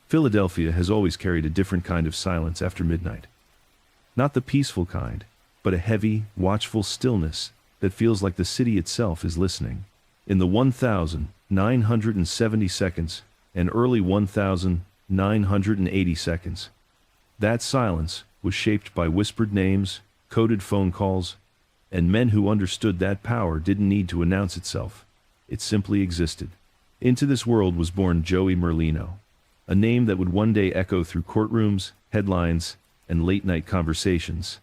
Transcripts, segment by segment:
Philadelphia has always carried a different kind of silence after midnight. Not the peaceful kind, but a heavy, watchful stillness that feels like the city itself is listening. In the 1970 seconds and early 1980 seconds, that silence was shaped by whispered names, coded phone calls, and men who understood that power didn't need to announce itself. It simply existed. Into this world was born Joey Merlino, a name that would one day echo through courtrooms, headlines, and late-night conversations,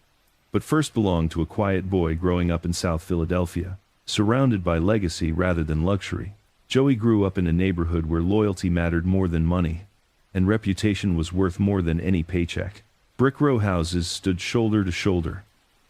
but first belonged to a quiet boy growing up in South Philadelphia, surrounded by legacy rather than luxury. Joey grew up in a neighborhood where loyalty mattered more than money, and reputation was worth more than any paycheck. Brick row houses stood shoulder to shoulder,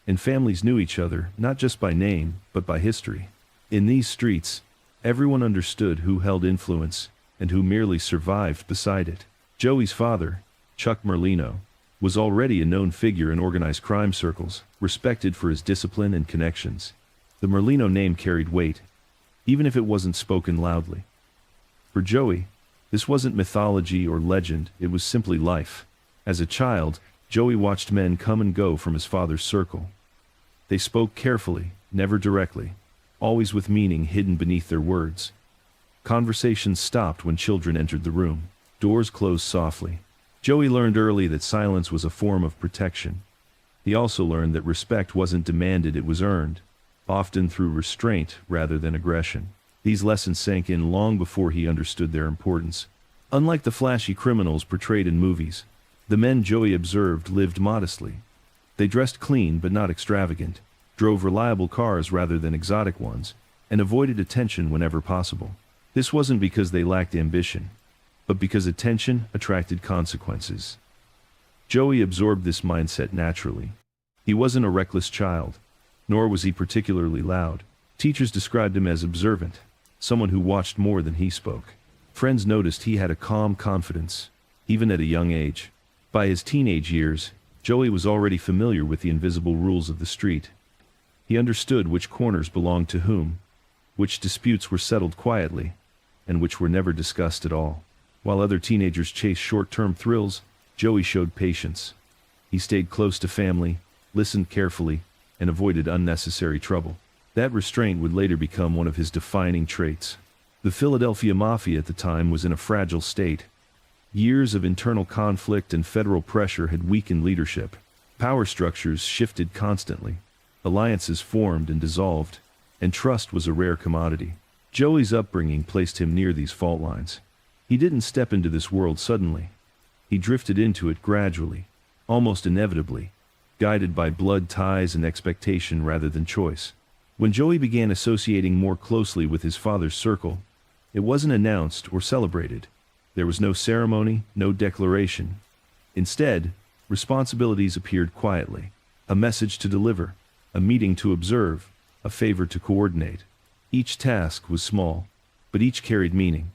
and families knew each other not just by name, but by history. In these streets, everyone understood who held influence and who merely survived beside it. Joey's father, Chuck Merlino, was already a known figure in organized crime circles, respected for his discipline and connections. The Merlino name carried weight, even if it wasn't spoken loudly. For Joey, this wasn't mythology or legend, it was simply life. As a child, Joey watched men come and go from his father's circle. They spoke carefully, never directly, always with meaning hidden beneath their words. Conversations stopped when children entered the room. Doors closed softly. Joey learned early that silence was a form of protection. He also learned that respect wasn't demanded, it was earned, often through restraint rather than aggression. These lessons sank in long before he understood their importance. Unlike the flashy criminals portrayed in movies, the men Joey observed lived modestly. They dressed clean but not extravagant, drove reliable cars rather than exotic ones, and avoided attention whenever possible. This wasn't because they lacked ambition, but because attention attracted consequences. Joey absorbed this mindset naturally. He wasn't a reckless child, nor was he particularly loud. Teachers described him as observant, someone who watched more than he spoke. Friends noticed he had a calm confidence, even at a young age. By his teenage years, Joey was already familiar with the invisible rules of the street. He understood which corners belonged to whom, which disputes were settled quietly, and which were never discussed at all. While other teenagers chased short-term thrills, Joey showed patience. He stayed close to family, listened carefully, and avoided unnecessary trouble. That restraint would later become one of his defining traits. The Philadelphia Mafia at the time was in a fragile state. Years of internal conflict and federal pressure had weakened leadership. Power structures shifted constantly. Alliances formed and dissolved, and trust was a rare commodity. Joey's upbringing placed him near these fault lines. He didn't step into this world suddenly. He drifted into it gradually, almost inevitably, guided by blood ties and expectation rather than choice. When Joey began associating more closely with his father's circle, it wasn't announced or celebrated. There was no ceremony, no declaration. Instead, responsibilities appeared quietly. A message to deliver, a meeting to observe, a favor to coordinate. Each task was small, but each carried meaning.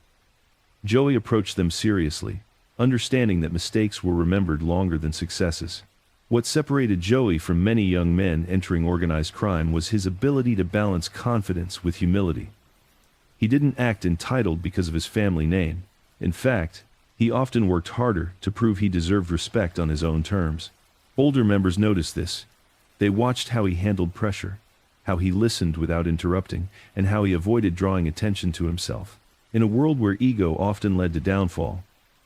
Joey approached them seriously, understanding that mistakes were remembered longer than successes. What separated Joey from many young men entering organized crime was his ability to balance confidence with humility. He didn't act entitled because of his family name. In fact, he often worked harder to prove he deserved respect on his own terms. Older members noticed this. They watched how he handled pressure, how he listened without interrupting, and how he avoided drawing attention to himself. In a world where ego often led to downfall,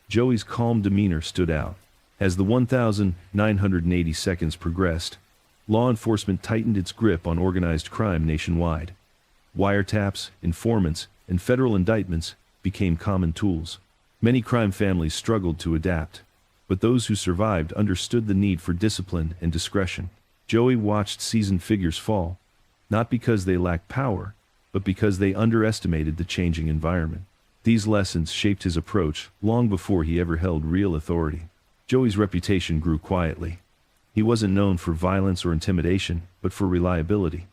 Joey's calm demeanor stood out. As the 1980 seconds progressed, law enforcement tightened its grip on organized crime nationwide. Wiretaps, informants, and federal indictments became common tools. Many crime families struggled to adapt, but those who survived understood the need for discipline and discretion. Joey watched seasoned figures fall, not because they lacked power, but because they underestimated the changing environment. These lessons shaped his approach long before he ever held real authority. Joey's reputation grew quietly. He wasn't known for violence or intimidation, but for reliability.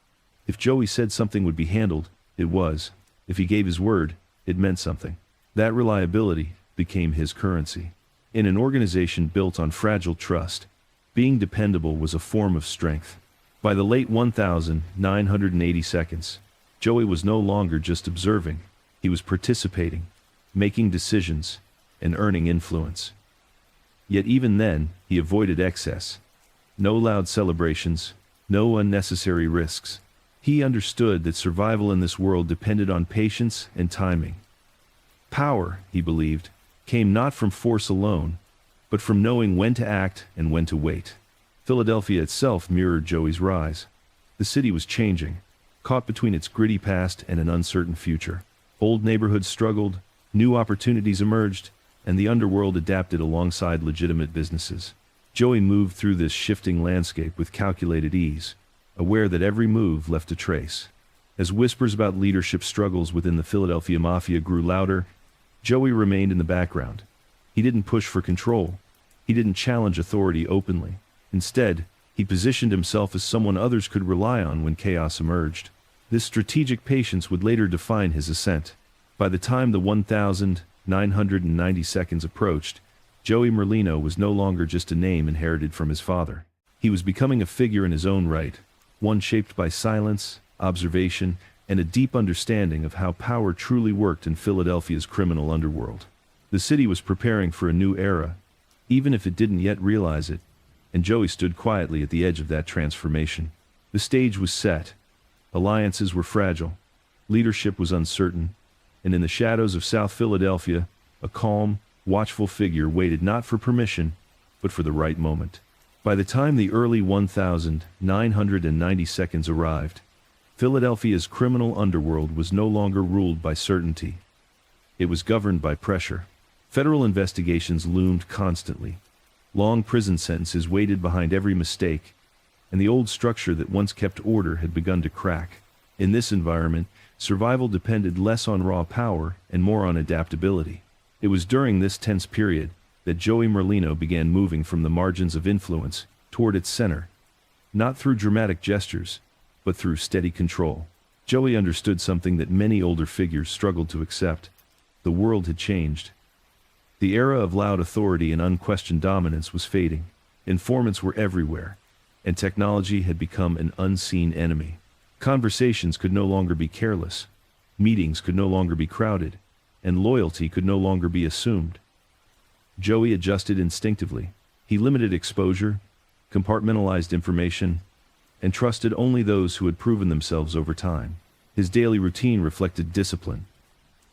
If Joey said something would be handled, it was. If he gave his word, it meant something. That reliability became his currency. In an organization built on fragile trust, being dependable was a form of strength. By the late 1980 seconds, Joey was no longer just observing. He was participating, making decisions, and earning influence. Yet even then, he avoided excess. No loud celebrations, no unnecessary risks. He understood that survival in this world depended on patience and timing. Power, he believed, came not from force alone, but from knowing when to act and when to wait. Philadelphia itself mirrored Joey's rise. The city was changing, caught between its gritty past and an uncertain future. Old neighborhoods struggled, new opportunities emerged, and the underworld adapted alongside legitimate businesses. Joey moved through this shifting landscape with calculated ease, aware that every move left a trace. As whispers about leadership struggles within the Philadelphia Mafia grew louder, Joey remained in the background. He didn't push for control. He didn't challenge authority openly. Instead, he positioned himself as someone others could rely on when chaos emerged. This strategic patience would later define his ascent. By the time the 1,990 seconds approached, Joey Merlino was no longer just a name inherited from his father. He was becoming a figure in his own right, one shaped by silence, observation, and a deep understanding of how power truly worked in Philadelphia's criminal underworld. The city was preparing for a new era, even if it didn't yet realize it, and Joey stood quietly at the edge of that transformation. The stage was set, alliances were fragile, leadership was uncertain, and in the shadows of South Philadelphia, a calm, watchful figure waited not for permission, but for the right moment. By the time the early 1,990 seconds arrived, Philadelphia's criminal underworld was no longer ruled by certainty. It was governed by pressure. Federal investigations loomed constantly. Long prison sentences waited behind every mistake, and the old structure that once kept order had begun to crack. In this environment, survival depended less on raw power and more on adaptability. It was during this tense period that Joey Merlino began moving from the margins of influence toward its center, not through dramatic gestures, but through steady control. Joey understood something that many older figures struggled to accept. The world had changed. The era of loud authority and unquestioned dominance was fading. Informants were everywhere, and technology had become an unseen enemy. Conversations could no longer be careless, meetings could no longer be crowded, and loyalty could no longer be assumed. Joey adjusted instinctively. He limited exposure, compartmentalized information, and trusted only those who had proven themselves over time. His daily routine reflected discipline.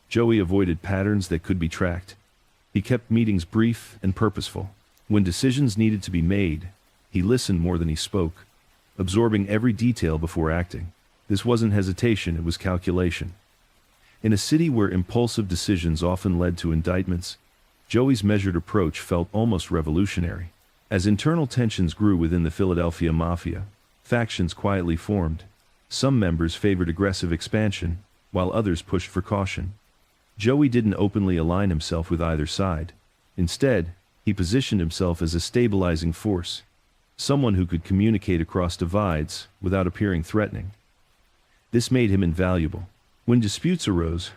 Joey avoided patterns that could be tracked. He kept meetings brief and purposeful. When decisions needed to be made, he listened more than he spoke, absorbing every detail before acting. This wasn't hesitation, it was calculation. In a city where impulsive decisions often led to indictments, Joey's measured approach felt almost revolutionary. As internal tensions grew within the Philadelphia Mafia, factions quietly formed. Some members favored aggressive expansion, while others pushed for caution. Joey didn't openly align himself with either side. Instead, he positioned himself as a stabilizing force, someone who could communicate across divides without appearing threatening. This made him invaluable. When disputes arose,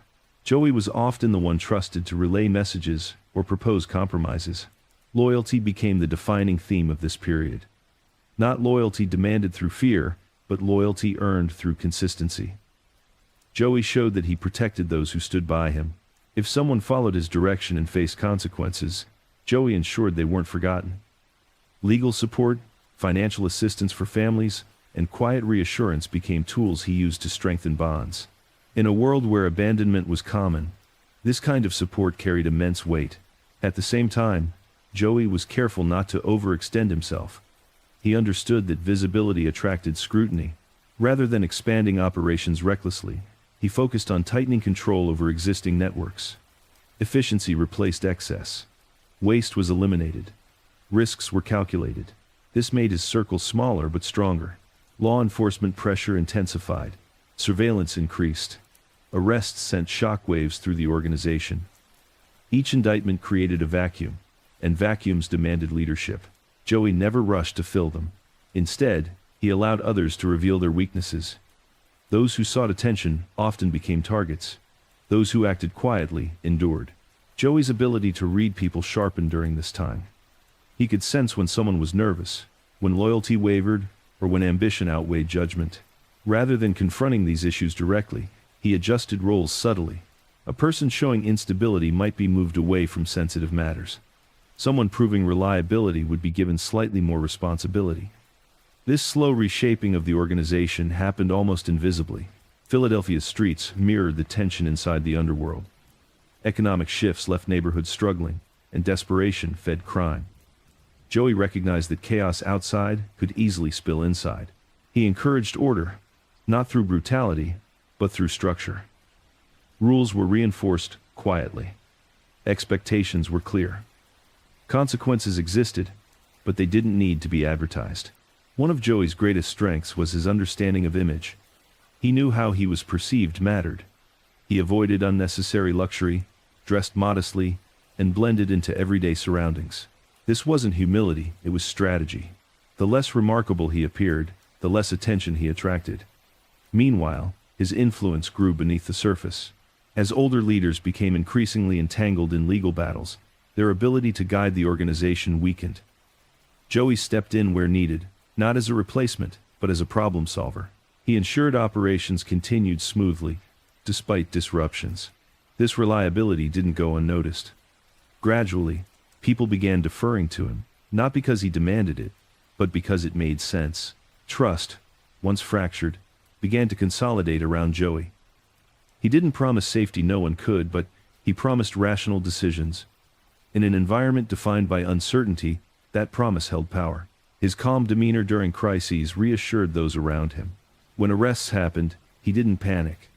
Joey was often the one trusted to relay messages or propose compromises. Loyalty became the defining theme of this period. Not loyalty demanded through fear, but loyalty earned through consistency. Joey showed that he protected those who stood by him. If someone followed his direction and faced consequences, Joey ensured they weren't forgotten. Legal support, financial assistance for families, and quiet reassurance became tools he used to strengthen bonds. In a world where abandonment was common, this kind of support carried immense weight. At the same time, Joey was careful not to overextend himself. He understood that visibility attracted scrutiny. Rather than expanding operations recklessly, he focused on tightening control over existing networks. Efficiency replaced excess. Waste was eliminated. Risks were calculated. This made his circle smaller but stronger. Law enforcement pressure intensified. Surveillance increased. Arrests sent shockwaves through the organization. Each indictment created a vacuum, and vacuums demanded leadership. Joey never rushed to fill them. Instead, he allowed others to reveal their weaknesses. Those who sought attention often became targets. Those who acted quietly endured. Joey's ability to read people sharpened during this time. He could sense when someone was nervous, when loyalty wavered, or when ambition outweighed judgment. Rather than confronting these issues directly, he adjusted roles subtly. A person showing instability might be moved away from sensitive matters. Someone proving reliability would be given slightly more responsibility. This slow reshaping of the organization happened almost invisibly. Philadelphia's streets mirrored the tension inside the underworld. Economic shifts left neighborhoods struggling, and desperation fed crime. Joey recognized that chaos outside could easily spill inside. He encouraged order, not through brutality, but through structure. Rules were reinforced quietly. Expectations were clear. Consequences existed, but they didn't need to be advertised. One of Joey's greatest strengths was his understanding of image. He knew how he was perceived mattered. He avoided unnecessary luxury, dressed modestly, and blended into everyday surroundings. This wasn't humility, it was strategy. The less remarkable he appeared, the less attention he attracted. Meanwhile, his influence grew beneath the surface. As older leaders became increasingly entangled in legal battles, their ability to guide the organization weakened. Joey stepped in where needed, not as a replacement, but as a problem solver. He ensured operations continued smoothly, despite disruptions. This reliability didn't go unnoticed. Gradually, people began deferring to him, not because he demanded it, but because it made sense. Trust, once fractured, began to consolidate around Joey. He didn't promise safety no one could, but he promised rational decisions. In an environment defined by uncertainty, that promise held power. His calm demeanor during crises reassured those around him. When arrests happened, he didn't panic.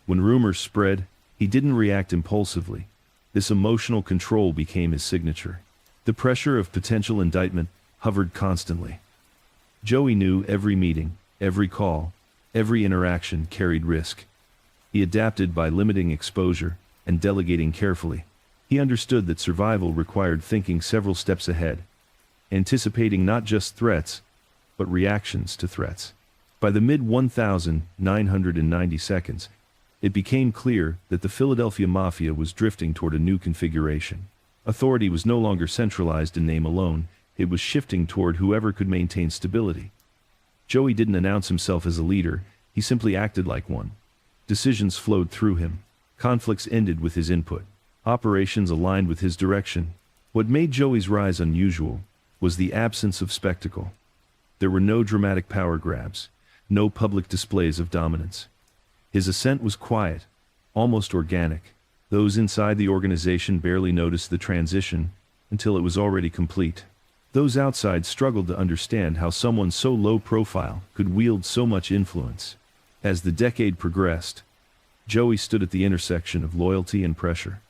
When rumors spread, he didn't react impulsively. This emotional control became his signature. The pressure of potential indictment hovered constantly. Joey knew every meeting, every call, every interaction carried risk. He adapted by limiting exposure and delegating carefully. He understood that survival required thinking several steps ahead, anticipating not just threats, but reactions to threats. By the mid-1990s, it became clear that the Philadelphia Mafia was drifting toward a new configuration. Authority was no longer centralized in name alone, it was shifting toward whoever could maintain stability. Joey didn't announce himself as a leader, he simply acted like one. Decisions flowed through him. Conflicts ended with his input. Operations aligned with his direction. What made Joey's rise unusual was the absence of spectacle. There were no dramatic power grabs, no public displays of dominance. His ascent was quiet, almost organic. Those inside the organization barely noticed the transition until it was already complete. Those outside struggled to understand how someone so low profile could wield so much influence. As the decade progressed, Joey stood at the intersection of loyalty and pressure.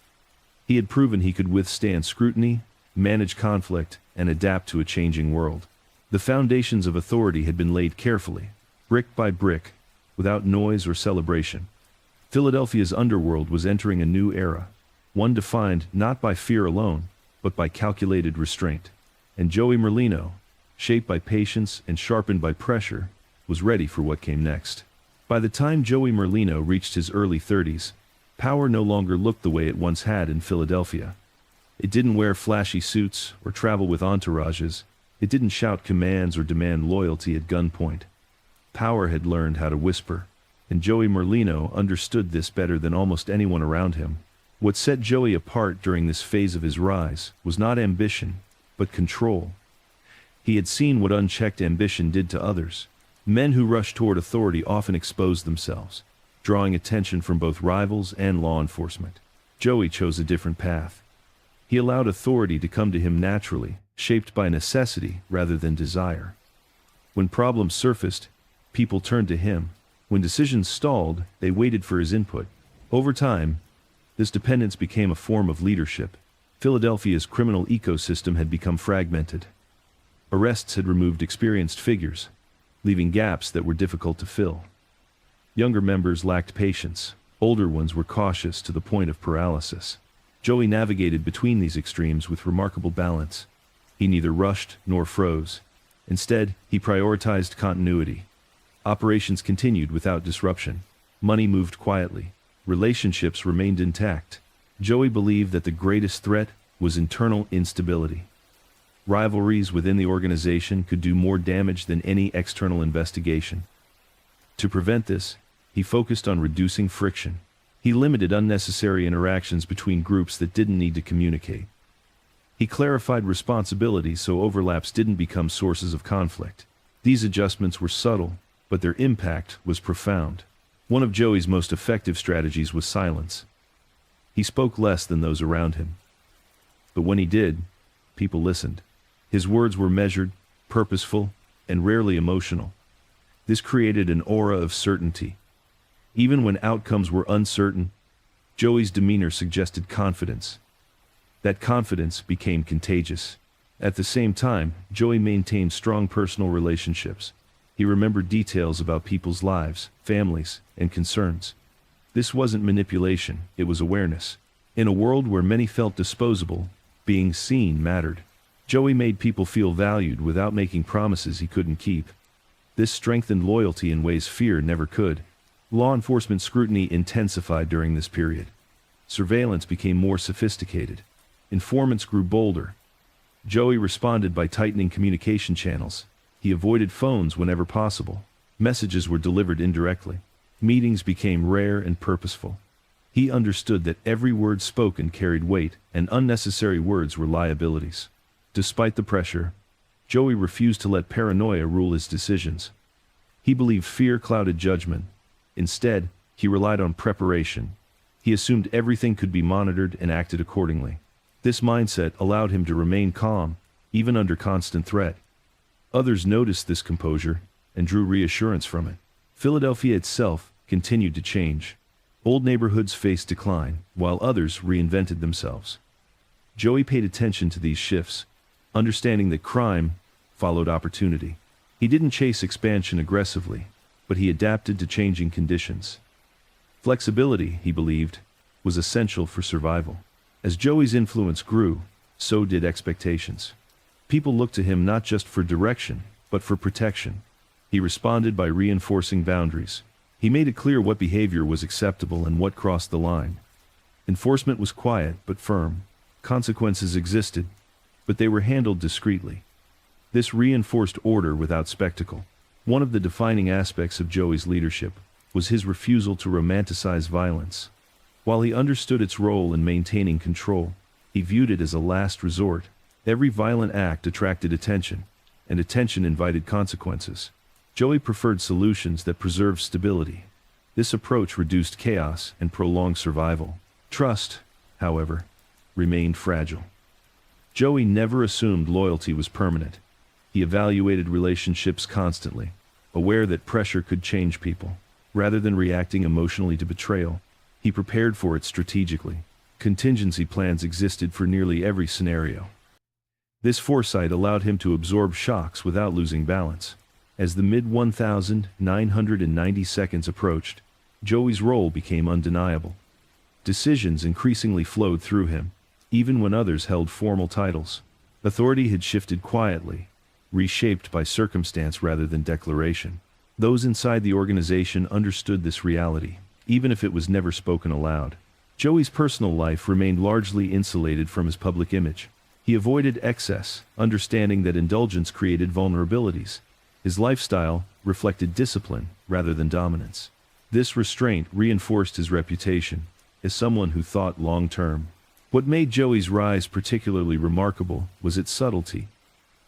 He had proven he could withstand scrutiny, manage conflict, and adapt to a changing world. The foundations of authority had been laid carefully, brick by brick, without noise or celebration. Philadelphia's underworld was entering a new era, one defined not by fear alone, but by calculated restraint. And Joey Merlino, shaped by patience and sharpened by pressure, was ready for what came next. By the time Joey Merlino reached his early 30s, power no longer looked the way it once had in Philadelphia. It didn't wear flashy suits or travel with entourages. It didn't shout commands or demand loyalty at gunpoint. Power had learned how to whisper, and Joey Merlino understood this better than almost anyone around him. What set Joey apart during this phase of his rise was not ambition, but control. He had seen what unchecked ambition did to others. Men who rushed toward authority often exposed themselves, drawing attention from both rivals and law enforcement. Joey chose a different path. He allowed authority to come to him naturally, shaped by necessity rather than desire. When problems surfaced, people turned to him. When decisions stalled, they waited for his input. Over time, this dependence became a form of leadership. Philadelphia's criminal ecosystem had become fragmented. Arrests had removed experienced figures, leaving gaps that were difficult to fill. Younger members lacked patience. Older ones were cautious to the point of paralysis. Joey navigated between these extremes with remarkable balance. He neither rushed nor froze. Instead, he prioritized continuity. Operations continued without disruption. Money moved quietly. Relationships remained intact. Joey believed that the greatest threat was internal instability. Rivalries within the organization could do more damage than any external investigation. To prevent this, he focused on reducing friction. He limited unnecessary interactions between groups that didn't need to communicate. He clarified responsibilities so overlaps didn't become sources of conflict. These adjustments were subtle, but their impact was profound. One of Joey's most effective strategies was silence. He spoke less than those around him. But when he did, people listened. His words were measured, purposeful, and rarely emotional. This created an aura of certainty. Even when outcomes were uncertain, Joey's demeanor suggested confidence. That confidence became contagious. At the same time, Joey maintained strong personal relationships. He remembered details about people's lives, families, and concerns. This wasn't manipulation, it was awareness. In a world where many felt disposable, being seen mattered. Joey made people feel valued without making promises he couldn't keep. This strengthened loyalty in ways fear never could. Law enforcement scrutiny intensified during this period. Surveillance became more sophisticated. Informants grew bolder. Joey responded by tightening communication channels. He avoided phones whenever possible. Messages were delivered indirectly. Meetings became rare and purposeful. He understood that every word spoken carried weight, and unnecessary words were liabilities. Despite the pressure, Joey refused to let paranoia rule his decisions. He believed fear clouded judgment. Instead, he relied on preparation. He assumed everything could be monitored and acted accordingly. This mindset allowed him to remain calm, even under constant threat. Others noticed this composure and drew reassurance from it. Philadelphia itself continued to change. Old neighborhoods faced decline, while others reinvented themselves. Joey paid attention to these shifts, understanding that crime followed opportunity. He didn't chase expansion aggressively, but he adapted to changing conditions. Flexibility, he believed, was essential for survival. As Joey's influence grew, so did expectations. People looked to him not just for direction, but for protection. He responded by reinforcing boundaries. He made it clear what behavior was acceptable and what crossed the line. Enforcement was quiet but firm. Consequences existed, but they were handled discreetly. This reinforced order without spectacle. One of the defining aspects of Joey's leadership was his refusal to romanticize violence. While he understood its role in maintaining control, he viewed it as a last resort. Every violent act attracted attention, and attention invited consequences. Joey preferred solutions that preserved stability. This approach reduced chaos and prolonged survival. Trust, however, remained fragile. Joey never assumed loyalty was permanent. He evaluated relationships constantly, aware that pressure could change people. Rather than reacting emotionally to betrayal, he prepared for it strategically. Contingency plans existed for nearly every scenario. This foresight allowed him to absorb shocks without losing balance. As the mid-1990 seconds approached, Joey's role became undeniable. Decisions increasingly flowed through him, even when others held formal titles. Authority had shifted quietly, reshaped by circumstance rather than declaration. Those inside the organization understood this reality, even if it was never spoken aloud. Joey's personal life remained largely insulated from his public image. He avoided excess, understanding that indulgence created vulnerabilities. His lifestyle reflected discipline rather than dominance. This restraint reinforced his reputation as someone who thought long-term. What made Joey's rise particularly remarkable was its subtlety.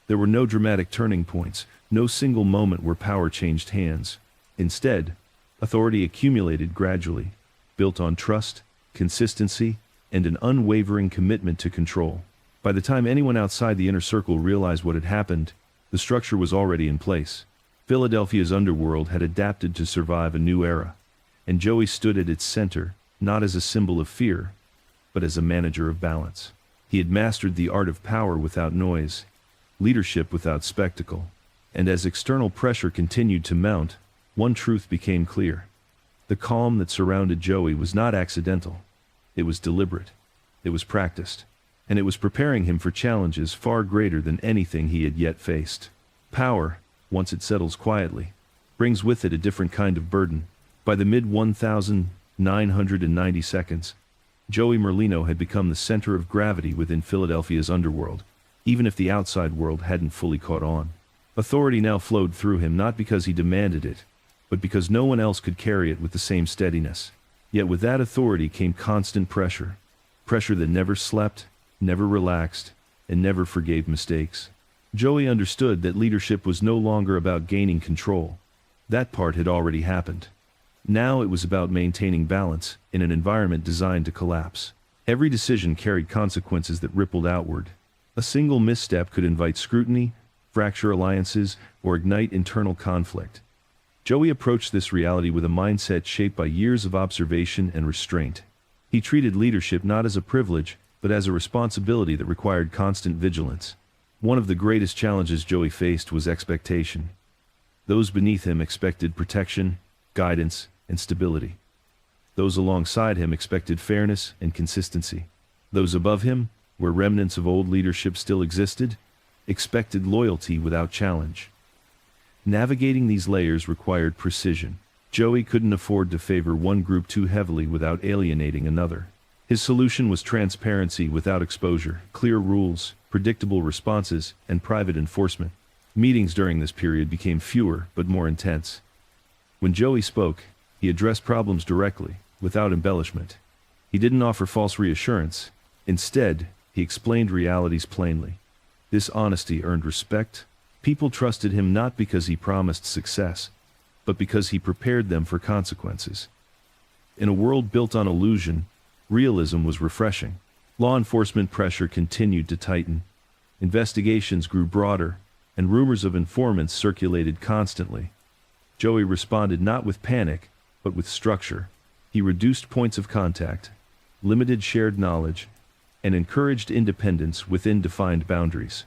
There were no dramatic turning points, no single moment where power changed hands. Instead, authority accumulated gradually, built on trust, consistency, and an unwavering commitment to control. By the time anyone outside the inner circle realized what had happened, the structure was already in place. Philadelphia's underworld had adapted to survive a new era, and Joey stood at its center, not as a symbol of fear, but as a manager of balance. He had mastered the art of power without noise, leadership without spectacle, and as external pressure continued to mount, one truth became clear. The calm that surrounded Joey was not accidental. It was deliberate. It was practiced. And it was preparing him for challenges far greater than anything he had yet faced. Power, once it settles quietly, brings with it a different kind of burden. By the mid-1990 seconds, Joey Merlino had become the center of gravity within Philadelphia's underworld, even if the outside world hadn't fully caught on. Authority now flowed through him not because he demanded it, but because no one else could carry it with the same steadiness. Yet with that authority came constant pressure. Pressure that never slept, never relaxed, and never forgave mistakes. Joey understood that leadership was no longer about gaining control. That part had already happened. Now it was about maintaining balance in an environment designed to collapse. Every decision carried consequences that rippled outward. A single misstep could invite scrutiny, fracture alliances, or ignite internal conflict. Joey approached this reality with a mindset shaped by years of observation and restraint. He treated leadership not as a privilege, but as a responsibility that required constant vigilance. One of the greatest challenges Joey faced was expectation. Those beneath him expected protection, guidance, and stability. Those alongside him expected fairness and consistency. Those above him, where remnants of old leadership still existed, expected loyalty without challenge. Navigating these layers required precision. Joey couldn't afford to favor one group too heavily without alienating another. His solution was transparency without exposure, clear rules, predictable responses, and private enforcement. Meetings during this period became fewer but more intense. When Joey spoke, he addressed problems directly, without embellishment. He didn't offer false reassurance. Instead, he explained realities plainly. This honesty earned respect. People trusted him not because he promised success, but because he prepared them for consequences. In a world built on illusion, realism was refreshing. Law enforcement pressure continued to tighten. Investigations grew broader, and rumors of informants circulated constantly. Joey responded not with panic, but with structure. He reduced points of contact, limited shared knowledge, and encouraged independence within defined boundaries.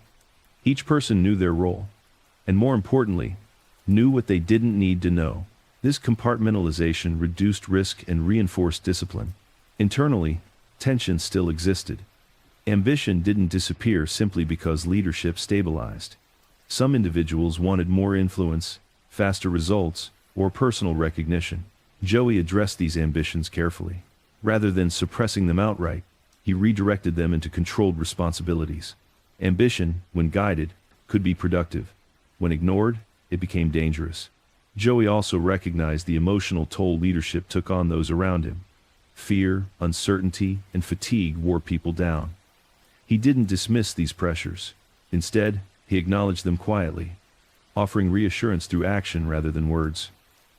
Each person knew their role, and more importantly, knew what they didn't need to know. This compartmentalization reduced risk and reinforced discipline. Internally, tension still existed. Ambition didn't disappear simply because leadership stabilized. Some individuals wanted more influence, faster results, or personal recognition. Joey addressed these ambitions carefully. Rather than suppressing them outright, he redirected them into controlled responsibilities. Ambition, when guided, could be productive. When ignored, it became dangerous. Joey also recognized the emotional toll leadership took on those around him. Fear, uncertainty, and fatigue wore people down. He didn't dismiss these pressures. Instead, he acknowledged them quietly, offering reassurance through action rather than words.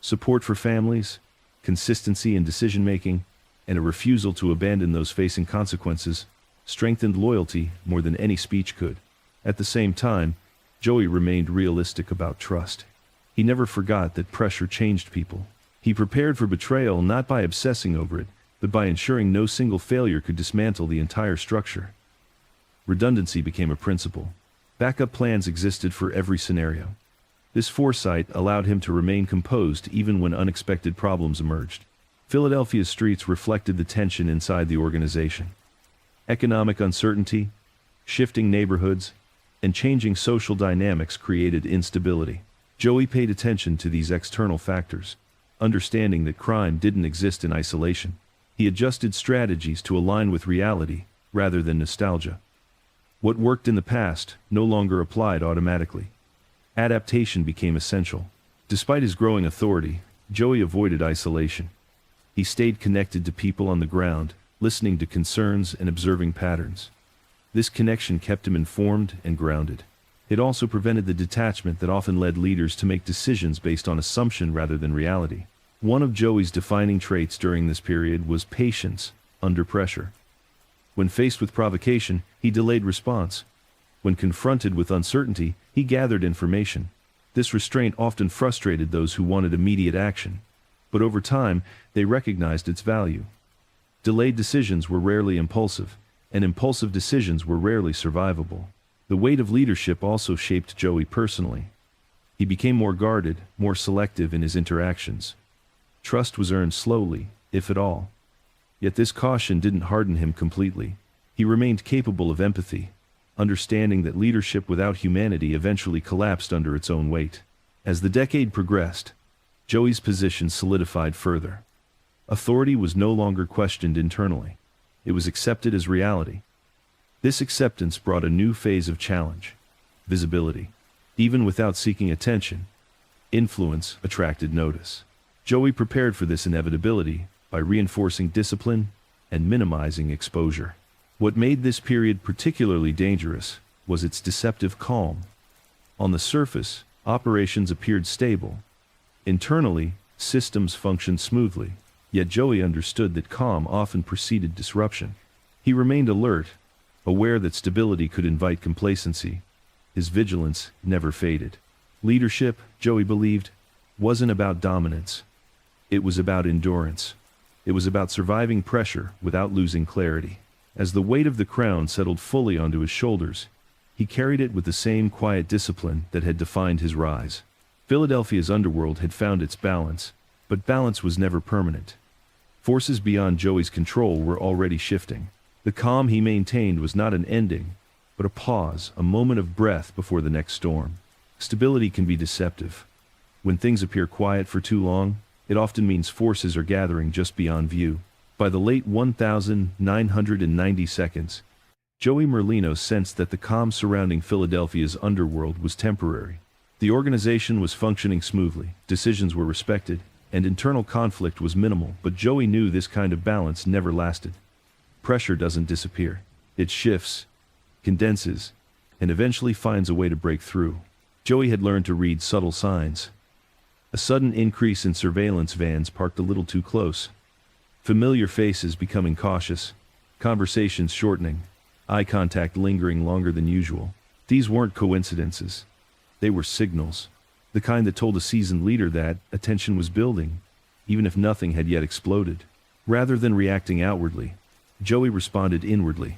Support for families, consistency in decision-making, and a refusal to abandon those facing consequences strengthened loyalty more than any speech could. At the same time, Joey remained realistic about trust. He never forgot that pressure changed people. He prepared for betrayal not by obsessing over it, but by ensuring no single failure could dismantle the entire structure. Redundancy became a principle. Backup plans existed for every scenario. This foresight allowed him to remain composed even when unexpected problems emerged. Philadelphia's streets reflected the tension inside the organization. Economic uncertainty, shifting neighborhoods, and changing social dynamics created instability. Joey paid attention to these external factors, understanding that crime didn't exist in isolation. He adjusted strategies to align with reality rather than nostalgia. What worked in the past no longer applied automatically. Adaptation became essential. Despite his growing authority, Joey avoided isolation. He stayed connected to people on the ground, listening to concerns and observing patterns. This connection kept him informed and grounded. It also prevented the detachment that often led leaders to make decisions based on assumption rather than reality. One of Joey's defining traits during this period was patience under pressure. When faced with provocation, he delayed response. When confronted with uncertainty, he gathered information. This restraint often frustrated those who wanted immediate action, but over time, they recognized its value. Delayed decisions were rarely impulsive, and impulsive decisions were rarely survivable. The weight of leadership also shaped Joey personally. He became more guarded, more selective in his interactions. Trust was earned slowly, if at all. Yet this caution didn't harden him completely. He remained capable of empathy, understanding that leadership without humanity eventually collapsed under its own weight. As the decade progressed, Joey's position solidified further. Authority was no longer questioned internally. It was accepted as reality. This acceptance brought a new phase of challenge: visibility. Even without seeking attention, influence attracted notice. Joey prepared for this inevitability by reinforcing discipline and minimizing exposure. What made this period particularly dangerous was its deceptive calm. On the surface, operations appeared stable. Internally, systems functioned smoothly, yet Joey understood that calm often preceded disruption. He remained alert, aware that stability could invite complacency. His vigilance never faded. Leadership, Joey believed, wasn't about dominance. It was about endurance. It was about surviving pressure without losing clarity. As the weight of the crown settled fully onto his shoulders, he carried it with the same quiet discipline that had defined his rise. Philadelphia's underworld had found its balance, but balance was never permanent. Forces beyond Joey's control were already shifting. The calm he maintained was not an ending, but a pause, a moment of breath before the next storm. Stability can be deceptive. When things appear quiet for too long, it often means forces are gathering just beyond view. By the late 1990 seconds, Joey Merlino sensed that the calm surrounding Philadelphia's underworld was temporary. The organization was functioning smoothly, decisions were respected, and internal conflict was minimal, but Joey knew this kind of balance never lasted. Pressure doesn't disappear. It shifts, condenses, and eventually finds a way to break through. Joey had learned to read subtle signs. A sudden increase in surveillance vans parked a little too close. Familiar faces becoming cautious. Conversations shortening. Eye contact lingering longer than usual. These weren't coincidences. They were signals. The kind that told a seasoned leader that attention was building, even if nothing had yet exploded. Rather than reacting outwardly, Joey responded inwardly.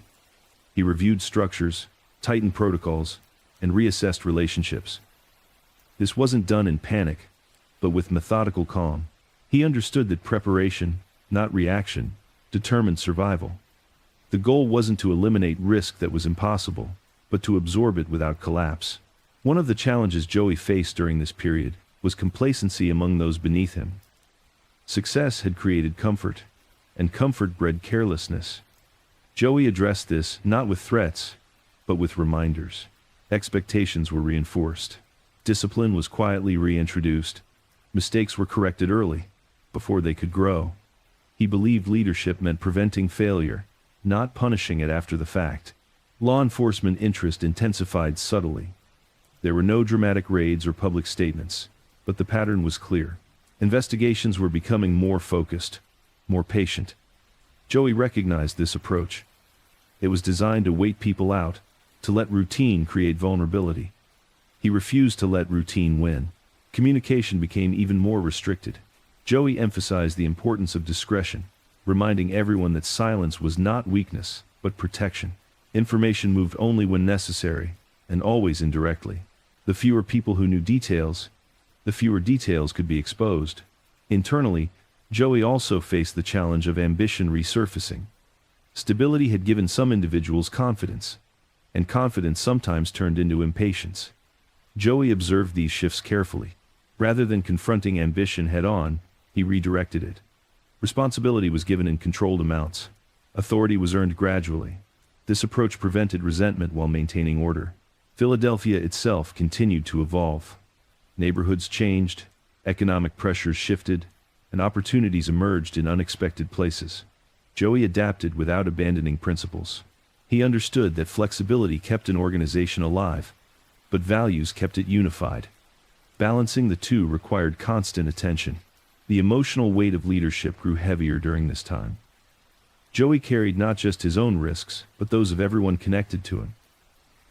He reviewed structures, tightened protocols, and reassessed relationships. This wasn't done in panic, but with methodical calm. He understood that preparation, not reaction, determined survival. The goal wasn't to eliminate risk that was impossible, but to absorb it without collapse. One of the challenges Joey faced during this period was complacency among those beneath him. Success had created comfort, and comfort bred carelessness. Joey addressed this not with threats, but with reminders. Expectations were reinforced. Discipline was quietly reintroduced. Mistakes were corrected early, before they could grow. He believed leadership meant preventing failure, not punishing it after the fact. Law enforcement interest intensified subtly. There were no dramatic raids or public statements, but the pattern was clear. Investigations were becoming more focused, more patient. Joey recognized this approach. It was designed to wait people out, to let routine create vulnerability. He refused to let routine win. Communication became even more restricted. Joey emphasized the importance of discretion, reminding everyone that silence was not weakness, but protection. Information moved only when necessary, and always indirectly. The fewer people who knew details, the fewer details could be exposed. Internally, Joey also faced the challenge of ambition resurfacing. Stability had given some individuals confidence, and confidence sometimes turned into impatience. Joey observed these shifts carefully. Rather than confronting ambition head-on, he redirected it. Responsibility was given in controlled amounts. Authority was earned gradually. This approach prevented resentment while maintaining order. Philadelphia itself continued to evolve. Neighborhoods changed, economic pressures shifted, and opportunities emerged in unexpected places. Joey adapted without abandoning principles. He understood that flexibility kept an organization alive, but values kept it unified. Balancing the two required constant attention. The emotional weight of leadership grew heavier during this time. Joey carried not just his own risks, but those of everyone connected to him.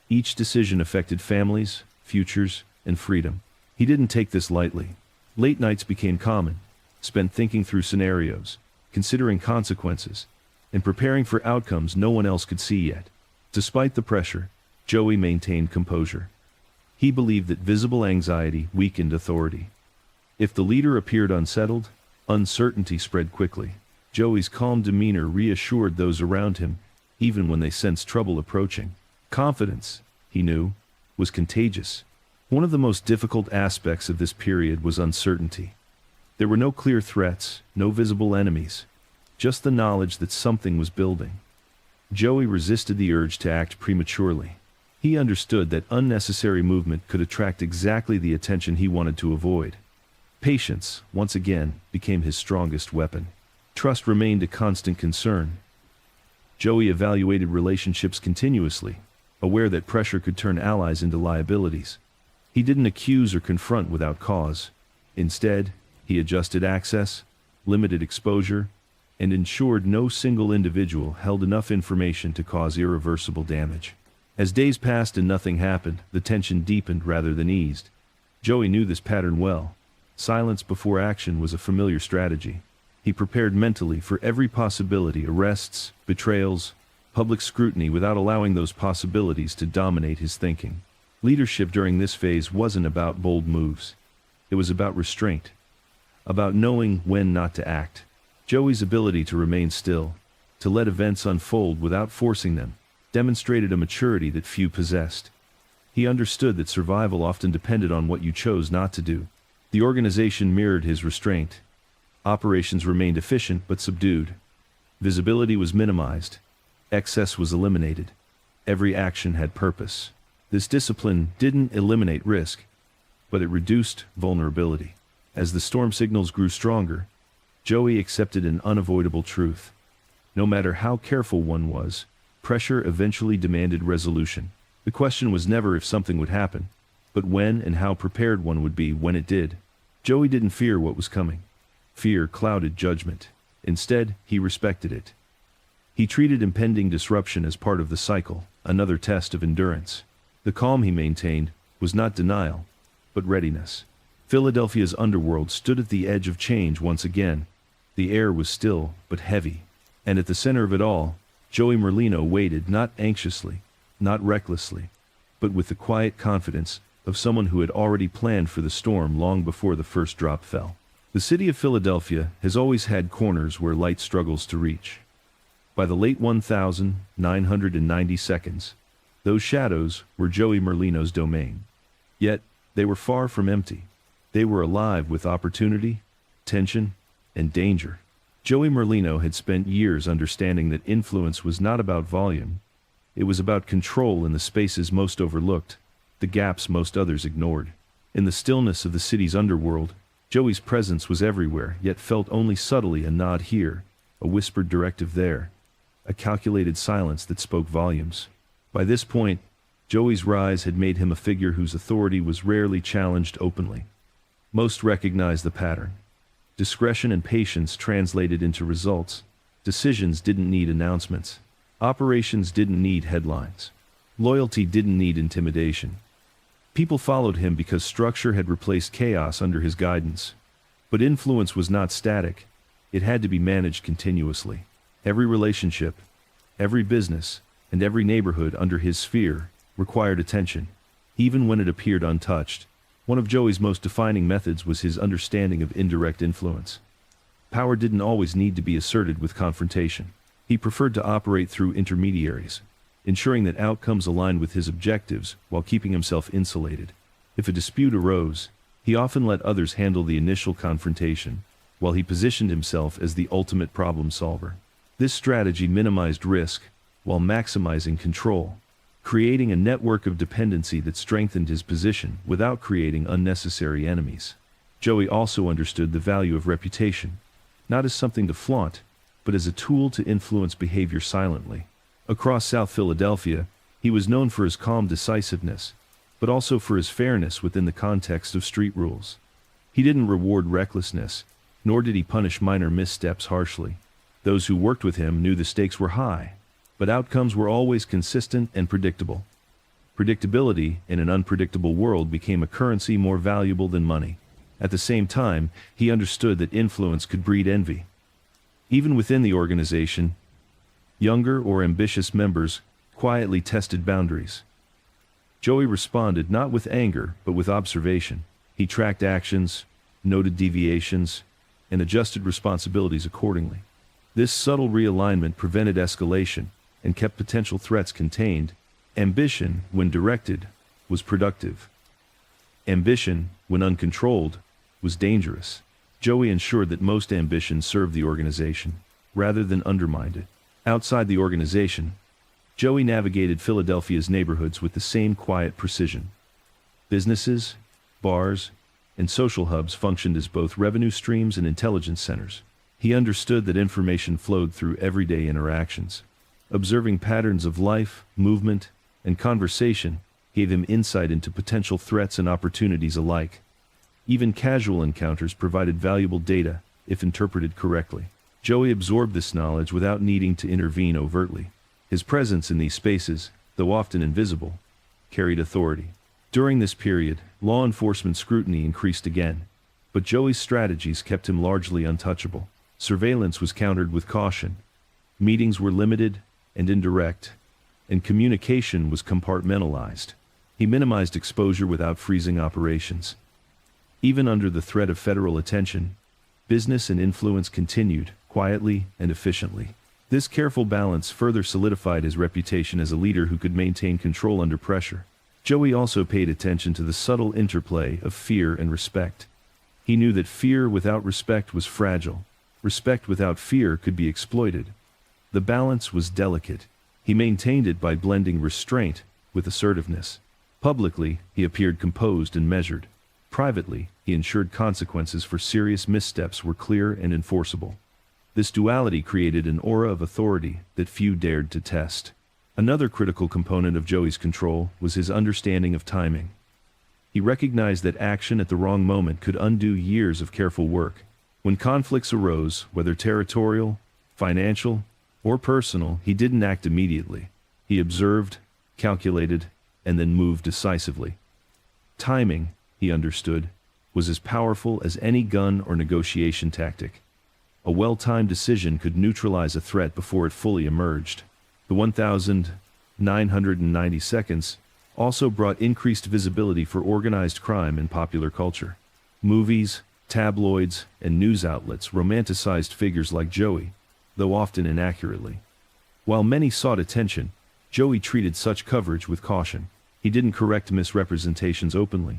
Each decision affected families, futures, and freedom. He didn't take this lightly. Late nights became common, spent thinking through scenarios, considering consequences, and preparing for outcomes no one else could see yet. Despite the pressure, Joey maintained composure. He believed that visible anxiety weakened authority. If the leader appeared unsettled, uncertainty spread quickly. Joey's calm demeanor reassured those around him, even when they sensed trouble approaching. Confidence, he knew, was contagious. One of the most difficult aspects of this period was uncertainty. There were no clear threats, no visible enemies, just the knowledge that something was building. Joey resisted the urge to act prematurely. He understood that unnecessary movement could attract exactly the attention he wanted to avoid. Patience, once again, became his strongest weapon. Trust remained a constant concern. Joey evaluated relationships continuously, aware that pressure could turn allies into liabilities. He didn't accuse or confront without cause. Instead, he adjusted access, limited exposure, and ensured no single individual held enough information to cause irreversible damage. As days passed and nothing happened, the tension deepened rather than eased. Joey knew this pattern well. Silence before action was a familiar strategy. He prepared mentally for every possibility: arrests, betrayals, public scrutiny, without allowing those possibilities to dominate his thinking. Leadership during this phase wasn't about bold moves. It was about restraint, about knowing when not to act. Joey's ability to remain still, to let events unfold without forcing them, demonstrated a maturity that few possessed. He understood that survival often depended on what you chose not to do. The organization mirrored his restraint. Operations remained efficient but subdued. Visibility was minimized. Excess was eliminated. Every action had purpose. This discipline didn't eliminate risk, but it reduced vulnerability. As the storm signals grew stronger, Joey accepted an unavoidable truth. No matter how careful one was, pressure eventually demanded resolution. The question was never if something would happen, but when and how prepared one would be when it did. Joey didn't fear what was coming. Fear clouded judgment. Instead, he respected it. He treated impending disruption as part of the cycle, another test of endurance. The calm he maintained was not denial, but readiness. Philadelphia's underworld stood at the edge of change once again. The air was still, but heavy. And at the center of it all, Joey Merlino waited, not anxiously, not recklessly, but with the quiet confidence of someone who had already planned for the storm long before the first drop fell. The city of Philadelphia has always had corners where light struggles to reach. By the late 1990 seconds, those shadows were Joey Merlino's domain. Yet, they were far from empty. They were alive with opportunity, tension, and danger. Joey Merlino had spent years understanding that influence was not about volume. It was about control in the spaces most overlooked, the gaps most others ignored. In the stillness of the city's underworld, Joey's presence was everywhere, yet felt only subtly: a nod here, a whispered directive there, a calculated silence that spoke volumes. By this point, Joey's rise had made him a figure whose authority was rarely challenged openly. Most recognized the pattern. Discretion and patience translated into results. Decisions didn't need announcements. Operations didn't need headlines. Loyalty didn't need intimidation. People followed him because structure had replaced chaos under his guidance. But influence was not static. It had to be managed continuously. Every relationship, every business, and every neighborhood under his sphere required attention, even when it appeared untouched. One of Joey's most defining methods was his understanding of indirect influence. Power didn't always need to be asserted with confrontation. He preferred to operate through intermediaries, ensuring that outcomes aligned with his objectives while keeping himself insulated. If a dispute arose, he often let others handle the initial confrontation, while he positioned himself as the ultimate problem solver. This strategy minimized risk while maximizing control, creating a network of dependency that strengthened his position without creating unnecessary enemies. Joey also understood the value of reputation, not as something to flaunt, but as a tool to influence behavior silently. Across South Philadelphia, he was known for his calm decisiveness, but also for his fairness within the context of street rules. He didn't reward recklessness, nor did he punish minor missteps harshly. Those who worked with him knew the stakes were high, but outcomes were always consistent and predictable. Predictability in an unpredictable world became a currency more valuable than money. At the same time, he understood that influence could breed envy. Even within the organization, younger or ambitious members quietly tested boundaries. Joey responded not with anger, but with observation. He tracked actions, noted deviations, and adjusted responsibilities accordingly. This subtle realignment prevented escalation and kept potential threats contained. Ambition, when directed, was productive. Ambition, when uncontrolled, was dangerous. Joey ensured that most ambition served the organization, rather than undermined it. Outside the organization, Joey navigated Philadelphia's neighborhoods with the same quiet precision. Businesses, bars, and social hubs functioned as both revenue streams and intelligence centers. He understood that information flowed through everyday interactions. Observing patterns of life, movement, and conversation gave him insight into potential threats and opportunities alike. Even casual encounters provided valuable data, if interpreted correctly. Joey absorbed this knowledge without needing to intervene overtly. His presence in these spaces, though often invisible, carried authority. During this period, law enforcement scrutiny increased again, but Joey's strategies kept him largely untouchable. Surveillance was countered with caution. Meetings were limited and indirect, and communication was compartmentalized. He minimized exposure without freezing operations. Even under the threat of federal attention, business and influence continued, quietly and efficiently. This careful balance further solidified his reputation as a leader who could maintain control under pressure. Joey also paid attention to the subtle interplay of fear and respect. He knew that fear without respect was fragile. Respect without fear could be exploited. The balance was delicate. He maintained it by blending restraint with assertiveness. Publicly, he appeared composed and measured. Privately, he ensured consequences for serious missteps were clear and enforceable. This duality created an aura of authority that few dared to test. Another critical component of Joey's control was his understanding of timing. He recognized that action at the wrong moment could undo years of careful work. When conflicts arose, whether territorial, financial, or personal, he didn't act immediately. He observed, calculated, and then moved decisively. Timing, he understood, was as powerful as any gun or negotiation tactic. A well-timed decision could neutralize a threat before it fully emerged. The 1,990 seconds also brought increased visibility for organized crime in popular culture. Movies, tabloids, and news outlets romanticized figures like Joey, though often inaccurately. While many sought attention, Joey treated such coverage with caution. He didn't correct misrepresentations openly,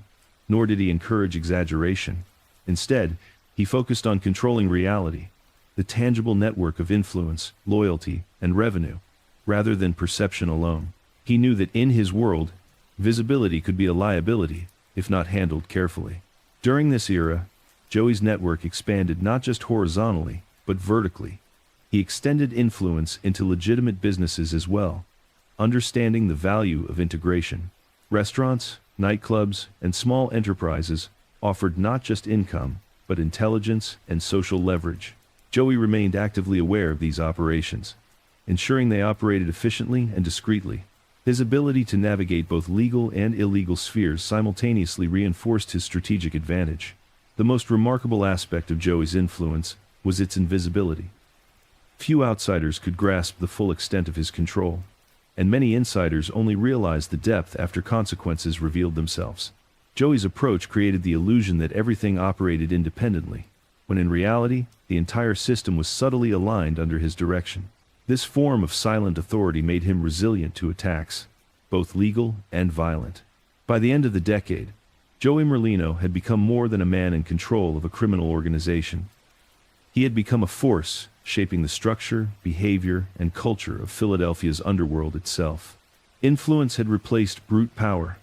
nor did he encourage exaggeration. Instead, he focused on controlling reality, the tangible network of influence, loyalty, and revenue, rather than perception alone. He knew that in his world, visibility could be a liability, if not handled carefully. During this era, Joey's network expanded not just horizontally, but vertically. He extended influence into legitimate businesses as well, understanding the value of integration. Restaurants, nightclubs, and small enterprises offered not just income, but intelligence and social leverage. Joey remained actively aware of these operations, ensuring they operated efficiently and discreetly. His ability to navigate both legal and illegal spheres simultaneously reinforced his strategic advantage. The most remarkable aspect of Joey's influence was its invisibility. Few outsiders could grasp the full extent of his control, and many insiders only realized the depth after consequences revealed themselves. Joey's approach created the illusion that everything operated independently, when in reality, the entire system was subtly aligned under his direction. This form of silent authority made him resilient to attacks, both legal and violent. By the end of the decade, Joey Merlino had become more than a man in control of a criminal organization. He had become a force, shaping the structure, behavior, and culture of Philadelphia's underworld itself. Influence had replaced brute power,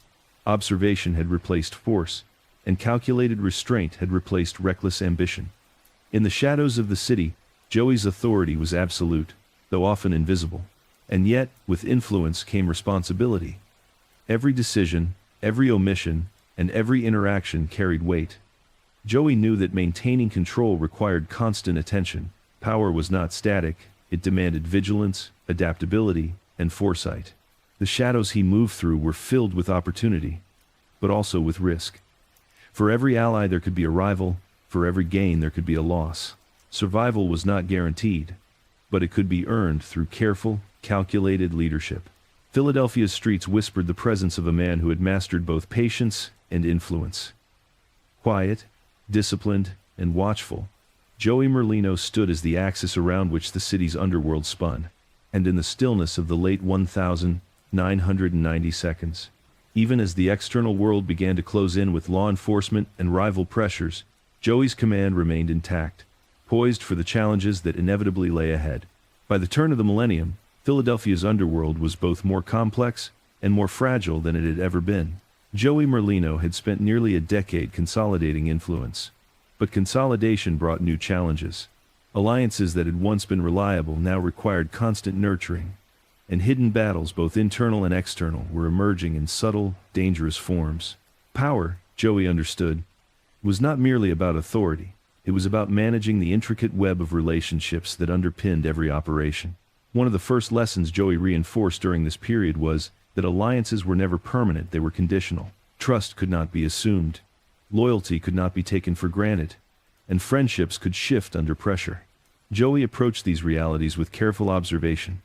observation had replaced force, and calculated restraint had replaced reckless ambition. In the shadows of the city, Joey's authority was absolute, though often invisible. And yet, with influence came responsibility. Every decision, every omission, and every interaction carried weight. Joey knew that maintaining control required constant attention. Power was not static, it demanded vigilance, adaptability, and foresight. The shadows he moved through were filled with opportunity, but also with risk. For every ally there could be a rival, for every gain there could be a loss. Survival was not guaranteed, but it could be earned through careful, calculated leadership. Philadelphia's streets whispered the presence of a man who had mastered both patience and influence. Quiet, disciplined, and watchful, Joey Merlino stood as the axis around which the city's underworld spun, and in the stillness of the late 1,990 seconds, even as the external world began to close in with law enforcement and rival pressures, Joey's command remained intact, poised for the challenges that inevitably lay ahead. By the turn of the millennium, Philadelphia's underworld was both more complex and more fragile than it had ever been. Joey Merlino had spent nearly a decade consolidating influence. But consolidation brought new challenges. Alliances that had once been reliable now required constant nurturing, and hidden battles, both internal and external, were emerging in subtle, dangerous forms. Power, Joey understood, was not merely about authority. It was about managing the intricate web of relationships that underpinned every operation. One of the first lessons Joey reinforced during this period was that alliances were never permanent, they were conditional. Trust could not be assumed, loyalty could not be taken for granted, and friendships could shift under pressure. Joey approached these realities with careful observation.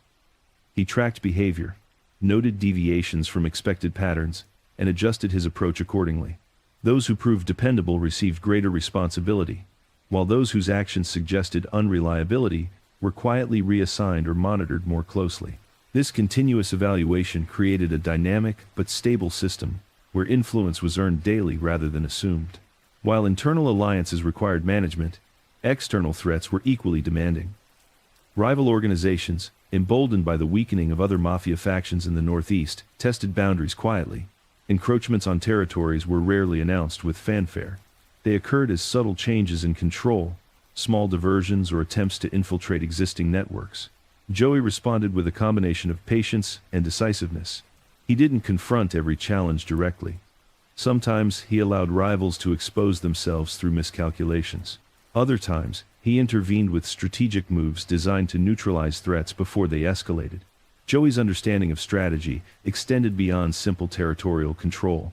He tracked behavior, noted deviations from expected patterns, and adjusted his approach accordingly. Those who proved dependable received greater responsibility, while those whose actions suggested unreliability were quietly reassigned or monitored more closely. This continuous evaluation created a dynamic but stable system, where influence was earned daily rather than assumed. While internal alliances required management, external threats were equally demanding. Rival organizations, emboldened by the weakening of other mafia factions in the Northeast, tested boundaries quietly. Encroachments on territories were rarely announced with fanfare. They occurred as subtle changes in control, small diversions, or attempts to infiltrate existing networks. Joey responded with a combination of patience and decisiveness. He didn't confront every challenge directly. Sometimes he allowed rivals to expose themselves through miscalculations. Other times, he intervened with strategic moves designed to neutralize threats before they escalated. Joey's understanding of strategy extended beyond simple territorial control.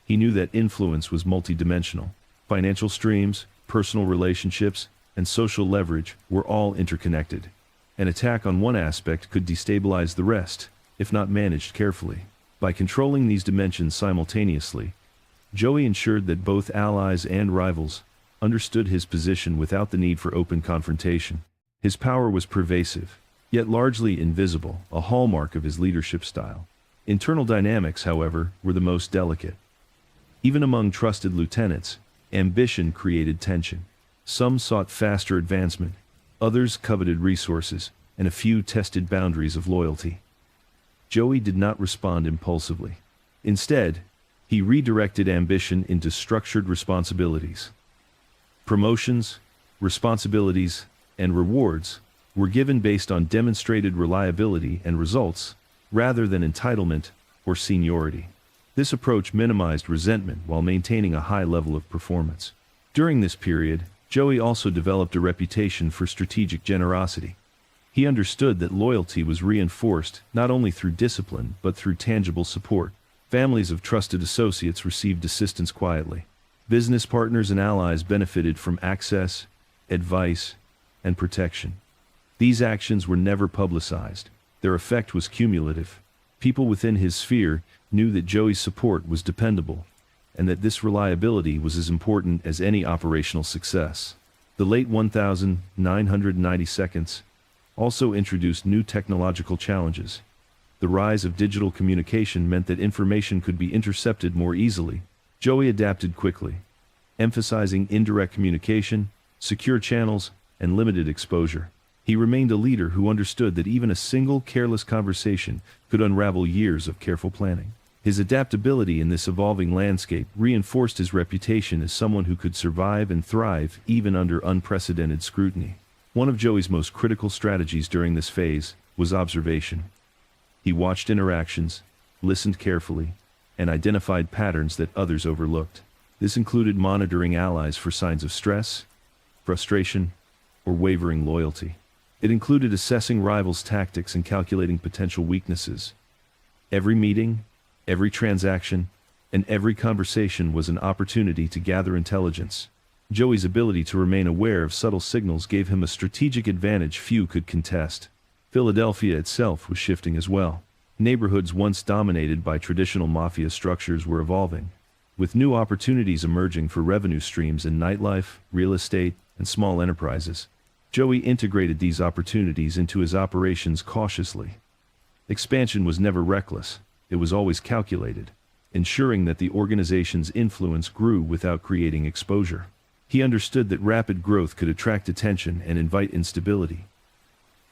He knew that influence was multidimensional. Financial streams, personal relationships, and social leverage were all interconnected. An attack on one aspect could destabilize the rest, if not managed carefully. By controlling these dimensions simultaneously, Joey ensured that both allies and rivals understood his position without the need for open confrontation. His power was pervasive, yet largely invisible, a hallmark of his leadership style. Internal dynamics, however, were the most delicate. Even among trusted lieutenants, ambition created tension. Some sought faster advancement, others coveted resources, and a few tested boundaries of loyalty. Joey did not respond impulsively. Instead, he redirected ambition into structured responsibilities. Promotions, responsibilities, and rewards were given based on demonstrated reliability and results, rather than entitlement or seniority. This approach minimized resentment while maintaining a high level of performance. During this period, Joey also developed a reputation for strategic generosity. He understood that loyalty was reinforced not only through discipline but through tangible support. Families of trusted associates received assistance quietly. Business partners and allies benefited from access, advice, and protection. These actions were never publicized. Their effect was cumulative. People within his sphere knew that Joey's support was dependable, and that this reliability was as important as any operational success. The late 1992 also introduced new technological challenges. The rise of digital communication meant that information could be intercepted more easily. Joey adapted quickly, emphasizing indirect communication, secure channels, and limited exposure. He remained a leader who understood that even a single careless conversation could unravel years of careful planning. His adaptability in this evolving landscape reinforced his reputation as someone who could survive and thrive even under unprecedented scrutiny. One of Joey's most critical strategies during this phase was observation. He watched interactions, listened carefully, and identified patterns that others overlooked. This included monitoring allies for signs of stress, frustration, or wavering loyalty. It included assessing rivals' tactics and calculating potential weaknesses. Every meeting, every transaction, and every conversation was an opportunity to gather intelligence. Joey's ability to remain aware of subtle signals gave him a strategic advantage few could contest. Philadelphia itself was shifting as well. Neighborhoods once dominated by traditional mafia structures were evolving, with new opportunities emerging for revenue streams in nightlife, real estate, and small enterprises. Joey integrated these opportunities into his operations cautiously. Expansion was never reckless, it was always calculated, ensuring that the organization's influence grew without creating exposure. He understood that rapid growth could attract attention and invite instability.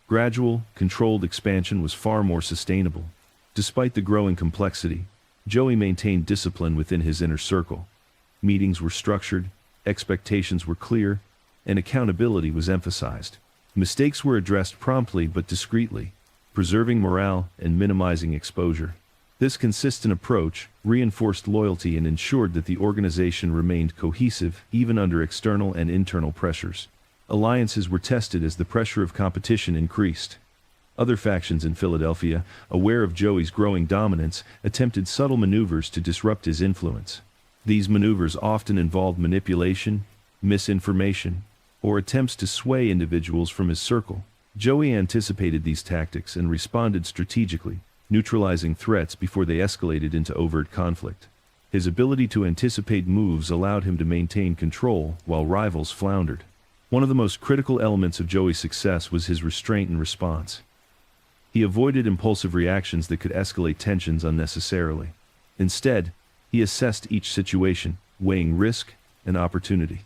Gradual, controlled expansion was far more sustainable. Despite the growing complexity, Joey maintained discipline within his inner circle. Meetings were structured, expectations were clear, and accountability was emphasized. Mistakes were addressed promptly but discreetly, preserving morale and minimizing exposure. This consistent approach reinforced loyalty and ensured that the organization remained cohesive even under external and internal pressures. Alliances were tested as the pressure of competition increased. Other factions in Philadelphia, aware of Joey's growing dominance, attempted subtle maneuvers to disrupt his influence. These maneuvers often involved manipulation, misinformation, or attempts to sway individuals from his circle. Joey anticipated these tactics and responded strategically, neutralizing threats before they escalated into overt conflict. His ability to anticipate moves allowed him to maintain control while rivals floundered. One of the most critical elements of Joey's success was his restraint and response. He avoided impulsive reactions that could escalate tensions unnecessarily. Instead, he assessed each situation, weighing risk and opportunity.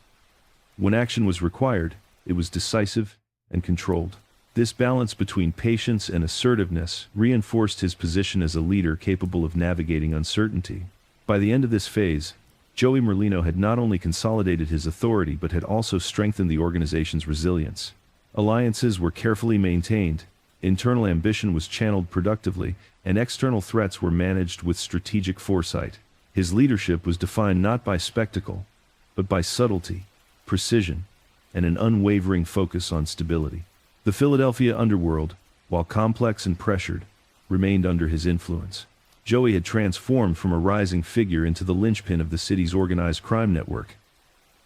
When action was required, it was decisive and controlled. This balance between patience and assertiveness reinforced his position as a leader capable of navigating uncertainty. By the end of this phase, Joey Merlino had not only consolidated his authority but had also strengthened the organization's resilience. Alliances were carefully maintained, internal ambition was channeled productively, and external threats were managed with strategic foresight. His leadership was defined not by spectacle, but by subtlety, precision, and an unwavering focus on stability. The Philadelphia underworld, while complex and pressured, remained under his influence. Joey had transformed from a rising figure into the linchpin of the city's organized crime network,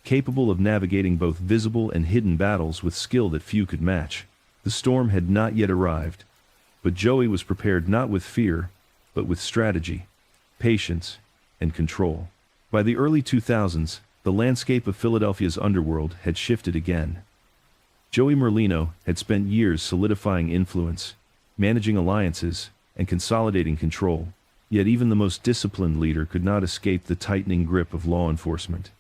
capable of navigating both visible and hidden battles with skill that few could match. The storm had not yet arrived, but Joey was prepared not with fear, but with strategy, patience, and control. By the early 2000s, the landscape of Philadelphia's underworld had shifted again. Joey Merlino had spent years solidifying influence, managing alliances, and consolidating control. Yet even the most disciplined leader could not escape the tightening grip of law enforcement.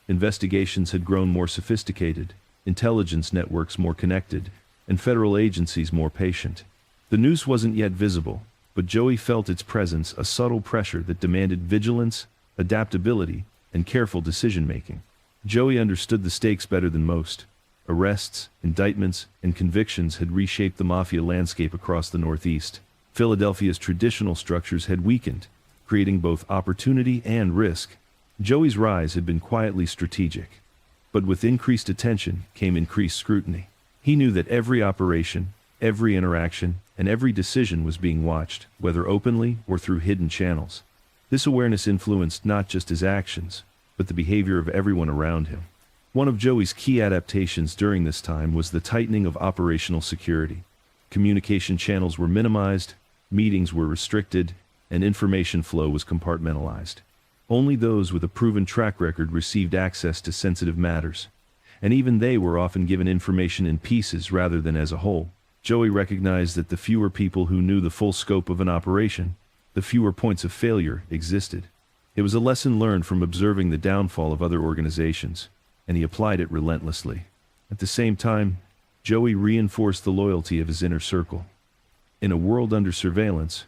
Investigations had grown more sophisticated, intelligence networks more connected, and federal agencies more patient. The noose wasn't yet visible, but Joey felt its presence, a subtle pressure that demanded vigilance, adaptability, and careful decision-making. Joey understood the stakes better than most. Arrests, indictments, and convictions had reshaped the mafia landscape across the Northeast. Philadelphia's traditional structures had weakened, creating both opportunity and risk. Joey's rise had been quietly strategic, but with increased attention came increased scrutiny. He knew that every operation, every interaction, and every decision was being watched, whether openly or through hidden channels. This awareness influenced not just his actions, but the behavior of everyone around him. One of Joey's key adaptations during this time was the tightening of operational security. Communication channels were minimized, meetings were restricted, and information flow was compartmentalized. Only those with a proven track record received access to sensitive matters, and even they were often given information in pieces rather than as a whole. Joey recognized that the fewer people who knew the full scope of an operation, the fewer points of failure existed. It was a lesson learned from observing the downfall of other organizations, and he applied it relentlessly. At the same time, Joey reinforced the loyalty of his inner circle. In a world under surveillance,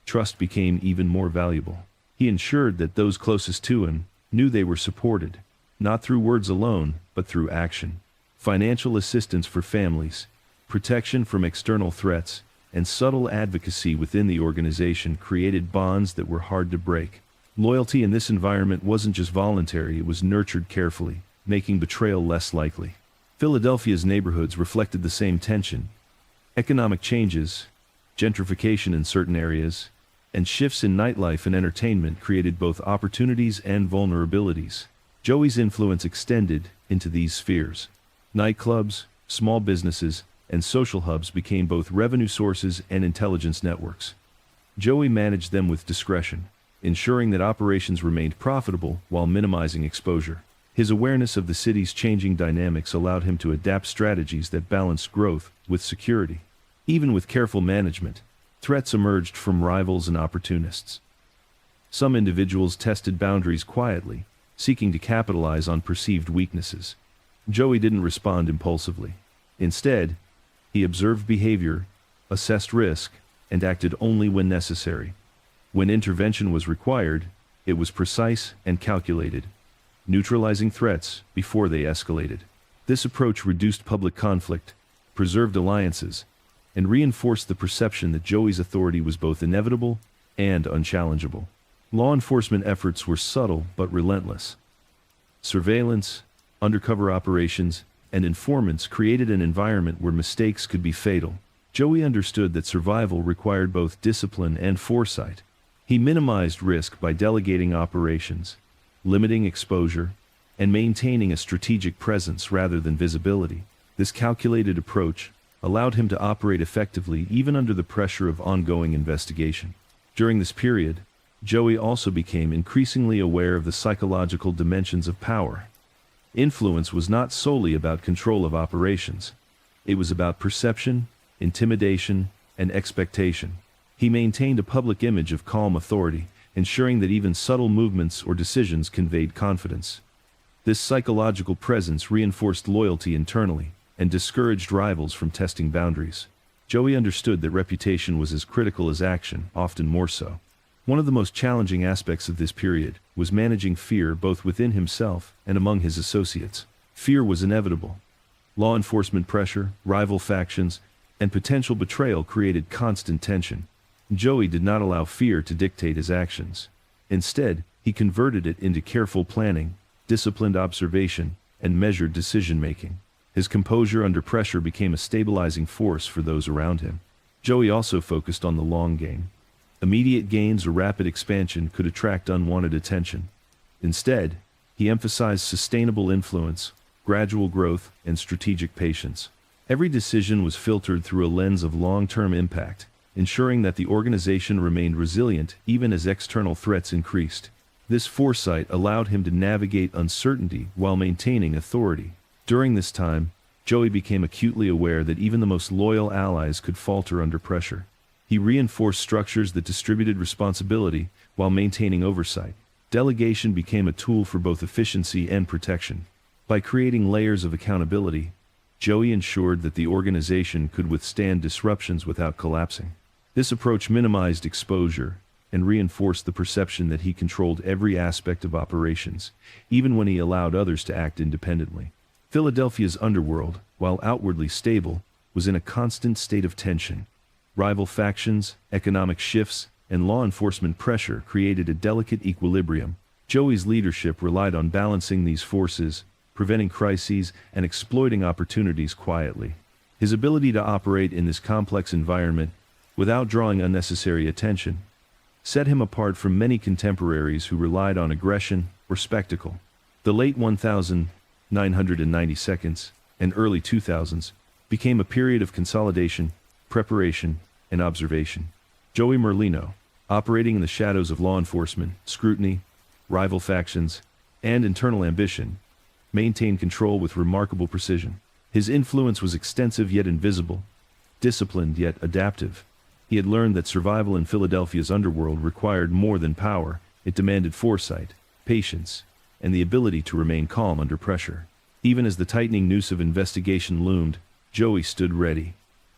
trust became even more valuable. He ensured that those closest to him knew they were supported, not through words alone, but through action. Financial assistance for families, protection from external threats, and subtle advocacy within the organization created bonds that were hard to break. Loyalty in this environment wasn't just voluntary, it was nurtured carefully, making betrayal less likely. Philadelphia's neighborhoods reflected the same tension. Economic changes, gentrification in certain areas, and shifts in nightlife and entertainment created both opportunities and vulnerabilities. Joey's influence extended into these spheres. Nightclubs, small businesses, and social hubs became both revenue sources and intelligence networks. Joey managed them with discretion, ensuring that operations remained profitable while minimizing exposure. His awareness of the city's changing dynamics allowed him to adapt strategies that balanced growth with security. Even with careful management, threats emerged from rivals and opportunists. Some individuals tested boundaries quietly, seeking to capitalize on perceived weaknesses. Joey didn't respond impulsively. Instead, he observed behavior, assessed risk, and acted only when necessary. When intervention was required, it was precise and calculated, neutralizing threats before they escalated. This approach reduced public conflict, preserved alliances, and reinforced the perception that Joey's authority was both inevitable and unchallengeable. Law enforcement efforts were subtle but relentless. Surveillance, undercover operations, and informants created an environment where mistakes could be fatal. Joey understood that survival required both discipline and foresight. He minimized risk by delegating operations, limiting exposure, and maintaining a strategic presence rather than visibility. This calculated approach allowed him to operate effectively even under the pressure of ongoing investigation. During this period, Joey also became increasingly aware of the psychological dimensions of power. Influence was not solely about control of operations. It was about perception, intimidation, and expectation. He maintained a public image of calm authority, ensuring that even subtle movements or decisions conveyed confidence. This psychological presence reinforced loyalty internally and discouraged rivals from testing boundaries. Joey understood that reputation was as critical as action, often more so. One of the most challenging aspects of this period was managing fear both within himself and among his associates. Fear was inevitable. Law enforcement pressure, rival factions, and potential betrayal created constant tension. Joey did not allow fear to dictate his actions. Instead, he converted it into careful planning, disciplined observation, and measured decision-making. His composure under pressure became a stabilizing force for those around him. Joey also focused on the long game. Immediate gains or rapid expansion could attract unwanted attention. Instead, he emphasized sustainable influence, gradual growth, and strategic patience. Every decision was filtered through a lens of long-term impact, ensuring that the organization remained resilient even as external threats increased. This foresight allowed him to navigate uncertainty while maintaining authority. During this time, Joey became acutely aware that even the most loyal allies could falter under pressure. He reinforced structures that distributed responsibility while maintaining oversight. Delegation became a tool for both efficiency and protection. By creating layers of accountability, Joey ensured that the organization could withstand disruptions without collapsing. This approach minimized exposure and reinforced the perception that he controlled every aspect of operations, even when he allowed others to act independently. Philadelphia's underworld, while outwardly stable, was in a constant state of tension. Rival factions, economic shifts, and law enforcement pressure created a delicate equilibrium. Joey's leadership relied on balancing these forces, preventing crises, and exploiting opportunities quietly. His ability to operate in this complex environment, without drawing unnecessary attention, set him apart from many contemporaries who relied on aggression or spectacle. The late 1990s and early 2000s became a period of consolidation, preparation, and observation. Joey Merlino, operating in the shadows of law enforcement, scrutiny, rival factions, and internal ambition, maintained control with remarkable precision. His influence was extensive yet invisible, disciplined yet adaptive. He had learned that survival in Philadelphia's underworld required more than power. It demanded foresight, patience, and the ability to remain calm under pressure. Even as the tightening noose of investigation loomed, Joey stood ready.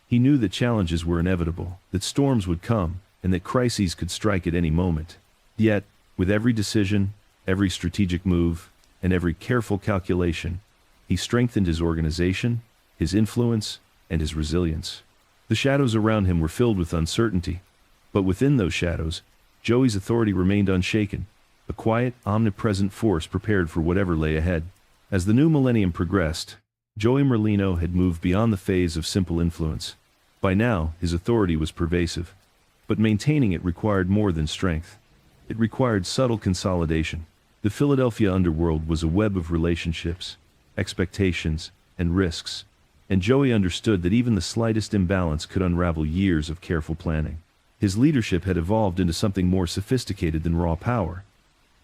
He knew that challenges were inevitable, that storms would come, and that crises could strike at any moment. Yet, with every decision, every strategic move, and every careful calculation, he strengthened his organization, his influence, and his resilience. The shadows around him were filled with uncertainty, but within those shadows, Joey's authority remained unshaken, a quiet, omnipresent force prepared for whatever lay ahead. As the new millennium progressed, Joey Merlino had moved beyond the phase of simple influence. By now, his authority was pervasive, but maintaining it required more than strength. It required subtle consolidation. The Philadelphia underworld was a web of relationships, expectations, and risks, and Joey understood that even the slightest imbalance could unravel years of careful planning. His leadership had evolved into something more sophisticated than raw power.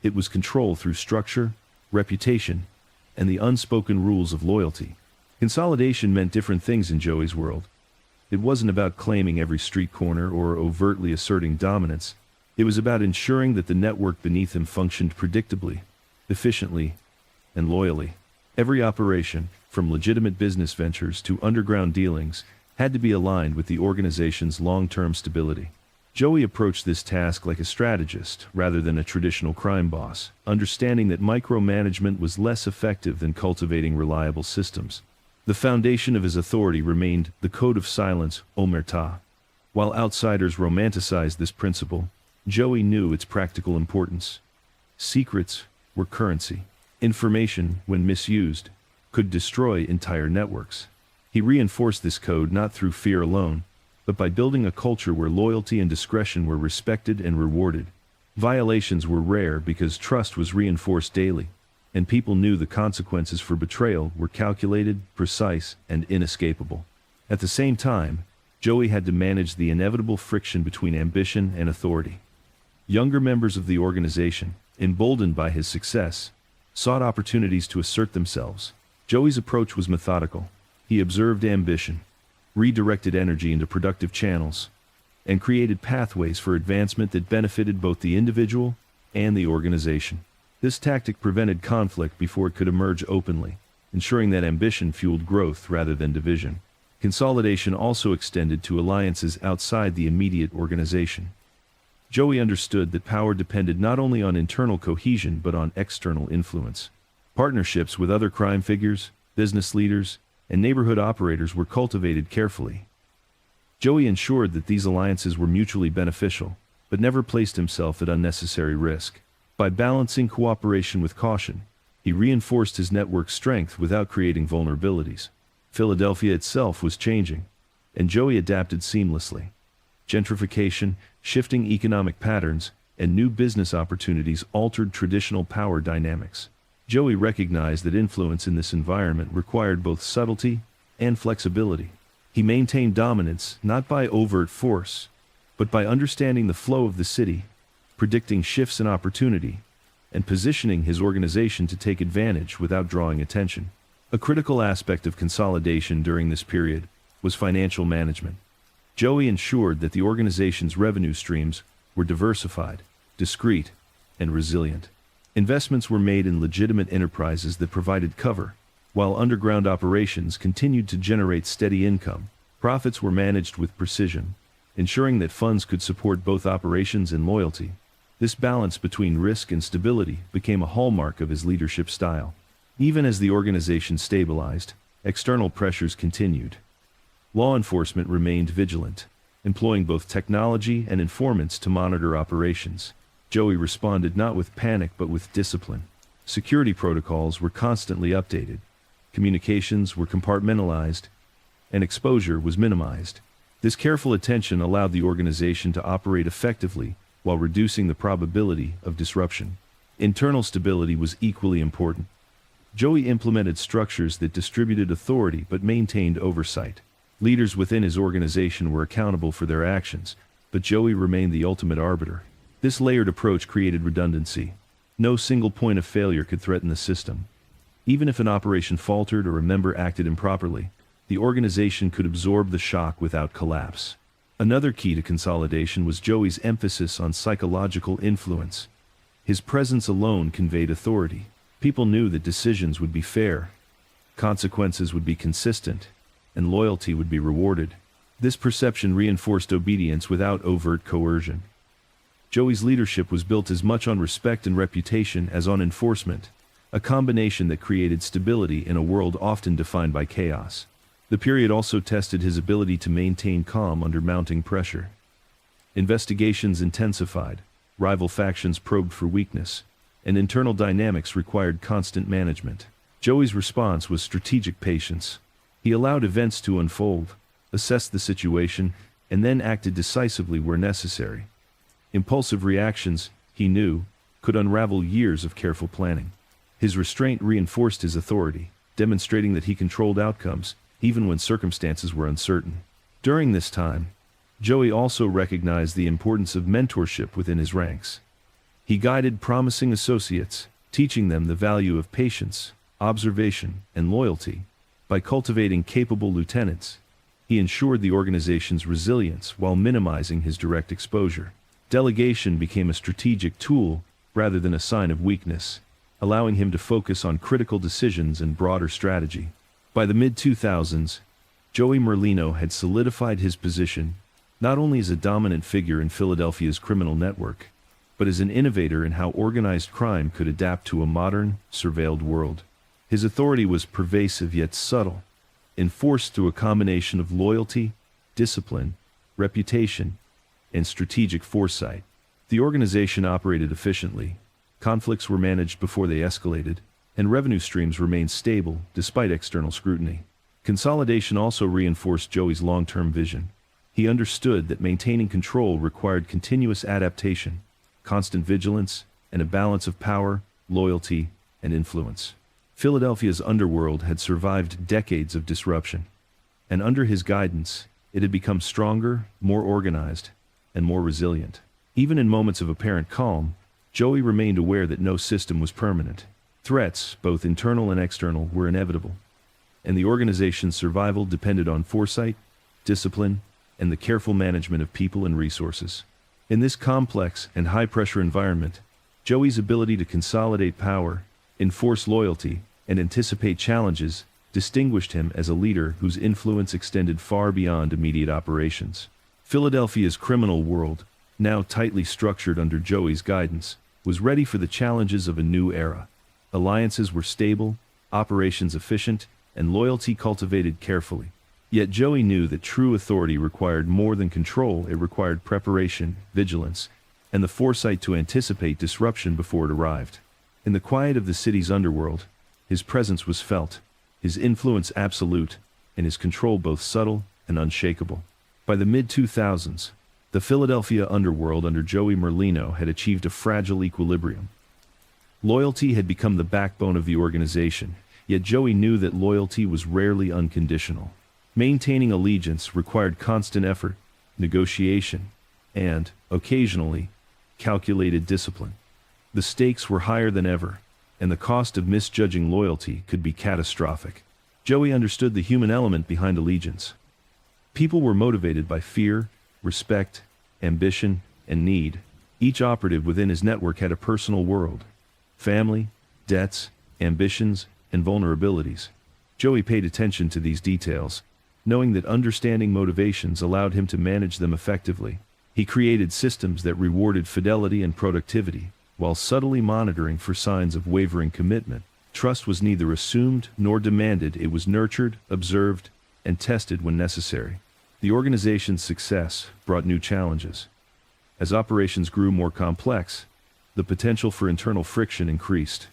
It was control through structure, reputation, and the unspoken rules of loyalty. Consolidation meant different things in Joey's world. It wasn't about claiming every street corner or overtly asserting dominance. It was about ensuring that the network beneath him functioned predictably, efficiently, and loyally. Every operation, from legitimate business ventures to underground dealings, had to be aligned with the organization's long-term stability. Joey approached this task like a strategist rather than a traditional crime boss, understanding that micromanagement was less effective than cultivating reliable systems. The foundation of his authority remained the code of silence, omerta. While outsiders romanticized this principle, Joey knew its practical importance. Secrets were currency. Information, when misused, could destroy entire networks. He reinforced this code not through fear alone, but by building a culture where loyalty and discretion were respected and rewarded. Violations were rare because trust was reinforced daily, and people knew the consequences for betrayal were calculated, precise, and inescapable. At the same time, Joey had to manage the inevitable friction between ambition and authority. Younger members of the organization, emboldened by his success, sought opportunities to assert themselves. Joey's approach was methodical. He observed ambition, redirected energy into productive channels, and created pathways for advancement that benefited both the individual and the organization. This tactic prevented conflict before it could emerge openly, ensuring that ambition fueled growth rather than division. Consolidation also extended to alliances outside the immediate organization. Joey understood that power depended not only on internal cohesion but on external influence. Partnerships with other crime figures, business leaders, and neighborhood operators were cultivated carefully. Joey ensured that these alliances were mutually beneficial, but never placed himself at unnecessary risk. By balancing cooperation with caution, he reinforced his network's strength without creating vulnerabilities. Philadelphia itself was changing, and Joey adapted seamlessly. Gentrification, shifting economic patterns, and new business opportunities altered traditional power dynamics. Joey recognized that influence in this environment required both subtlety and flexibility. He maintained dominance not by overt force, but by understanding the flow of the city, predicting shifts in opportunity, and positioning his organization to take advantage without drawing attention. A critical aspect of consolidation during this period was financial management. Joey ensured that the organization's revenue streams were diversified, discreet, and resilient. Investments were made in legitimate enterprises that provided cover, while underground operations continued to generate steady income. Profits were managed with precision, ensuring that funds could support both operations and loyalty. This balance between risk and stability became a hallmark of his leadership style. Even as the organization stabilized, external pressures continued. Law enforcement remained vigilant, employing both technology and informants to monitor operations. Joey responded not with panic but with discipline. Security protocols were constantly updated, communications were compartmentalized, and exposure was minimized. This careful attention allowed the organization to operate effectively while reducing the probability of disruption. Internal stability was equally important. Joey implemented structures that distributed authority but maintained oversight. Leaders within his organization were accountable for their actions, but Joey remained the ultimate arbiter. This layered approach created redundancy. No single point of failure could threaten the system. Even if an operation faltered or a member acted improperly, the organization could absorb the shock without collapse. Another key to consolidation was Joey's emphasis on psychological influence. His presence alone conveyed authority. People knew that decisions would be fair, consequences would be consistent, and loyalty would be rewarded. This perception reinforced obedience without overt coercion. Joey's leadership was built as much on respect and reputation as on enforcement, a combination that created stability in a world often defined by chaos. The period also tested his ability to maintain calm under mounting pressure. Investigations intensified, rival factions probed for weakness, and internal dynamics required constant management. Joey's response was strategic patience. He allowed events to unfold, assessed the situation, and then acted decisively where necessary. Impulsive reactions, he knew, could unravel years of careful planning. His restraint reinforced his authority, demonstrating that he controlled outcomes, even when circumstances were uncertain. During this time, Joey also recognized the importance of mentorship within his ranks. He guided promising associates, teaching them the value of patience, observation, and loyalty. By cultivating capable lieutenants, he ensured the organization's resilience while minimizing his direct exposure. Delegation became a strategic tool rather than a sign of weakness, allowing him to focus on critical decisions and broader strategy. By the mid-2000s, Joey Merlino had solidified his position not only as a dominant figure in Philadelphia's criminal network, but as an innovator in how organized crime could adapt to a modern, surveilled world. His authority was pervasive yet subtle, enforced through a combination of loyalty, discipline, reputation, and strategic foresight. The organization operated efficiently, conflicts were managed before they escalated, and revenue streams remained stable despite external scrutiny. Consolidation also reinforced Joey's long-term vision. He understood that maintaining control required continuous adaptation, constant vigilance, and a balance of power, loyalty, and influence. Philadelphia's underworld had survived decades of disruption, and under his guidance, it had become stronger, more organized, and more resilient. Even in moments of apparent calm, Joey remained aware that no system was permanent. Threats, both internal and external, were inevitable, and the organization's survival depended on foresight, discipline, and the careful management of people and resources. In this complex and high-pressure environment, Joey's ability to consolidate power, enforce loyalty, and anticipate challenges distinguished him as a leader whose influence extended far beyond immediate operations. Philadelphia's criminal world, now tightly structured under Joey's guidance, was ready for the challenges of a new era. Alliances were stable, operations efficient, and loyalty cultivated carefully. Yet Joey knew that true authority required more than control. It required preparation, vigilance, and the foresight to anticipate disruption before it arrived. In the quiet of the city's underworld, his presence was felt, his influence absolute, and his control both subtle and unshakable. By the mid-2000s, the Philadelphia underworld under Joey Merlino had achieved a fragile equilibrium. Loyalty had become the backbone of the organization, yet Joey knew that loyalty was rarely unconditional. Maintaining allegiance required constant effort, negotiation, and, occasionally, calculated discipline. The stakes were higher than ever, and the cost of misjudging loyalty could be catastrophic. Joey understood the human element behind allegiance. People were motivated by fear, respect, ambition, and need. Each operative within his network had a personal world: family, debts, ambitions, and vulnerabilities. Joey paid attention to these details, knowing that understanding motivations allowed him to manage them effectively. He created systems that rewarded fidelity and productivity, while subtly monitoring for signs of wavering commitment. Trust was neither assumed nor demanded. It was nurtured, observed, and tested when necessary. The organization's success brought new challenges. As operations grew more complex, the potential for internal friction increased.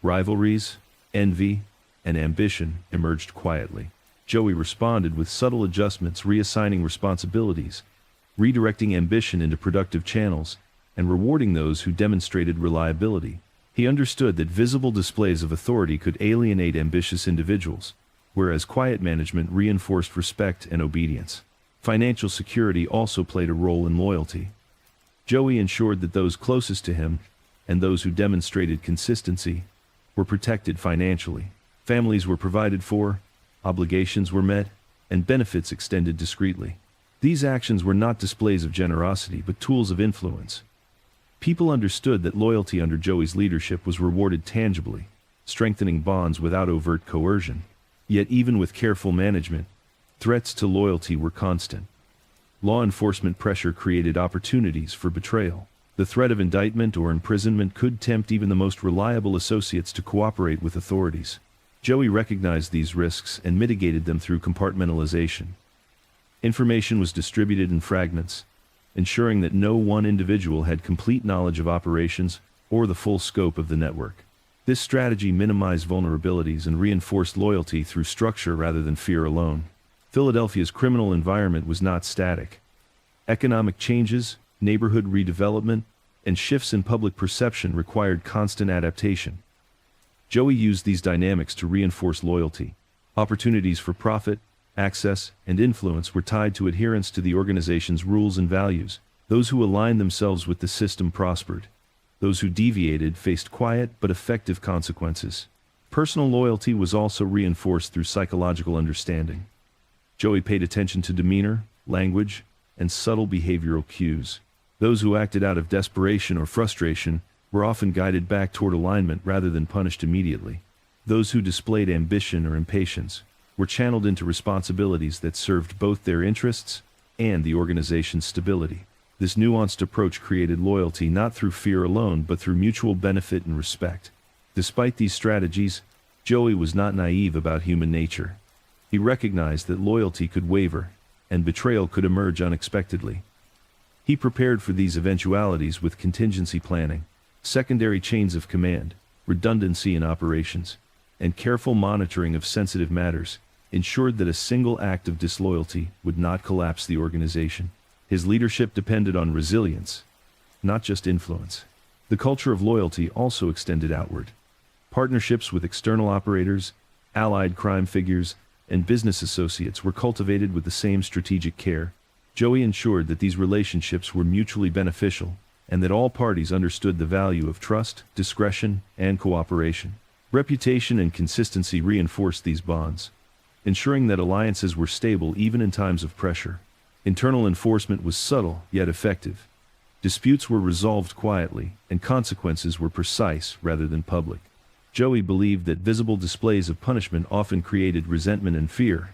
Rivalries, envy, and ambition emerged quietly. Joey responded with subtle adjustments, reassigning responsibilities, redirecting ambition into productive channels, and rewarding those who demonstrated reliability. He understood that visible displays of authority could alienate ambitious individuals, whereas quiet management reinforced respect and obedience. Financial security also played a role in loyalty. Joey ensured that those closest to him, and those who demonstrated consistency, were protected financially. Families were provided for, obligations were met, and benefits extended discreetly. These actions were not displays of generosity but tools of influence. People understood that loyalty under Joey's leadership was rewarded tangibly, strengthening bonds without overt coercion. Yet even with careful management, threats to loyalty were constant. Law enforcement pressure created opportunities for betrayal. The threat of indictment or imprisonment could tempt even the most reliable associates to cooperate with authorities. Joey recognized these risks and mitigated them through compartmentalization. Information was distributed in fragments, ensuring that no one individual had complete knowledge of operations or the full scope of the network. This strategy minimized vulnerabilities and reinforced loyalty through structure rather than fear alone. Philadelphia's criminal environment was not static. Economic changes, neighborhood redevelopment, and shifts in public perception required constant adaptation. Joey used these dynamics to reinforce loyalty. Opportunities for profit, access, and influence were tied to adherence to the organization's rules and values. Those who aligned themselves with the system prospered. Those who deviated faced quiet but effective consequences. Personal loyalty was also reinforced through psychological understanding. Joey paid attention to demeanor, language, and subtle behavioral cues. Those who acted out of desperation or frustration were often guided back toward alignment rather than punished immediately. Those who displayed ambition or impatience were channeled into responsibilities that served both their interests and the organization's stability. This nuanced approach created loyalty not through fear alone but through mutual benefit and respect. Despite these strategies, Joey was not naive about human nature. He recognized that loyalty could waver, and betrayal could emerge unexpectedly. He prepared for these eventualities with contingency planning, secondary chains of command, redundancy in operations, and careful monitoring of sensitive matters, ensured that a single act of disloyalty would not collapse the organization. His leadership depended on resilience, not just influence. The culture of loyalty also extended outward. Partnerships with external operators, allied crime figures, and business associates were cultivated with the same strategic care. Joey ensured that these relationships were mutually beneficial, and that all parties understood the value of trust, discretion, and cooperation. Reputation and consistency reinforced these bonds, ensuring that alliances were stable even in times of pressure. Internal enforcement was subtle yet effective. Disputes were resolved quietly, and consequences were precise rather than public. Joey believed that visible displays of punishment often created resentment and fear,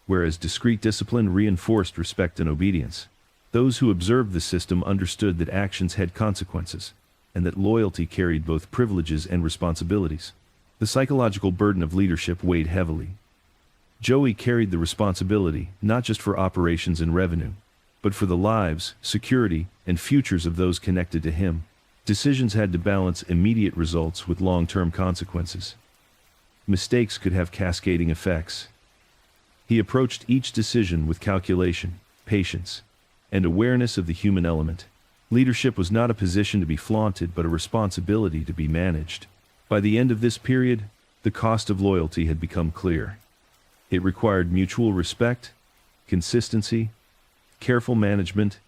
whereas discreet discipline reinforced respect and obedience. Those who observed the system understood that actions had consequences, and that loyalty carried both privileges and responsibilities. The psychological burden of leadership weighed heavily. Joey carried the responsibility not just for operations and revenue, but for the lives, security, and futures of those connected to him. Decisions had to balance immediate results with long-term consequences. Mistakes could have cascading effects. He approached each decision with calculation, patience, and awareness of the human element. Leadership was not a position to be flaunted but a responsibility to be managed. By the end of this period, the cost of loyalty had become clear. It required mutual respect, consistency, careful management,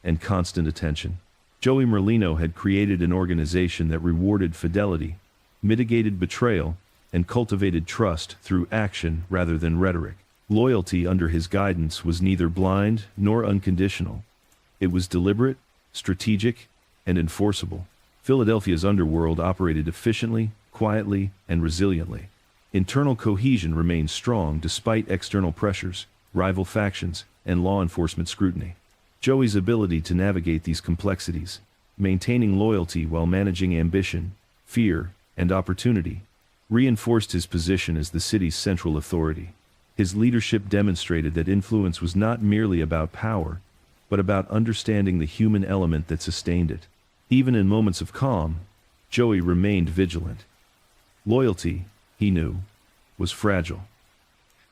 and constant attention. Joey Merlino had created an organization that rewarded fidelity, mitigated betrayal, and cultivated trust through action rather than rhetoric. Loyalty under his guidance was neither blind nor unconditional. It was deliberate, strategic, and enforceable. Philadelphia's underworld operated efficiently, quietly, and resiliently. Internal cohesion remained strong despite external pressures, rival factions, and law enforcement scrutiny. Joey's ability to navigate these complexities, maintaining loyalty while managing ambition, fear, and opportunity, reinforced his position as the city's central authority. His leadership demonstrated that influence was not merely about power, but about understanding the human element that sustained it. Even in moments of calm, Joey remained vigilant. Loyalty, he knew, was fragile.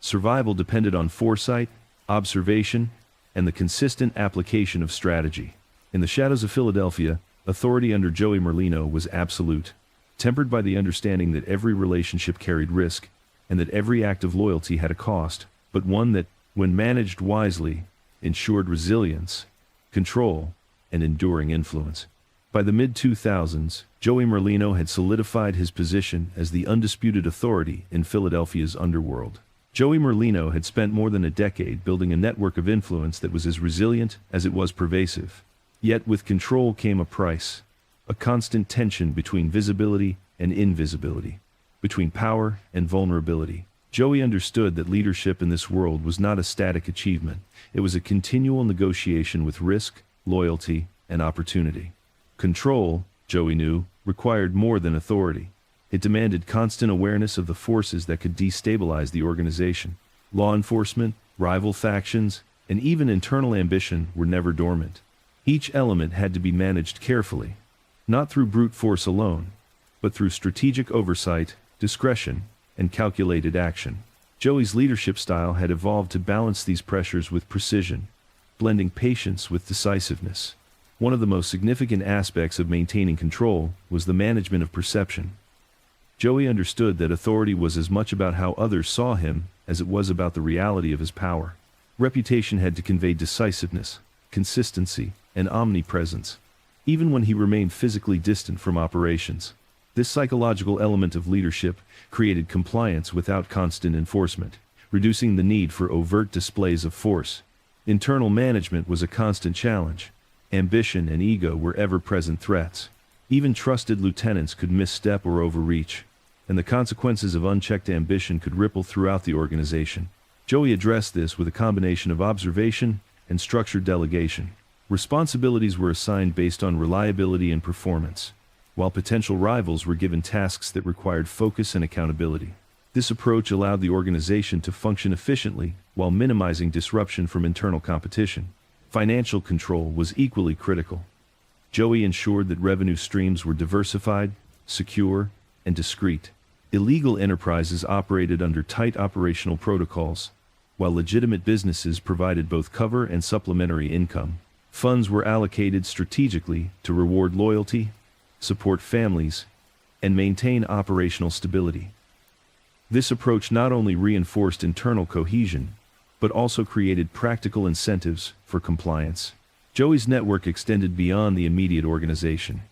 Survival depended on foresight, observation, and the consistent application of strategy. In the shadows of Philadelphia, authority under Joey Merlino was absolute, tempered by the understanding that every relationship carried risk, and that every act of loyalty had a cost, but one that, when managed wisely, ensured resilience, control, and enduring influence. By the mid-2000s, Joey Merlino had solidified his position as the undisputed authority in Philadelphia's underworld. Joey Merlino had spent more than a decade building a network of influence that was as resilient as it was pervasive. Yet with control came a price, a constant tension between visibility and invisibility, between power and vulnerability. Joey understood that leadership in this world was not a static achievement. It was a continual negotiation with risk, loyalty, and opportunity. Control, Joey knew, required more than authority. It demanded constant awareness of the forces that could destabilize the organization. Law enforcement, rival factions, and even internal ambition were never dormant. Each element had to be managed carefully, not through brute force alone, but through strategic oversight, discretion, and calculated action. Joey's leadership style had evolved to balance these pressures with precision, blending patience with decisiveness. One of the most significant aspects of maintaining control was the management of perception. Joey understood that authority was as much about how others saw him as it was about the reality of his power. Reputation had to convey decisiveness, consistency, and omnipresence, even when he remained physically distant from operations. This psychological element of leadership created compliance without constant enforcement, reducing the need for overt displays of force. Internal management was a constant challenge. Ambition and ego were ever-present threats. Even trusted lieutenants could misstep or overreach, and the consequences of unchecked ambition could ripple throughout the organization. Joey addressed this with a combination of observation and structured delegation. Responsibilities were assigned based on reliability and performance, while potential rivals were given tasks that required focus and accountability. This approach allowed the organization to function efficiently while minimizing disruption from internal competition. Financial control was equally critical. Joey ensured that revenue streams were diversified, secure, and discreet. Illegal enterprises operated under tight operational protocols, while legitimate businesses provided both cover and supplementary income. Funds were allocated strategically to reward loyalty, support families, and maintain operational stability. This approach not only reinforced internal cohesion, but also created practical incentives for compliance. Joey's network extended beyond the immediate organization.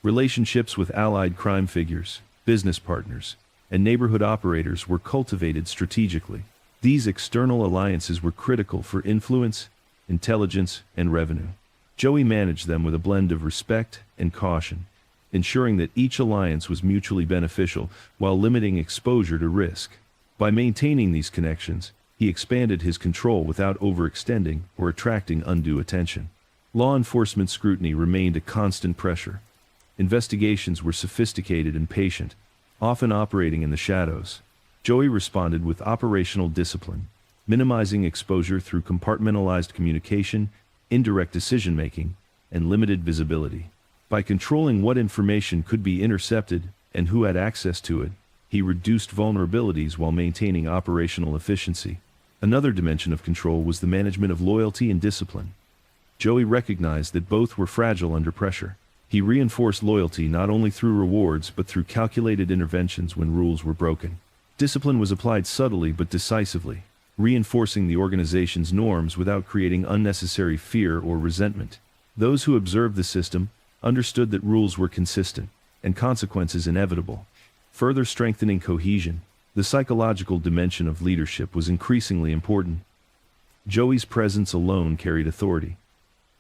Relationships with allied crime figures, business partners, and neighborhood operators were cultivated strategically. These external alliances were critical for influence, intelligence, and revenue. Joey managed them with a blend of respect and caution, ensuring that each alliance was mutually beneficial while limiting exposure to risk. By maintaining these connections, he expanded his control without overextending or attracting undue attention. Law enforcement scrutiny remained a constant pressure. Investigations were sophisticated and patient, often operating in the shadows. Joey responded with operational discipline, minimizing exposure through compartmentalized communication, indirect decision-making, and limited visibility. By controlling what information could be intercepted and who had access to it, he reduced vulnerabilities while maintaining operational efficiency. Another dimension of control was the management of loyalty and discipline. Joey recognized that both were fragile under pressure. He reinforced loyalty not only through rewards but through calculated interventions when rules were broken. Discipline was applied subtly but decisively, reinforcing the organization's norms without creating unnecessary fear or resentment. Those who observed the system understood that rules were consistent and consequences inevitable. Further strengthening cohesion, the psychological dimension of leadership was increasingly important. Joey's presence alone carried authority.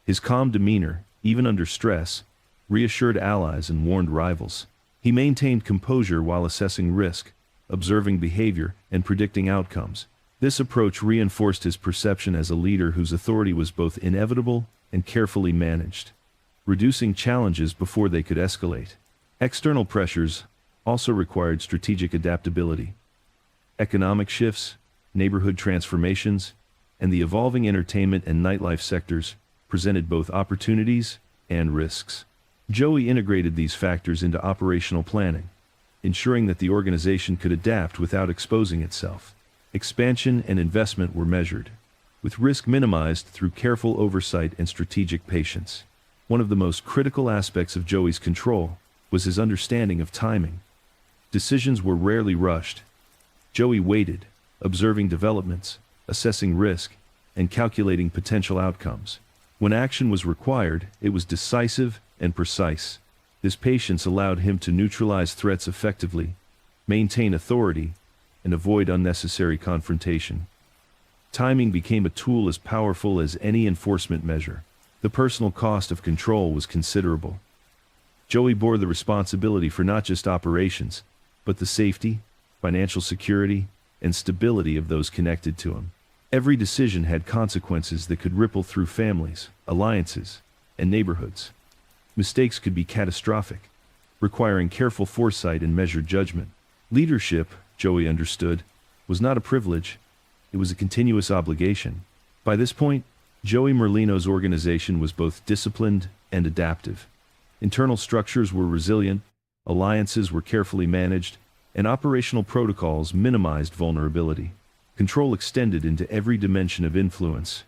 His calm demeanor, even under stress, reassured allies and warned rivals. He maintained composure while assessing risk, observing behavior, and predicting outcomes. This approach reinforced his perception as a leader whose authority was both inevitable and carefully managed, reducing challenges before they could escalate. External pressures also required strategic adaptability. Economic shifts, neighborhood transformations, and the evolving entertainment and nightlife sectors presented both opportunities and risks. Joey integrated these factors into operational planning, ensuring that the organization could adapt without exposing itself. Expansion and investment were measured, with risk minimized through careful oversight and strategic patience. One of the most critical aspects of Joey's control was his understanding of timing. Decisions were rarely rushed. Joey waited, observing developments, assessing risk, and calculating potential outcomes. When action was required, it was decisive and precise. This patience allowed him to neutralize threats effectively, maintain authority, and avoid unnecessary confrontation. Timing became a tool as powerful as any enforcement measure. The personal cost of control was considerable. Joey bore the responsibility for not just operations, but the safety, financial security, and stability of those connected to him. Every decision had consequences that could ripple through families, alliances, and neighborhoods. Mistakes could be catastrophic, requiring careful foresight and measured judgment. Leadership, Joey understood, was not a privilege, it was a continuous obligation. By this point, Joey Merlino's organization was both disciplined and adaptive. Internal structures were resilient, alliances were carefully managed, and operational protocols minimized vulnerability. Control extended into every dimension of influence,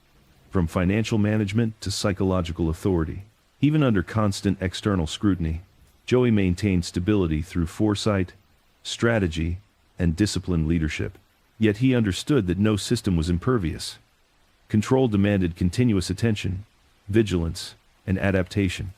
from financial management to psychological authority. Even under constant external scrutiny, Joey maintained stability through foresight, strategy, and disciplined leadership. Yet he understood that no system was impervious. Control demanded continuous attention, vigilance, and adaptation.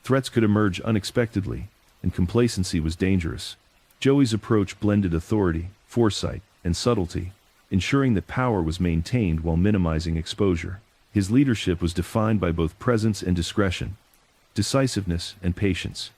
Threats could emerge unexpectedly, and complacency was dangerous. Joey's approach blended authority, foresight, and subtlety, ensuring that power was maintained while minimizing exposure. His leadership was defined by both presence and discretion, decisiveness and patience,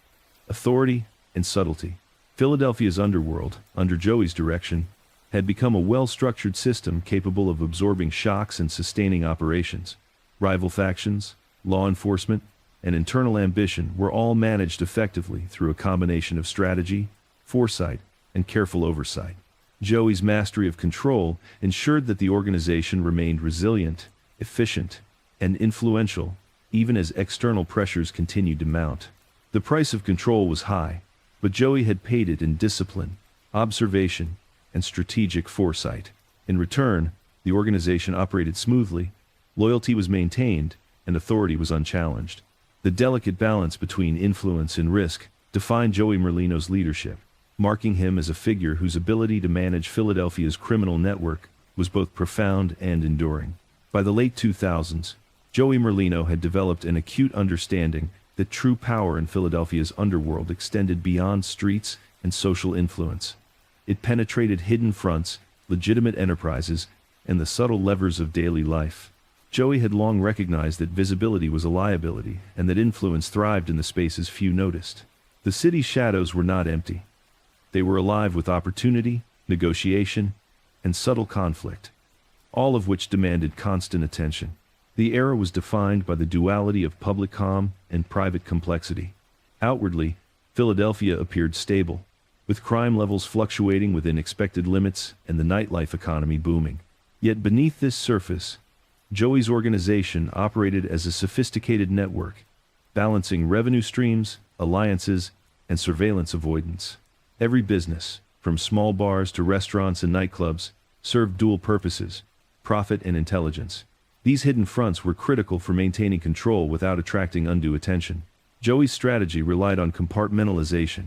authority and subtlety. Philadelphia's underworld, under Joey's direction, had become a well-structured system capable of absorbing shocks and sustaining operations. Rival factions, law enforcement, and internal ambition were all managed effectively through a combination of strategy, foresight, and careful oversight. Joey's mastery of control ensured that the organization remained resilient, efficient, and influential, even as external pressures continued to mount. The price of control was high, but Joey had paid it in discipline, observation, and strategic foresight. In return, the organization operated smoothly, loyalty was maintained, and authority was unchallenged. The delicate balance between influence and risk defined Joey Merlino's leadership, marking him as a figure whose ability to manage Philadelphia's criminal network was both profound and enduring. By the late 2000s, Joey Merlino had developed an acute understanding that true power in Philadelphia's underworld extended beyond streets and social influence. It penetrated hidden fronts, legitimate enterprises, and the subtle levers of daily life. Joey had long recognized that visibility was a liability and that influence thrived in the spaces few noticed. The city's shadows were not empty. They were alive with opportunity, negotiation, and subtle conflict, all of which demanded constant attention. The era was defined by the duality of public calm and private complexity. Outwardly, Philadelphia appeared stable, with crime levels fluctuating within expected limits and the nightlife economy booming. Yet beneath this surface, Joey's organization operated as a sophisticated network, balancing revenue streams, alliances, and surveillance avoidance. Every business, from small bars to restaurants and nightclubs, served dual purposes: profit and intelligence. These hidden fronts were critical for maintaining control without attracting undue attention. Joey's strategy relied on compartmentalization.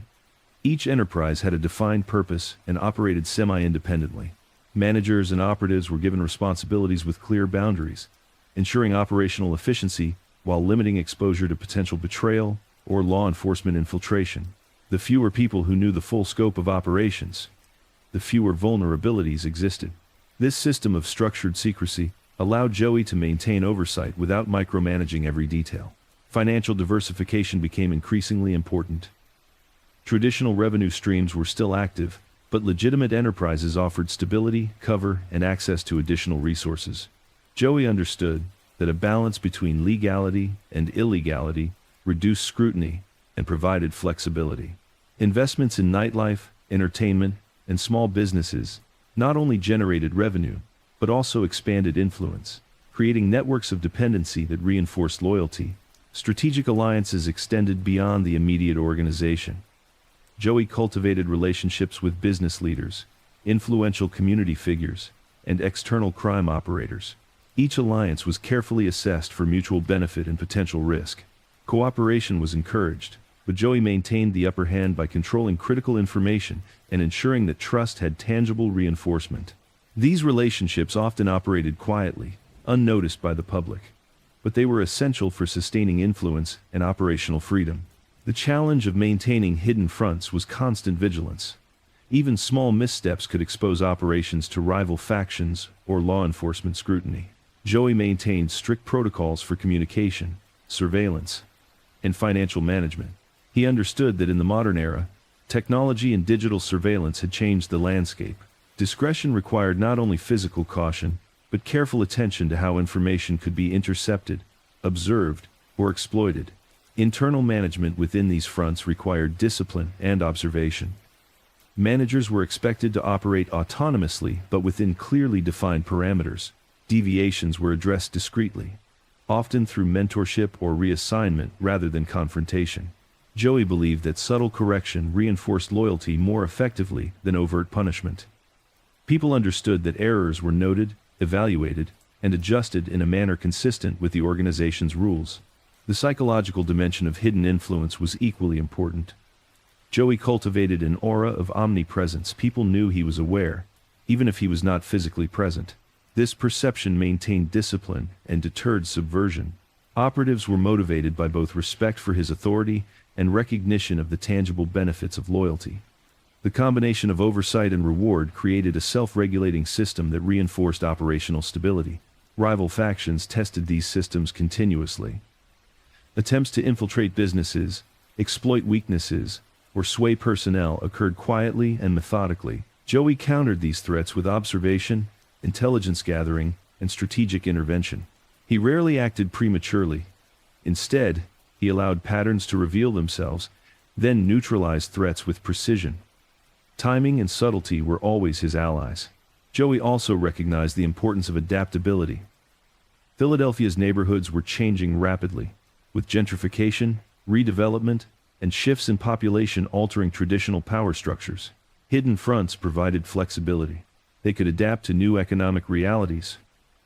Each enterprise had a defined purpose and operated semi-independently. Managers and operatives were given responsibilities with clear boundaries, ensuring operational efficiency while limiting exposure to potential betrayal or law enforcement infiltration. The fewer people who knew the full scope of operations, the fewer vulnerabilities existed. This system of structured secrecy allowed Joey to maintain oversight without micromanaging every detail. Financial diversification became increasingly important. Traditional revenue streams were still active, but legitimate enterprises offered stability, cover, and access to additional resources. Joey understood that a balance between legality and illegality reduced scrutiny and provided flexibility. Investments in nightlife, entertainment, and small businesses not only generated revenue, but also expanded influence, creating networks of dependency that reinforced loyalty. Strategic alliances extended beyond the immediate organization. Joey cultivated relationships with business leaders, influential community figures, and external crime operators. Each alliance was carefully assessed for mutual benefit and potential risk. Cooperation was encouraged, but Joey maintained the upper hand by controlling critical information and ensuring that trust had tangible reinforcement. These relationships often operated quietly, unnoticed by the public, but they were essential for sustaining influence and operational freedom. The challenge of maintaining hidden fronts was constant vigilance. Even small missteps could expose operations to rival factions or law enforcement scrutiny. Joey maintained strict protocols for communication, surveillance, and financial management. He understood that in the modern era, technology and digital surveillance had changed the landscape. Discretion required not only physical caution, but careful attention to how information could be intercepted, observed, or exploited. Internal management within these fronts required discipline and observation. Managers were expected to operate autonomously but within clearly defined parameters. Deviations were addressed discreetly, often through mentorship or reassignment rather than confrontation. Joey believed that subtle correction reinforced loyalty more effectively than overt punishment. People understood that errors were noted, evaluated, and adjusted in a manner consistent with the organization's rules. The psychological dimension of hidden influence was equally important. Joey cultivated an aura of omnipresence. People knew he was aware, even if he was not physically present. This perception maintained discipline and deterred subversion. Operatives were motivated by both respect for his authority and recognition of the tangible benefits of loyalty. The combination of oversight and reward created a self-regulating system that reinforced operational stability. Rival factions tested these systems continuously. Attempts to infiltrate businesses, exploit weaknesses, or sway personnel occurred quietly and methodically. Joey countered these threats with observation, intelligence gathering, and strategic intervention. He rarely acted prematurely. Instead, he allowed patterns to reveal themselves, then neutralized threats with precision. Timing and subtlety were always his allies. Joey also recognized the importance of adaptability. Philadelphia's neighborhoods were changing rapidly, with gentrification, redevelopment, and shifts in population altering traditional power structures. Hidden fronts provided flexibility. They could adapt to new economic realities,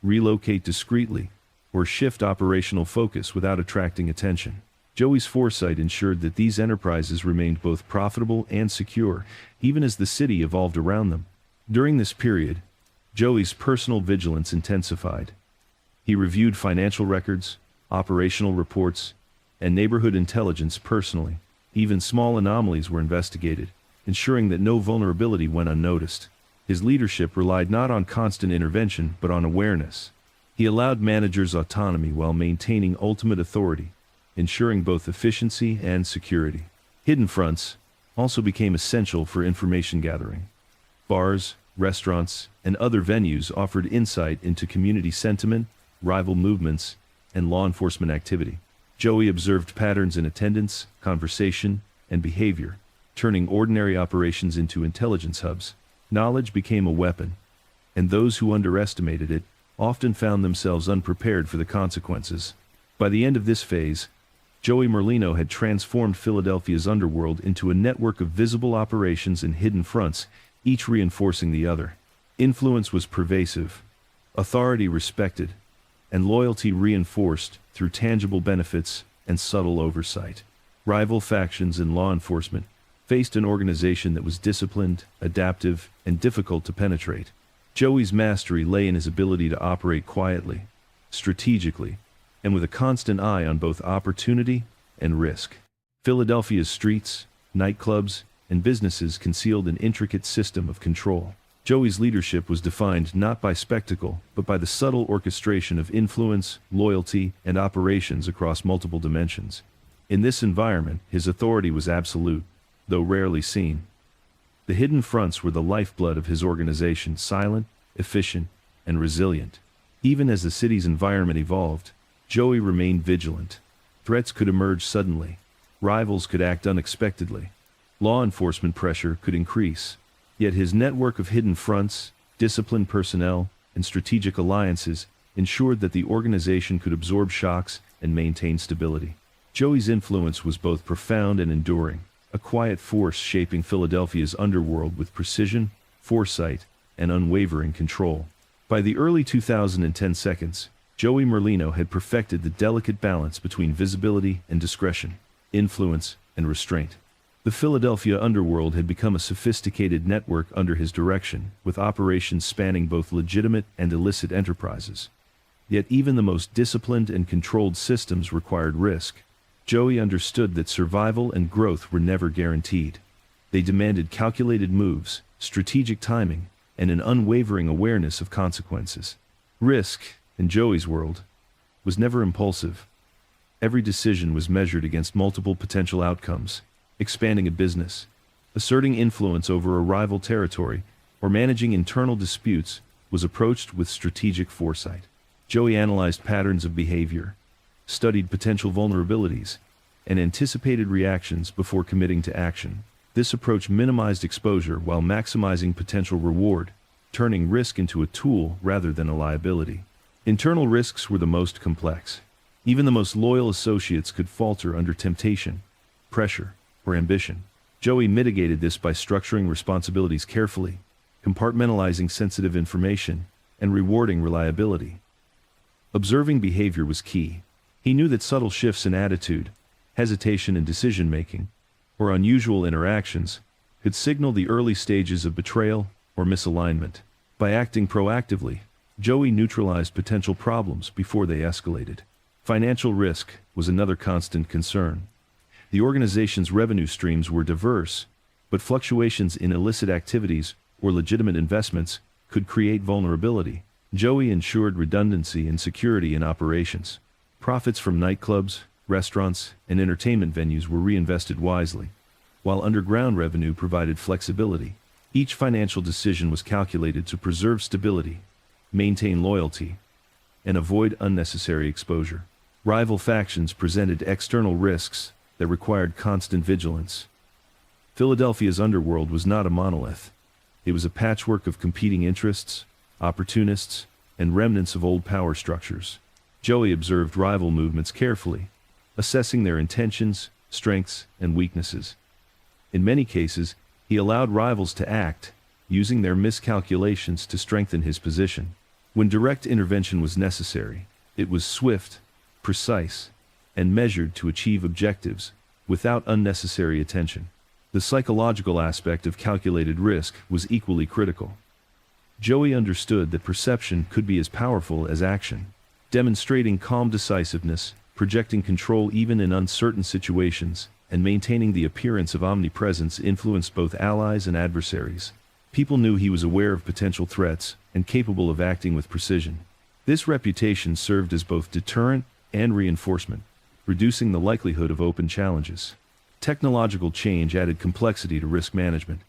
relocate discreetly, or shift operational focus without attracting attention. Joey's foresight ensured that these enterprises remained both profitable and secure, even as the city evolved around them. During this period, Joey's personal vigilance intensified. He reviewed financial records, operational reports, and neighborhood intelligence personally. Even small anomalies were investigated, ensuring that no vulnerability went unnoticed. His leadership relied not on constant intervention but on awareness. He allowed managers autonomy while maintaining ultimate authority, ensuring both efficiency and security. Hidden fronts also became essential for information gathering. Bars, restaurants, and other venues offered insight into community sentiment, rival movements, and law enforcement activity. Joey observed patterns in attendance, conversation, and behavior, turning ordinary operations into intelligence hubs. Knowledge became a weapon, and those who underestimated it often found themselves unprepared for the consequences. By the end of this phase, Joey Merlino had transformed Philadelphia's underworld into a network of visible operations and hidden fronts, each reinforcing the other. Influence was pervasive, authority respected, and loyalty reinforced through tangible benefits and subtle oversight. Rival factions in law enforcement faced an organization that was disciplined, adaptive, and difficult to penetrate. Joey's mastery lay in his ability to operate quietly, strategically, and with a constant eye on both opportunity and risk. Philadelphia's streets, nightclubs, and businesses concealed an intricate system of control. Joey's leadership was defined not by spectacle, but by the subtle orchestration of influence, loyalty, and operations across multiple dimensions. In this environment, his authority was absolute, though rarely seen. The hidden fronts were the lifeblood of his organization, silent, efficient, and resilient. Even as the city's environment evolved, Joey remained vigilant. Threats could emerge suddenly. Rivals could act unexpectedly. Law enforcement pressure could increase. Yet his network of hidden fronts, disciplined personnel, and strategic alliances ensured that the organization could absorb shocks and maintain stability. Joey's influence was both profound and enduring, a quiet force shaping Philadelphia's underworld with precision, foresight, and unwavering control. By the early 2010 seconds, Joey Merlino had perfected the delicate balance between visibility and discretion, influence and restraint. The Philadelphia underworld had become a sophisticated network under his direction, with operations spanning both legitimate and illicit enterprises. Yet even the most disciplined and controlled systems required risk. Joey understood that survival and growth were never guaranteed. They demanded calculated moves, strategic timing, and an unwavering awareness of consequences. Risk, in Joey's world, was never impulsive. Every decision was measured against multiple potential outcomes. Expanding a business, asserting influence over a rival territory, or managing internal disputes was approached with strategic foresight. Joey analyzed patterns of behavior, studied potential vulnerabilities, and anticipated reactions before committing to action. This approach minimized exposure while maximizing potential reward, turning risk into a tool rather than a liability. Internal risks were the most complex. Even the most loyal associates could falter under temptation, pressure, or ambition. Joey mitigated this by structuring responsibilities carefully, compartmentalizing sensitive information, and rewarding reliability. Observing behavior was key. He knew that subtle shifts in attitude, hesitation in decision-making, or unusual interactions could signal the early stages of betrayal or misalignment. By acting proactively, Joey neutralized potential problems before they escalated. Financial risk was another constant concern. The organization's revenue streams were diverse, but fluctuations in illicit activities or legitimate investments could create vulnerability. Joey ensured redundancy and security in operations. Profits from nightclubs, restaurants, and entertainment venues were reinvested wisely, while underground revenue provided flexibility. Each financial decision was calculated to preserve stability, maintain loyalty, and avoid unnecessary exposure. Rival factions presented external risks that required constant vigilance. Philadelphia's underworld was not a monolith. It was a patchwork of competing interests, opportunists, and remnants of old power structures. Joey observed rival movements carefully, assessing their intentions, strengths, and weaknesses. In many cases, he allowed rivals to act, using their miscalculations to strengthen his position. When direct intervention was necessary, it was swift, precise, and measured to achieve objectives, without unnecessary attention. The psychological aspect of calculated risk was equally critical. Joey understood that perception could be as powerful as action, demonstrating calm decisiveness, projecting control even in uncertain situations, and maintaining the appearance of omnipresence influenced both allies and adversaries. People knew he was aware of potential threats and capable of acting with precision. This reputation served as both deterrent and reinforcement, reducing the likelihood of open challenges. Technological change added complexity to risk management.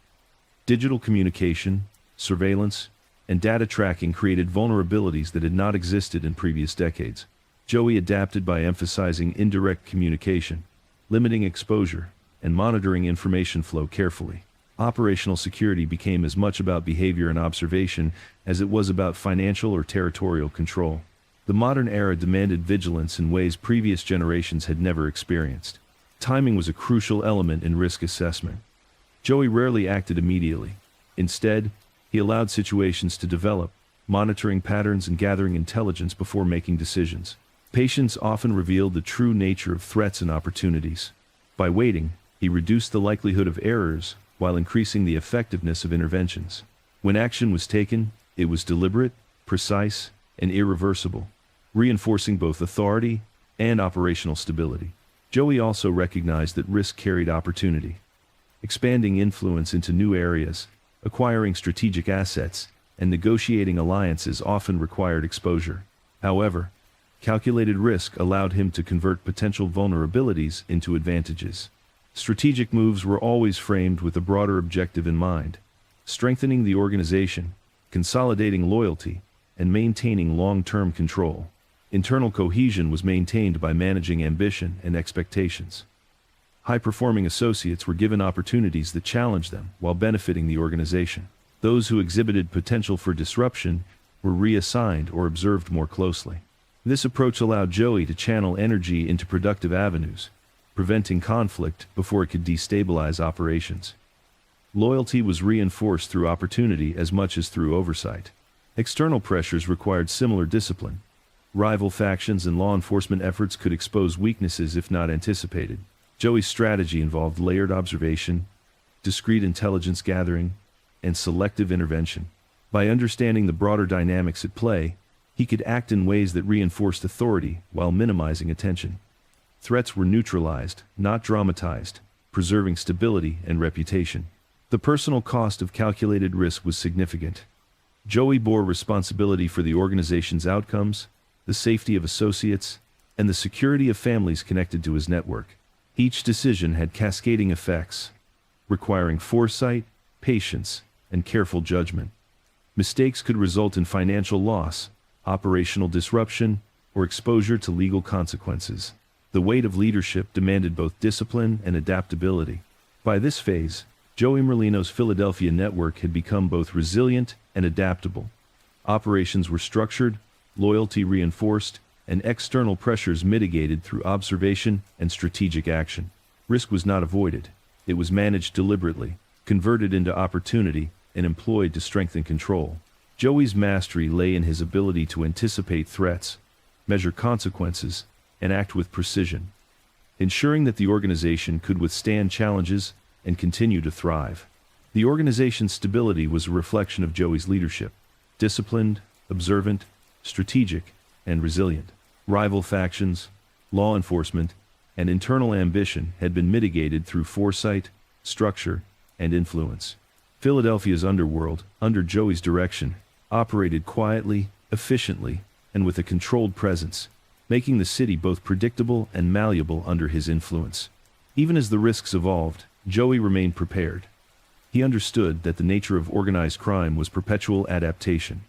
Digital communication, surveillance, and data tracking created vulnerabilities that had not existed in previous decades. Joey adapted by emphasizing indirect communication, limiting exposure, and monitoring information flow carefully. Operational security became as much about behavior and observation as it was about financial or territorial control. The modern era demanded vigilance in ways previous generations had never experienced. Timing was a crucial element in risk assessment. Joey rarely acted immediately. Instead, he allowed situations to develop, monitoring patterns and gathering intelligence before making decisions. Patience often revealed the true nature of threats and opportunities. By waiting, he reduced the likelihood of errors while increasing the effectiveness of interventions. When action was taken, it was deliberate, precise, and irreversible, reinforcing both authority and operational stability. Joey also recognized that risk carried opportunity. Expanding influence into new areas, acquiring strategic assets, and negotiating alliances often required exposure. However, calculated risk allowed him to convert potential vulnerabilities into advantages. Strategic moves were always framed with a broader objective in mind: strengthening the organization, consolidating loyalty, and maintaining long-term control. Internal cohesion was maintained by managing ambition and expectations. High-performing associates were given opportunities that challenged them while benefiting the organization. Those who exhibited potential for disruption were reassigned or observed more closely. This approach allowed Joey to channel energy into productive avenues, preventing conflict before it could destabilize operations. Loyalty was reinforced through opportunity as much as through oversight. External pressures required similar discipline. Rival factions and law enforcement efforts could expose weaknesses if not anticipated. Joey's strategy involved layered observation, discrete intelligence gathering, and selective intervention. By understanding the broader dynamics at play, he could act in ways that reinforced authority while minimizing attention. Threats were neutralized, not dramatized, preserving stability and reputation. The personal cost of calculated risk was significant. Joey bore responsibility for the organization's outcomes, the safety of associates, and the security of families connected to his network. Each decision had cascading effects, requiring foresight, patience, and careful judgment. Mistakes could result in financial loss, operational disruption, or exposure to legal consequences. The weight of leadership demanded both discipline and adaptability. By this phase, Joey Merlino's Philadelphia network had become both resilient and adaptable. Operations were structured, loyalty reinforced, and external pressures mitigated through observation and strategic action. Risk was not avoided. It was managed deliberately, converted into opportunity, and employed to strengthen control. Joey's mastery lay in his ability to anticipate threats, measure consequences, and act with precision, ensuring that the organization could withstand challenges and continue to thrive. The organization's stability was a reflection of Joey's leadership: disciplined, observant, strategic, and resilient. Rival factions, law enforcement, and internal ambition had been mitigated through foresight, structure, and influence. Philadelphia's underworld, under Joey's direction, operated quietly, efficiently, and with a controlled presence, making the city both predictable and malleable under his influence. Even as the risks evolved, Joey remained prepared. He understood that the nature of organized crime was perpetual adaptation.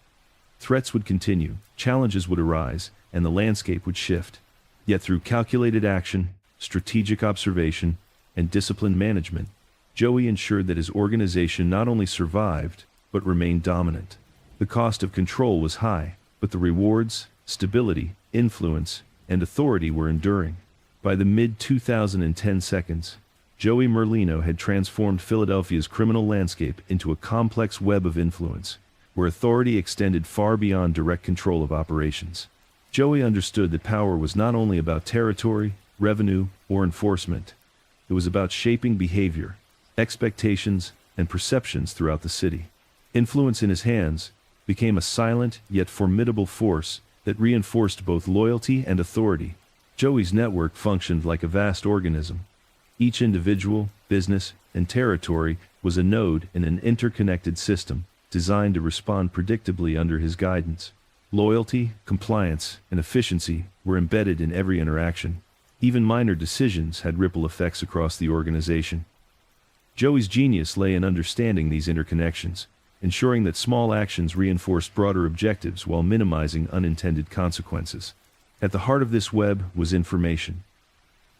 Threats would continue, challenges would arise, and the landscape would shift. Yet through calculated action, strategic observation, and disciplined management, Joey ensured that his organization not only survived, but remained dominant. The cost of control was high, but the rewards, stability, influence, and authority were enduring. By the mid-2010 seconds, Joey Merlino had transformed Philadelphia's criminal landscape into a complex web of influence, where authority extended far beyond direct control of operations. Joey understood that power was not only about territory, revenue, or enforcement. It was about shaping behavior, expectations, and perceptions throughout the city. Influence in his hands became a silent yet formidable force that reinforced both loyalty and authority. Joey's network functioned like a vast organism. Each individual, business, and territory was a node in an interconnected system designed to respond predictably under his guidance. Loyalty, compliance, and efficiency were embedded in every interaction. Even minor decisions had ripple effects across the organization. Joey's genius lay in understanding these interconnections, ensuring that small actions reinforced broader objectives while minimizing unintended consequences. At the heart of this web was information.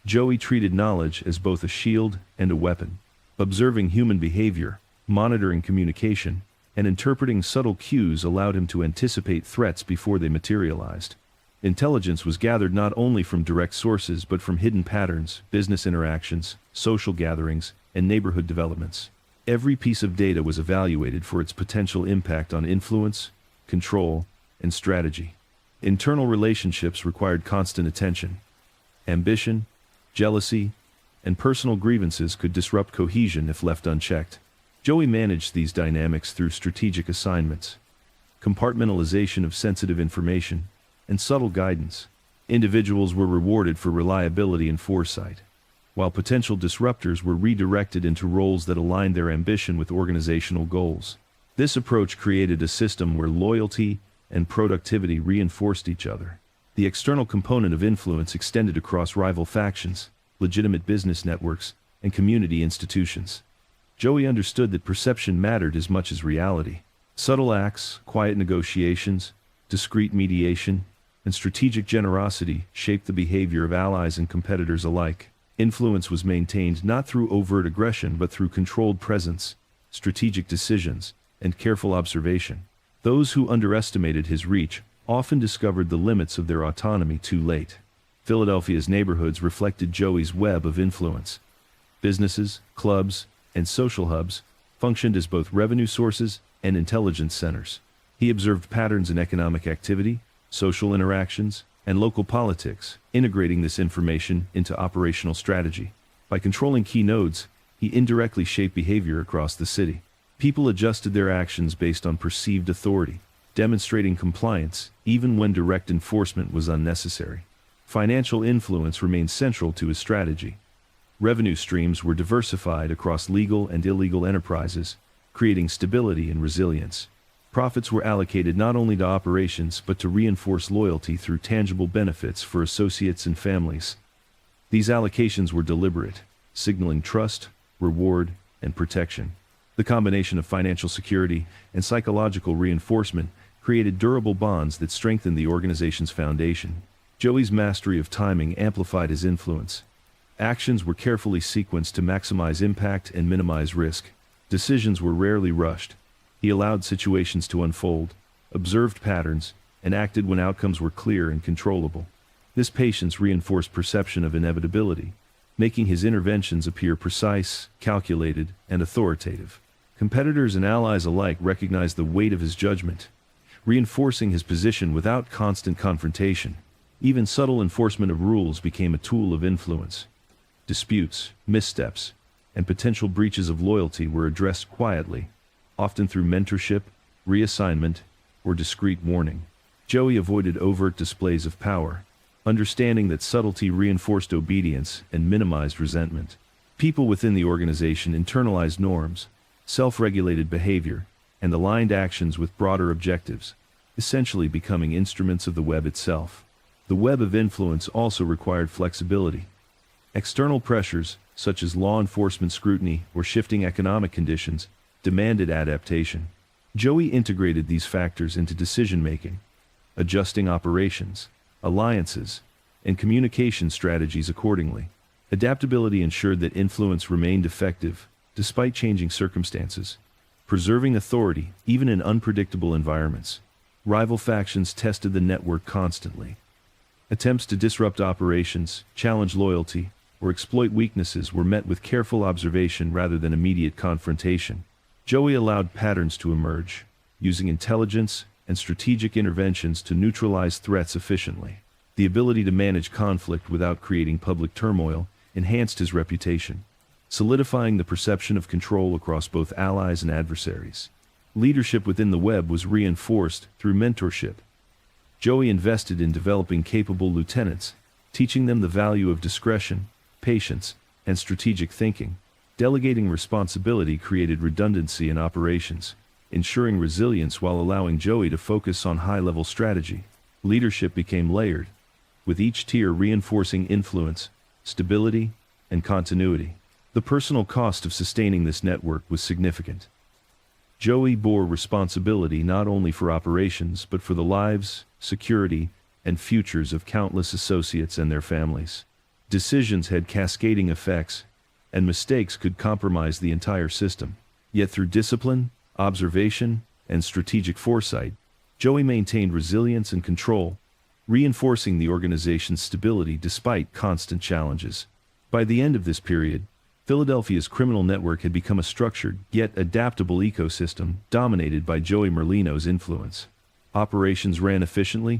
Joey treated knowledge as both a shield and a weapon. Observing human behavior, monitoring communication, and interpreting subtle cues allowed him to anticipate threats before they materialized. Intelligence was gathered not only from direct sources but from hidden patterns, business interactions, social gatherings, and neighborhood developments. Every piece of data was evaluated for its potential impact on influence, control, and strategy. Internal relationships required constant attention. Ambition, jealousy, and personal grievances could disrupt cohesion if left unchecked. Joey managed these dynamics through strategic assignments, compartmentalization of sensitive information, and subtle guidance. Individuals were rewarded for reliability and foresight, while potential disruptors were redirected into roles that aligned their ambition with organizational goals. This approach created a system where loyalty and productivity reinforced each other. The external component of influence extended across rival factions, legitimate business networks, and community institutions. Joey understood that perception mattered as much as reality. Subtle acts, quiet negotiations, discreet mediation, and strategic generosity shaped the behavior of allies and competitors alike. Influence was maintained not through overt aggression but through controlled presence, strategic decisions, and careful observation. Those who underestimated his reach often discovered the limits of their autonomy too late. Philadelphia's neighborhoods reflected Joey's web of influence. Businesses, clubs, and social hubs functioned as both revenue sources and intelligence centers. He observed patterns in economic activity, social interactions, and local politics, integrating this information into operational strategy. By controlling key nodes, he indirectly shaped behavior across the city. People adjusted their actions based on perceived authority, demonstrating compliance even when direct enforcement was unnecessary. Financial influence remained central to his strategy. Revenue streams were diversified across legal and illegal enterprises, creating stability and resilience. Profits were allocated not only to operations but to reinforce loyalty through tangible benefits for associates and families. These allocations were deliberate, signaling trust, reward, and protection. The combination of financial security and psychological reinforcement created durable bonds that strengthened the organization's foundation. Joey's mastery of timing amplified his influence. Actions were carefully sequenced to maximize impact and minimize risk. Decisions were rarely rushed. He allowed situations to unfold, observed patterns, and acted when outcomes were clear and controllable. This patience reinforced perception of inevitability, making his interventions appear precise, calculated, and authoritative. Competitors and allies alike recognized the weight of his judgment, reinforcing his position without constant confrontation. Even subtle enforcement of rules became a tool of influence. Disputes, missteps, and potential breaches of loyalty were addressed quietly, often through mentorship, reassignment, or discreet warning. Joey avoided overt displays of power, understanding that subtlety reinforced obedience and minimized resentment. People within the organization internalized norms, self-regulated behavior, and aligned actions with broader objectives, essentially becoming instruments of the web itself. The web of influence also required flexibility. External pressures, such as law enforcement scrutiny or shifting economic conditions, demanded adaptation. Joey integrated these factors into decision-making, adjusting operations, alliances, and communication strategies accordingly. Adaptability ensured that influence remained effective, despite changing circumstances, preserving authority even in unpredictable environments. Rival factions tested the network constantly. Attempts to disrupt operations, challenge loyalty, or exploit weaknesses were met with careful observation rather than immediate confrontation. Joey allowed patterns to emerge, using intelligence and strategic interventions to neutralize threats efficiently. The ability to manage conflict without creating public turmoil enhanced his reputation, solidifying the perception of control across both allies and adversaries. Leadership within the web was reinforced through mentorship. Joey invested in developing capable lieutenants, teaching them the value of discretion, patience, and strategic thinking. Delegating responsibility created redundancy in operations, ensuring resilience while allowing Joey to focus on high-level strategy. Leadership became layered, with each tier reinforcing influence, stability, and continuity. The personal cost of sustaining this network was significant. Joey bore responsibility not only for operations but for the lives, security, and futures of countless associates and their families. Decisions had cascading effects, and mistakes could compromise the entire system. Yet through discipline, observation, and strategic foresight, Joey maintained resilience and control, reinforcing the organization's stability despite constant challenges. By the end of this period, Philadelphia's criminal network had become a structured, yet adaptable ecosystem dominated by Joey Merlino's influence. Operations ran efficiently,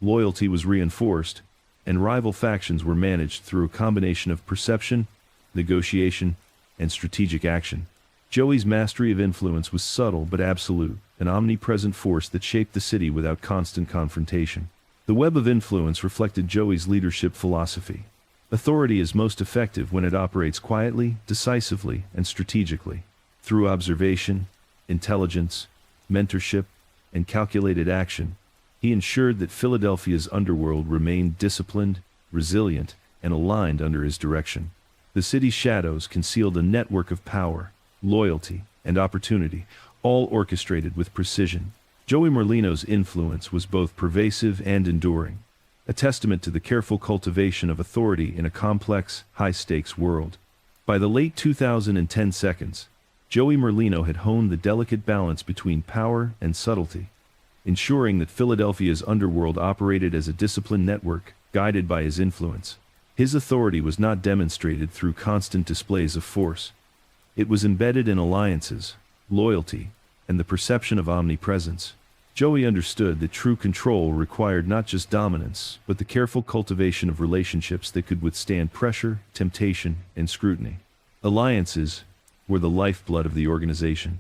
loyalty was reinforced, and rival factions were managed through a combination of perception, negotiation, and strategic action. Joey's mastery of influence was subtle but absolute, an omnipresent force that shaped the city without constant confrontation. The web of influence reflected Joey's leadership philosophy. Authority is most effective when it operates quietly, decisively, and strategically. Through observation, intelligence, mentorship, and calculated action, he ensured that Philadelphia's underworld remained disciplined, resilient, and aligned under his direction. The city's shadows concealed a network of power, loyalty, and opportunity, all orchestrated with precision. Joey Merlino's influence was both pervasive and enduring, a testament to the careful cultivation of authority in a complex, high-stakes world. By the late 2010 seconds, Joey Merlino had honed the delicate balance between power and subtlety, ensuring that Philadelphia's underworld operated as a disciplined network, guided by his influence. His authority was not demonstrated through constant displays of force. It was embedded in alliances, loyalty, and the perception of omnipresence. Joey understood that true control required not just dominance, but the careful cultivation of relationships that could withstand pressure, temptation, and scrutiny. Alliances were the lifeblood of the organization.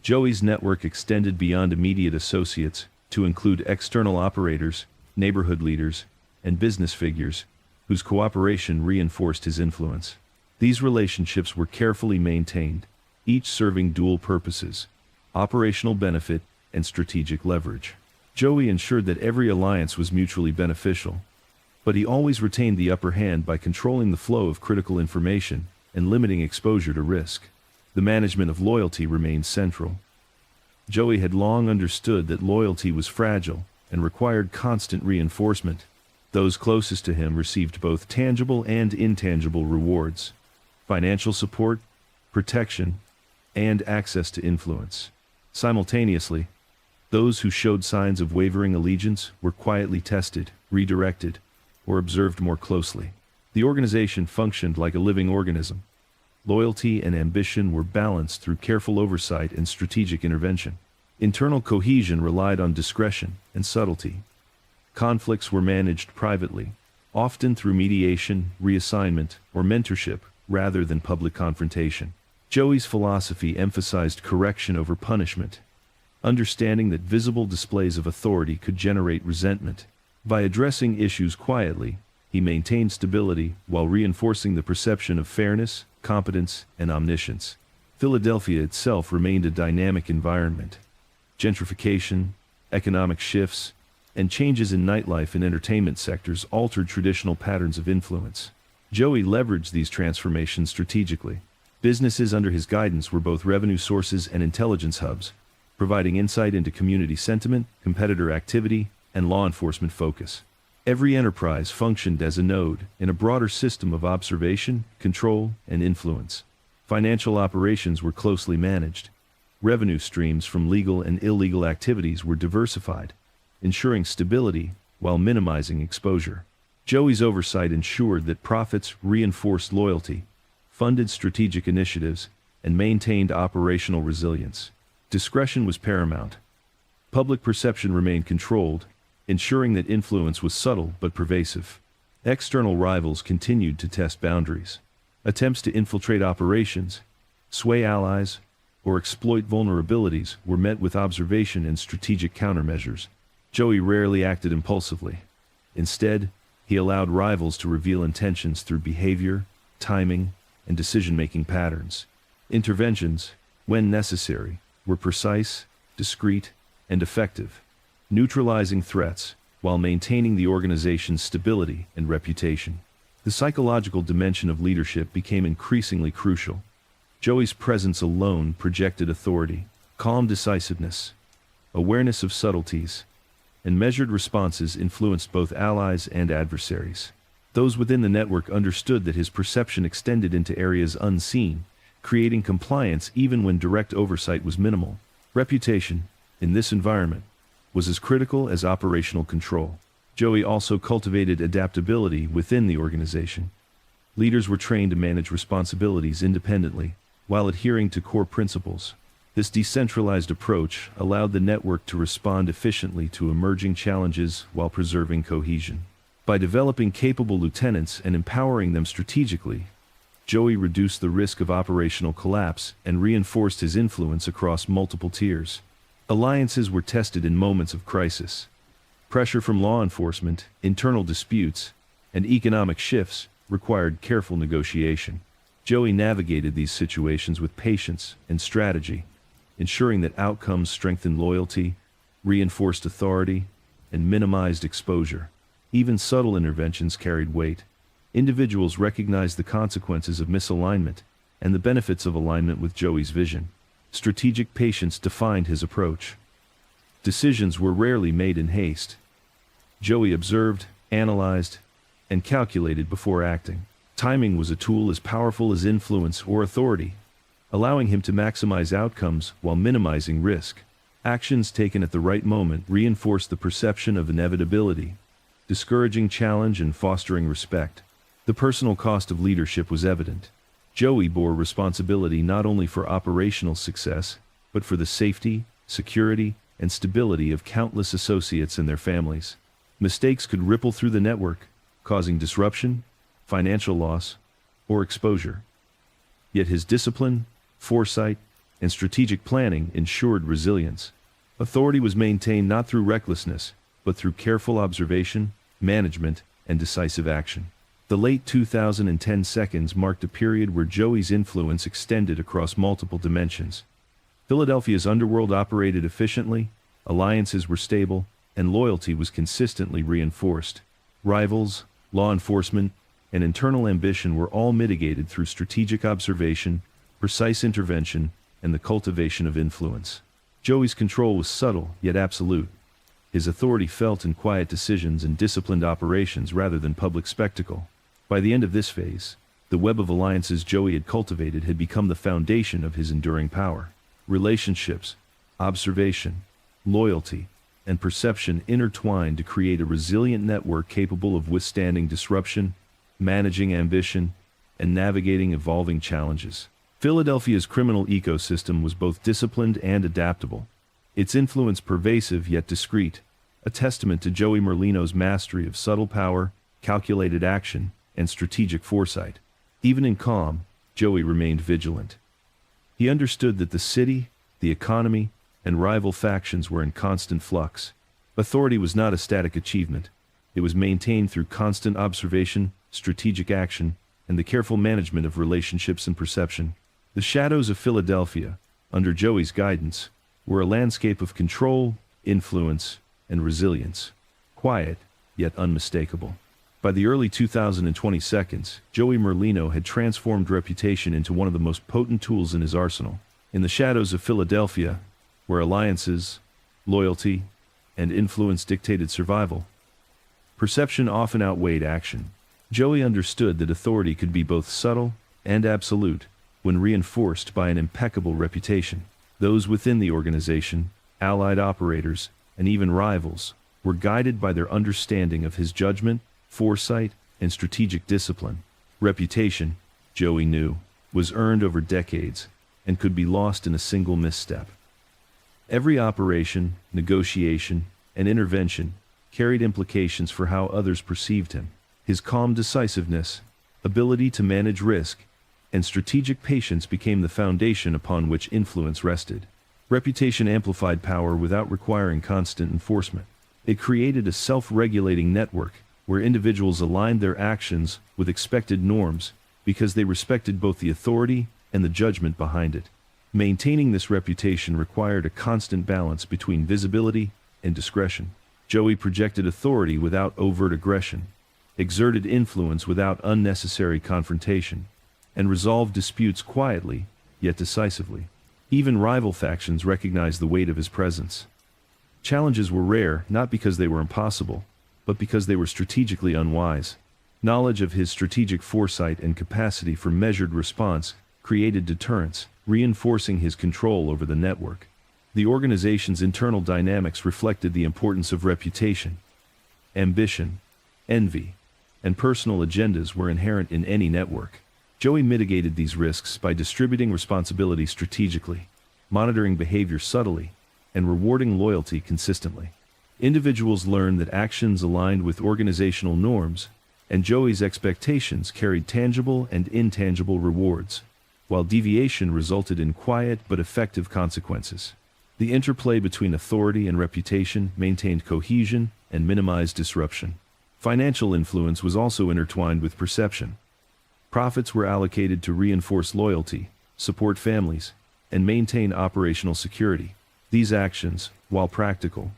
Joey's network extended beyond immediate associates to include external operators, neighborhood leaders, and business figures, whose cooperation reinforced his influence. These relationships were carefully maintained, each serving dual purposes: operational benefit and strategic leverage. Joey ensured that every alliance was mutually beneficial, but he always retained the upper hand by controlling the flow of critical information and limiting exposure to risk. The management of loyalty remained central. Joey had long understood that loyalty was fragile and required constant reinforcement. Those closest to him received both tangible and intangible rewards: financial support, protection, and access to influence. Simultaneously, those who showed signs of wavering allegiance were quietly tested, redirected, or observed more closely. The organization functioned like a living organism. Loyalty and ambition were balanced through careful oversight and strategic intervention. Internal cohesion relied on discretion and subtlety. Conflicts were managed privately, often through mediation, reassignment, or mentorship, rather than public confrontation. Joey's philosophy emphasized correction over punishment, understanding that visible displays of authority could generate resentment. By addressing issues quietly, he maintained stability while reinforcing the perception of fairness, competence, and omniscience. Philadelphia itself remained a dynamic environment. Gentrification, economic shifts, and changes in nightlife and entertainment sectors altered traditional patterns of influence. Joey leveraged these transformations strategically. Businesses under his guidance were both revenue sources and intelligence hubs, providing insight into community sentiment, competitor activity, and law enforcement focus. Every enterprise functioned as a node in a broader system of observation, control, and influence. Financial operations were closely managed. Revenue streams from legal and illegal activities were diversified, ensuring stability while minimizing exposure. Joey's oversight ensured that profits reinforced loyalty, funded strategic initiatives, and maintained operational resilience. Discretion was paramount. Public perception remained controlled, ensuring that influence was subtle but pervasive. External rivals continued to test boundaries. Attempts to infiltrate operations, sway allies, or exploit vulnerabilities were met with observation and strategic countermeasures. Joey rarely acted impulsively. Instead, he allowed rivals to reveal intentions through behavior, timing, and decision-making patterns. Interventions, when necessary, were precise, discreet, and effective, neutralizing threats while maintaining the organization's stability and reputation. The psychological dimension of leadership became increasingly crucial. Joey's presence alone projected authority, calm decisiveness, awareness of subtleties, and measured responses influenced both allies and adversaries. Those within the network understood that his perception extended into areas unseen, creating compliance even when direct oversight was minimal. Reputation, in this environment, was as critical as operational control. Joey also cultivated adaptability within the organization. Leaders were trained to manage responsibilities independently, while adhering to core principles. This decentralized approach allowed the network to respond efficiently to emerging challenges while preserving cohesion. By developing capable lieutenants and empowering them strategically, Joey reduced the risk of operational collapse and reinforced his influence across multiple tiers. Alliances were tested in moments of crisis. Pressure from law enforcement, internal disputes, and economic shifts required careful negotiation. Joey navigated these situations with patience and strategy, ensuring that outcomes strengthened loyalty, reinforced authority, and minimized exposure. Even subtle interventions carried weight. Individuals recognized the consequences of misalignment and the benefits of alignment with Joey's vision. Strategic patience defined his approach. Decisions were rarely made in haste. Joey observed, analyzed, and calculated before acting. Timing was a tool as powerful as influence or authority, allowing him to maximize outcomes while minimizing risk. Actions taken at the right moment reinforced the perception of inevitability, discouraging challenge and fostering respect. The personal cost of leadership was evident. Joey bore responsibility not only for operational success, but for the safety, security, and stability of countless associates and their families. Mistakes could ripple through the network, causing disruption, financial loss, or exposure. Yet his discipline, foresight, and strategic planning ensured resilience. Authority was maintained not through recklessness, but through careful observation, management, and decisive action. The late 2010 seconds marked a period where Joey's influence extended across multiple dimensions. Philadelphia's underworld operated efficiently, alliances were stable, and loyalty was consistently reinforced. Rivals, law enforcement, and internal ambition were all mitigated through strategic observation, precise intervention, and the cultivation of influence. Joey's control was subtle yet absolute. His authority felt in quiet decisions and disciplined operations rather than public spectacle. By the end of this phase, the web of alliances Joey had cultivated had become the foundation of his enduring power. Relationships, observation, loyalty, and perception intertwined to create a resilient network capable of withstanding disruption, managing ambition, and navigating evolving challenges. Philadelphia's criminal ecosystem was both disciplined and adaptable, its influence pervasive yet discreet, a testament to Joey Merlino's mastery of subtle power, calculated action, and strategic foresight. Even in calm, Joey remained vigilant. He understood that the city, the economy, and rival factions were in constant flux. Authority was not a static achievement. It was maintained through constant observation, strategic action, and the careful management of relationships and perception. The shadows of Philadelphia, under Joey's guidance, were a landscape of control, influence, and resilience. Quiet, yet unmistakable. By the early 2020s, Joey Merlino had transformed reputation into one of the most potent tools in his arsenal. In the shadows of Philadelphia, where alliances, loyalty, and influence dictated survival, perception often outweighed action. Joey understood that authority could be both subtle and absolute when reinforced by an impeccable reputation. Those within the organization, allied operators, and even rivals, were guided by their understanding of his judgment, foresight, and strategic discipline. Reputation, Joey knew, was earned over decades and could be lost in a single misstep. Every operation, negotiation, and intervention carried implications for how others perceived him. His calm decisiveness, ability to manage risk, and strategic patience became the foundation upon which influence rested. Reputation amplified power without requiring constant enforcement. It created a self-regulating network where individuals aligned their actions with expected norms because they respected both the authority and the judgment behind it. Maintaining this reputation required a constant balance between visibility and discretion. Joey projected authority without overt aggression, exerted influence without unnecessary confrontation, and resolved disputes quietly, yet decisively. Even rival factions recognized the weight of his presence. Challenges were rare not because they were impossible, but because they were strategically unwise. Knowledge of his strategic foresight and capacity for measured response created deterrence, reinforcing his control over the network. The organization's internal dynamics reflected the importance of reputation. Ambition, envy, and personal agendas were inherent in any network. Joey mitigated these risks by distributing responsibility strategically, monitoring behavior subtly, and rewarding loyalty consistently. Individuals learned that actions aligned with organizational norms, and Joey's expectations carried tangible and intangible rewards, while deviation resulted in quiet but effective consequences. The interplay between authority and reputation maintained cohesion and minimized disruption. Financial influence was also intertwined with perception. Profits were allocated to reinforce loyalty, support families, and maintain operational security. These actions, while practical,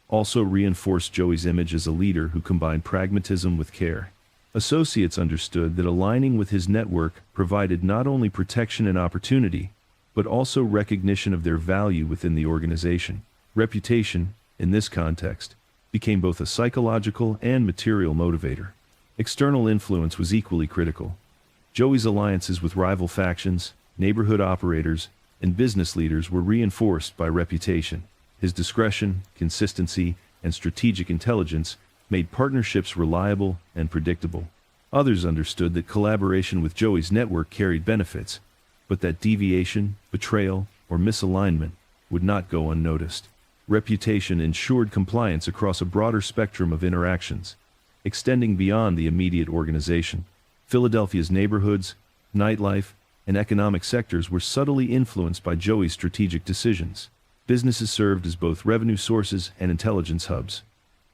also reinforced Joey's image as a leader who combined pragmatism with care. Associates understood that aligning with his network provided not only protection and opportunity, but also recognition of their value within the organization. Reputation, in this context, became both a psychological and material motivator. External influence was equally critical. Joey's alliances with rival factions, neighborhood operators, and business leaders were reinforced by reputation. His discretion, consistency, and strategic intelligence made partnerships reliable and predictable. Others understood that collaboration with Joey's network carried benefits, but that deviation, betrayal, or misalignment would not go unnoticed. Reputation ensured compliance across a broader spectrum of interactions, extending beyond the immediate organization. Philadelphia's neighborhoods, nightlife, and economic sectors were subtly influenced by Joey's strategic decisions. Businesses served as both revenue sources and intelligence hubs,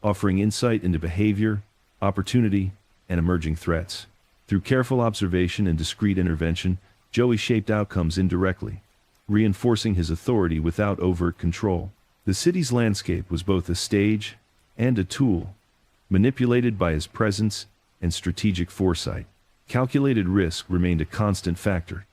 offering insight into behavior, opportunity, and emerging threats. Through careful observation and discreet intervention, Joey shaped outcomes indirectly, reinforcing his authority without overt control. The city's landscape was both a stage and a tool, manipulated by his presence and strategic foresight. Calculated risk remained a constant factor.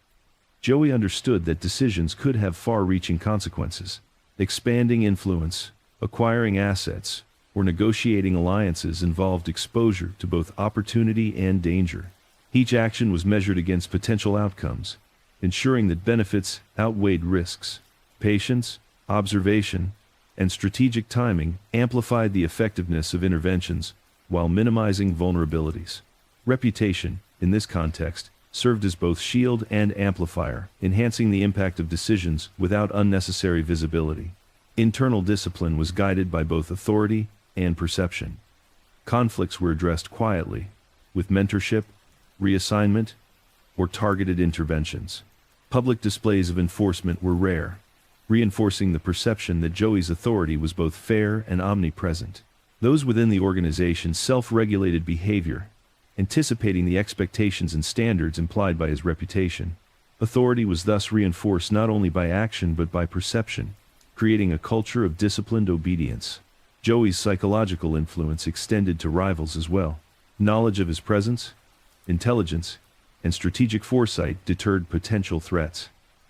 Joey understood that decisions could have far-reaching consequences. Expanding influence, acquiring assets, or negotiating alliances involved exposure to both opportunity and danger. Each action was measured against potential outcomes, ensuring that benefits outweighed risks. Patience, observation, and strategic timing amplified the effectiveness of interventions while minimizing vulnerabilities. Reputation, in this context, served as both shield and amplifier, enhancing the impact of decisions without unnecessary visibility. Internal discipline was guided by both authority and perception. Conflicts were addressed quietly, with mentorship, reassignment, or targeted interventions. Public displays of enforcement were rare, reinforcing the perception that Joey's authority was both fair and omnipresent. Those within the organization self-regulated behavior, anticipating the expectations and standards implied by his reputation. Authority was thus reinforced not only by action but by perception, creating a culture of disciplined obedience. Joey's psychological influence extended to rivals as well. Knowledge of his presence, intelligence, and strategic foresight deterred potential threats.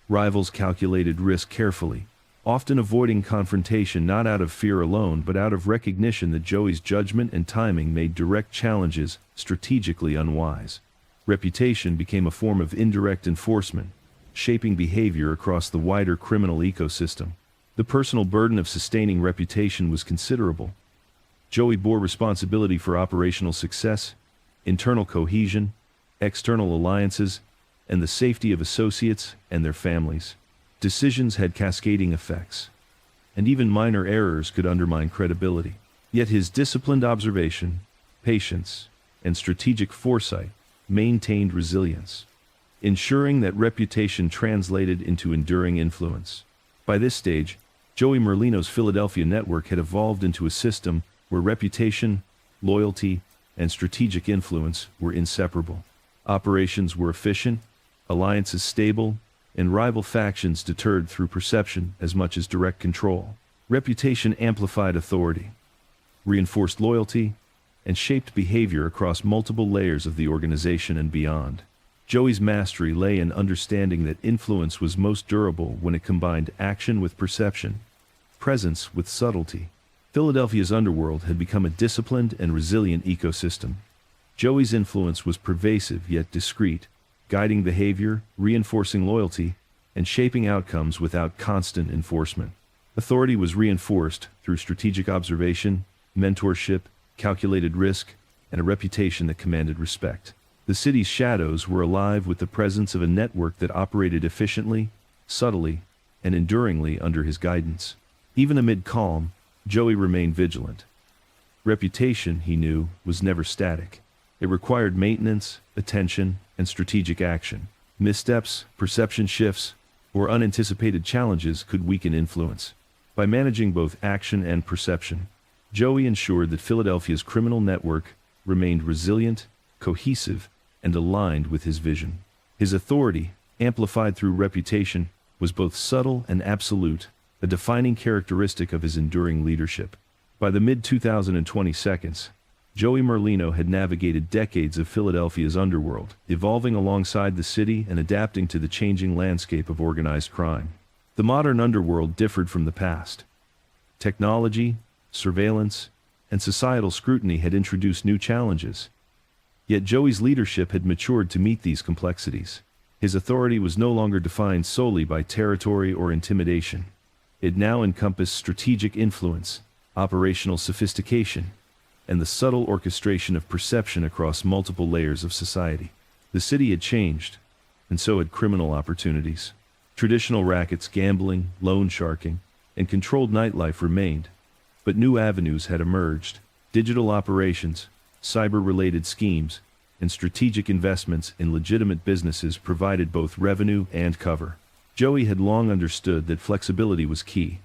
Rivals calculated risk carefully, often avoiding confrontation not out of fear alone but out of recognition that Joey's judgment and timing made direct challenges strategically unwise. Reputation became a form of indirect enforcement, shaping behavior across the wider criminal ecosystem. The personal burden of sustaining reputation was considerable. Joey bore responsibility for operational success, internal cohesion, external alliances, and the safety of associates and their families. Decisions had cascading effects, and even minor errors could undermine credibility. Yet his disciplined observation, patience, and strategic foresight maintained resilience, ensuring that reputation translated into enduring influence. By this stage, Joey Merlino's Philadelphia network had evolved into a system where reputation, loyalty, and strategic influence were inseparable. Operations were efficient, alliances stable, and rival factions deterred through perception as much as direct control. Reputation amplified authority, reinforced loyalty, and shaped behavior across multiple layers of the organization and beyond. Joey's mastery lay in understanding that influence was most durable when it combined action with perception, presence with subtlety. Philadelphia's underworld had become a disciplined and resilient ecosystem. Joey's influence was pervasive yet discreet, guiding behavior, reinforcing loyalty, and shaping outcomes without constant enforcement. Authority was reinforced through strategic observation, mentorship, calculated risk, and a reputation that commanded respect. The city's shadows were alive with the presence of a network that operated efficiently, subtly, and enduringly under his guidance. Even amid calm, Joey remained vigilant. Reputation, he knew, was never static. It required maintenance, attention, and strategic action. Missteps, perception shifts, or unanticipated challenges could weaken influence. By managing both action and perception, Joey ensured that Philadelphia's criminal network remained resilient, cohesive, and aligned with his vision. His authority, amplified through reputation, was both subtle and absolute, a defining characteristic of his enduring leadership. By the mid-2020s, Joey Merlino had navigated decades of Philadelphia's underworld, evolving alongside the city and adapting to the changing landscape of organized crime. The modern underworld differed from the past. Technology, surveillance, and societal scrutiny had introduced new challenges. Yet Joey's leadership had matured to meet these complexities. His authority was no longer defined solely by territory or intimidation. It now encompassed strategic influence, operational sophistication, and the subtle orchestration of perception across multiple layers of society. The city had changed, and so had criminal opportunities. Traditional rackets, gambling, loan sharking, and controlled nightlife remained, but new avenues had emerged. Digital operations, cyber-related schemes, and strategic investments in legitimate businesses provided both revenue and cover. Joey had long understood that flexibility was key.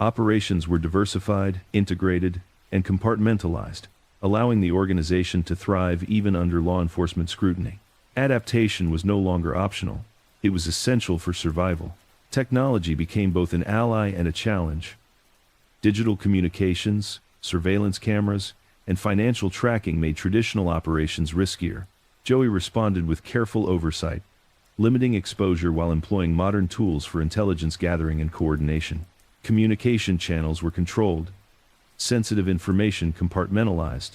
Operations were diversified, integrated, and compartmentalized, allowing the organization to thrive even under law enforcement scrutiny. Adaptation was no longer optional. It was essential for survival. Technology became both an ally and a challenge. Digital communications, surveillance cameras, and financial tracking made traditional operations riskier. Joey responded with careful oversight, limiting exposure while employing modern tools for intelligence gathering and coordination. Communication channels were controlled, sensitive information compartmentalized,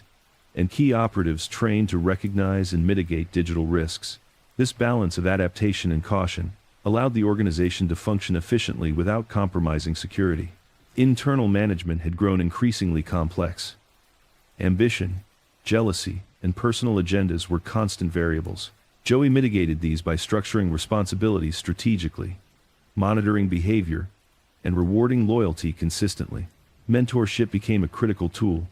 and key operatives trained to recognize and mitigate digital risks. This balance of adaptation and caution allowed the organization to function efficiently without compromising security. Internal management had grown increasingly complex. Ambition, jealousy, and personal agendas were constant variables. Joey mitigated these by structuring responsibilities strategically, monitoring behavior, and rewarding loyalty consistently. Mentorship became a critical tool.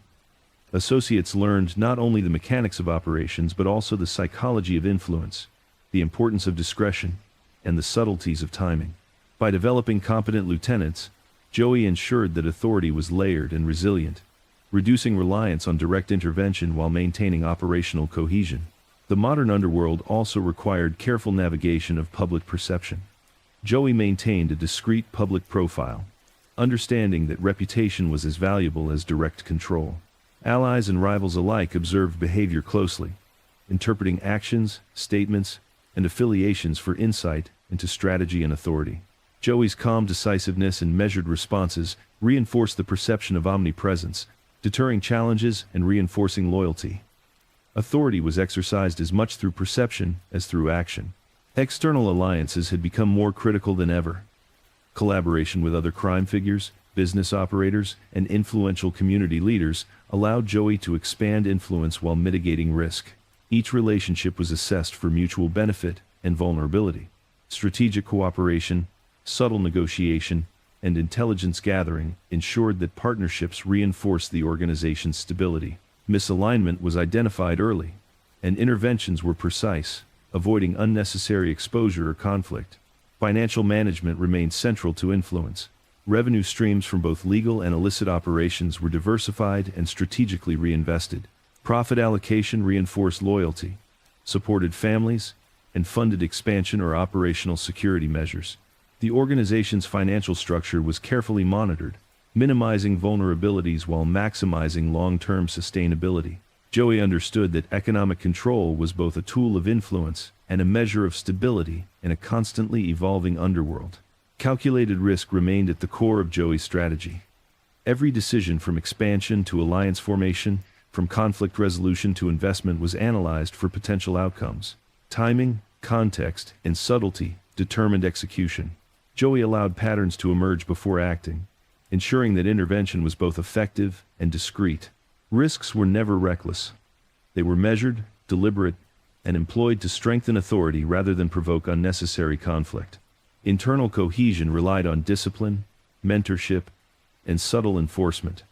Associates learned not only the mechanics of operations but also the psychology of influence, the importance of discretion, and the subtleties of timing. By developing competent lieutenants, Joey ensured that authority was layered and resilient, reducing reliance on direct intervention while maintaining operational cohesion. The modern underworld also required careful navigation of public perception. Joey maintained a discreet public profile, understanding that reputation was as valuable as direct control. Allies and rivals alike observed behavior closely, interpreting actions, statements, and affiliations for insight into strategy and authority. Joey's calm decisiveness and measured responses reinforced the perception of omnipresence, deterring challenges and reinforcing loyalty. Authority was exercised as much through perception as through action. External alliances had become more critical than ever. Collaboration with other crime figures, business operators, and influential community leaders allowed Joey to expand influence while mitigating risk. Each relationship was assessed for mutual benefit and vulnerability. Strategic cooperation, subtle negotiation, and intelligence gathering ensured that partnerships reinforced the organization's stability. Misalignment was identified early, and interventions were precise, avoiding unnecessary exposure or conflict. Financial management remained central to influence. Revenue streams from both legal and illicit operations were diversified and strategically reinvested. Profit allocation reinforced loyalty, supported families, and funded expansion or operational security measures. The organization's financial structure was carefully monitored, minimizing vulnerabilities while maximizing long-term sustainability. Joey understood that economic control was both a tool of influence and a measure of stability in a constantly evolving underworld. Calculated risk remained at the core of Joey's strategy. Every decision from expansion to alliance formation, from conflict resolution to investment was analyzed for potential outcomes. Timing, context, and subtlety determined execution. Joey allowed patterns to emerge before acting, ensuring that intervention was both effective and discreet. Risks were never reckless. They were measured, deliberate, and employed to strengthen authority rather than provoke unnecessary conflict. Internal cohesion relied on discipline, mentorship, and subtle enforcement.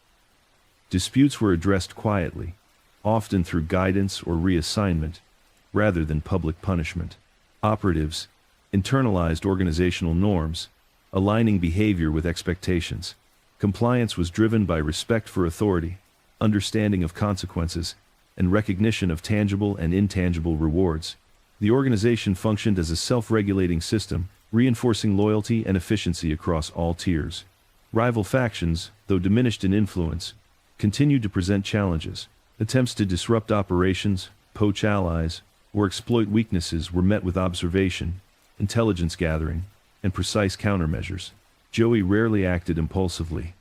Disputes were addressed quietly, often through guidance or reassignment, rather than public punishment. Operatives internalized organizational norms, aligning behavior with expectations. Compliance was driven by respect for authority, understanding of consequences, and recognition of tangible and intangible rewards. The organization functioned as a self-regulating system, reinforcing loyalty and efficiency across all tiers. Rival factions, though diminished in influence, continued to present challenges. Attempts to disrupt operations, poach allies, or exploit weaknesses were met with observation, intelligence gathering, and precise countermeasures. Joey rarely acted impulsively.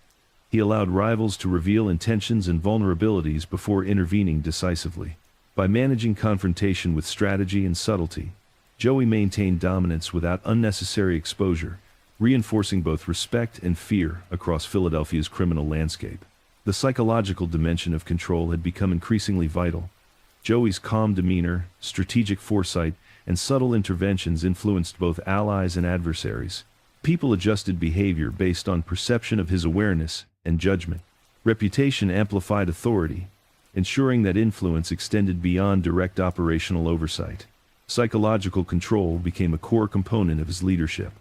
He allowed rivals to reveal intentions and vulnerabilities before intervening decisively. By managing confrontation with strategy and subtlety, Joey maintained dominance without unnecessary exposure, reinforcing both respect and fear across Philadelphia's criminal landscape. The psychological dimension of control had become increasingly vital. Joey's calm demeanor, strategic foresight, and subtle interventions influenced both allies and adversaries. People adjusted behavior based on perception of his awareness and judgment. Reputation amplified authority, ensuring that influence extended beyond direct operational oversight. Psychological control became a core component of his leadership,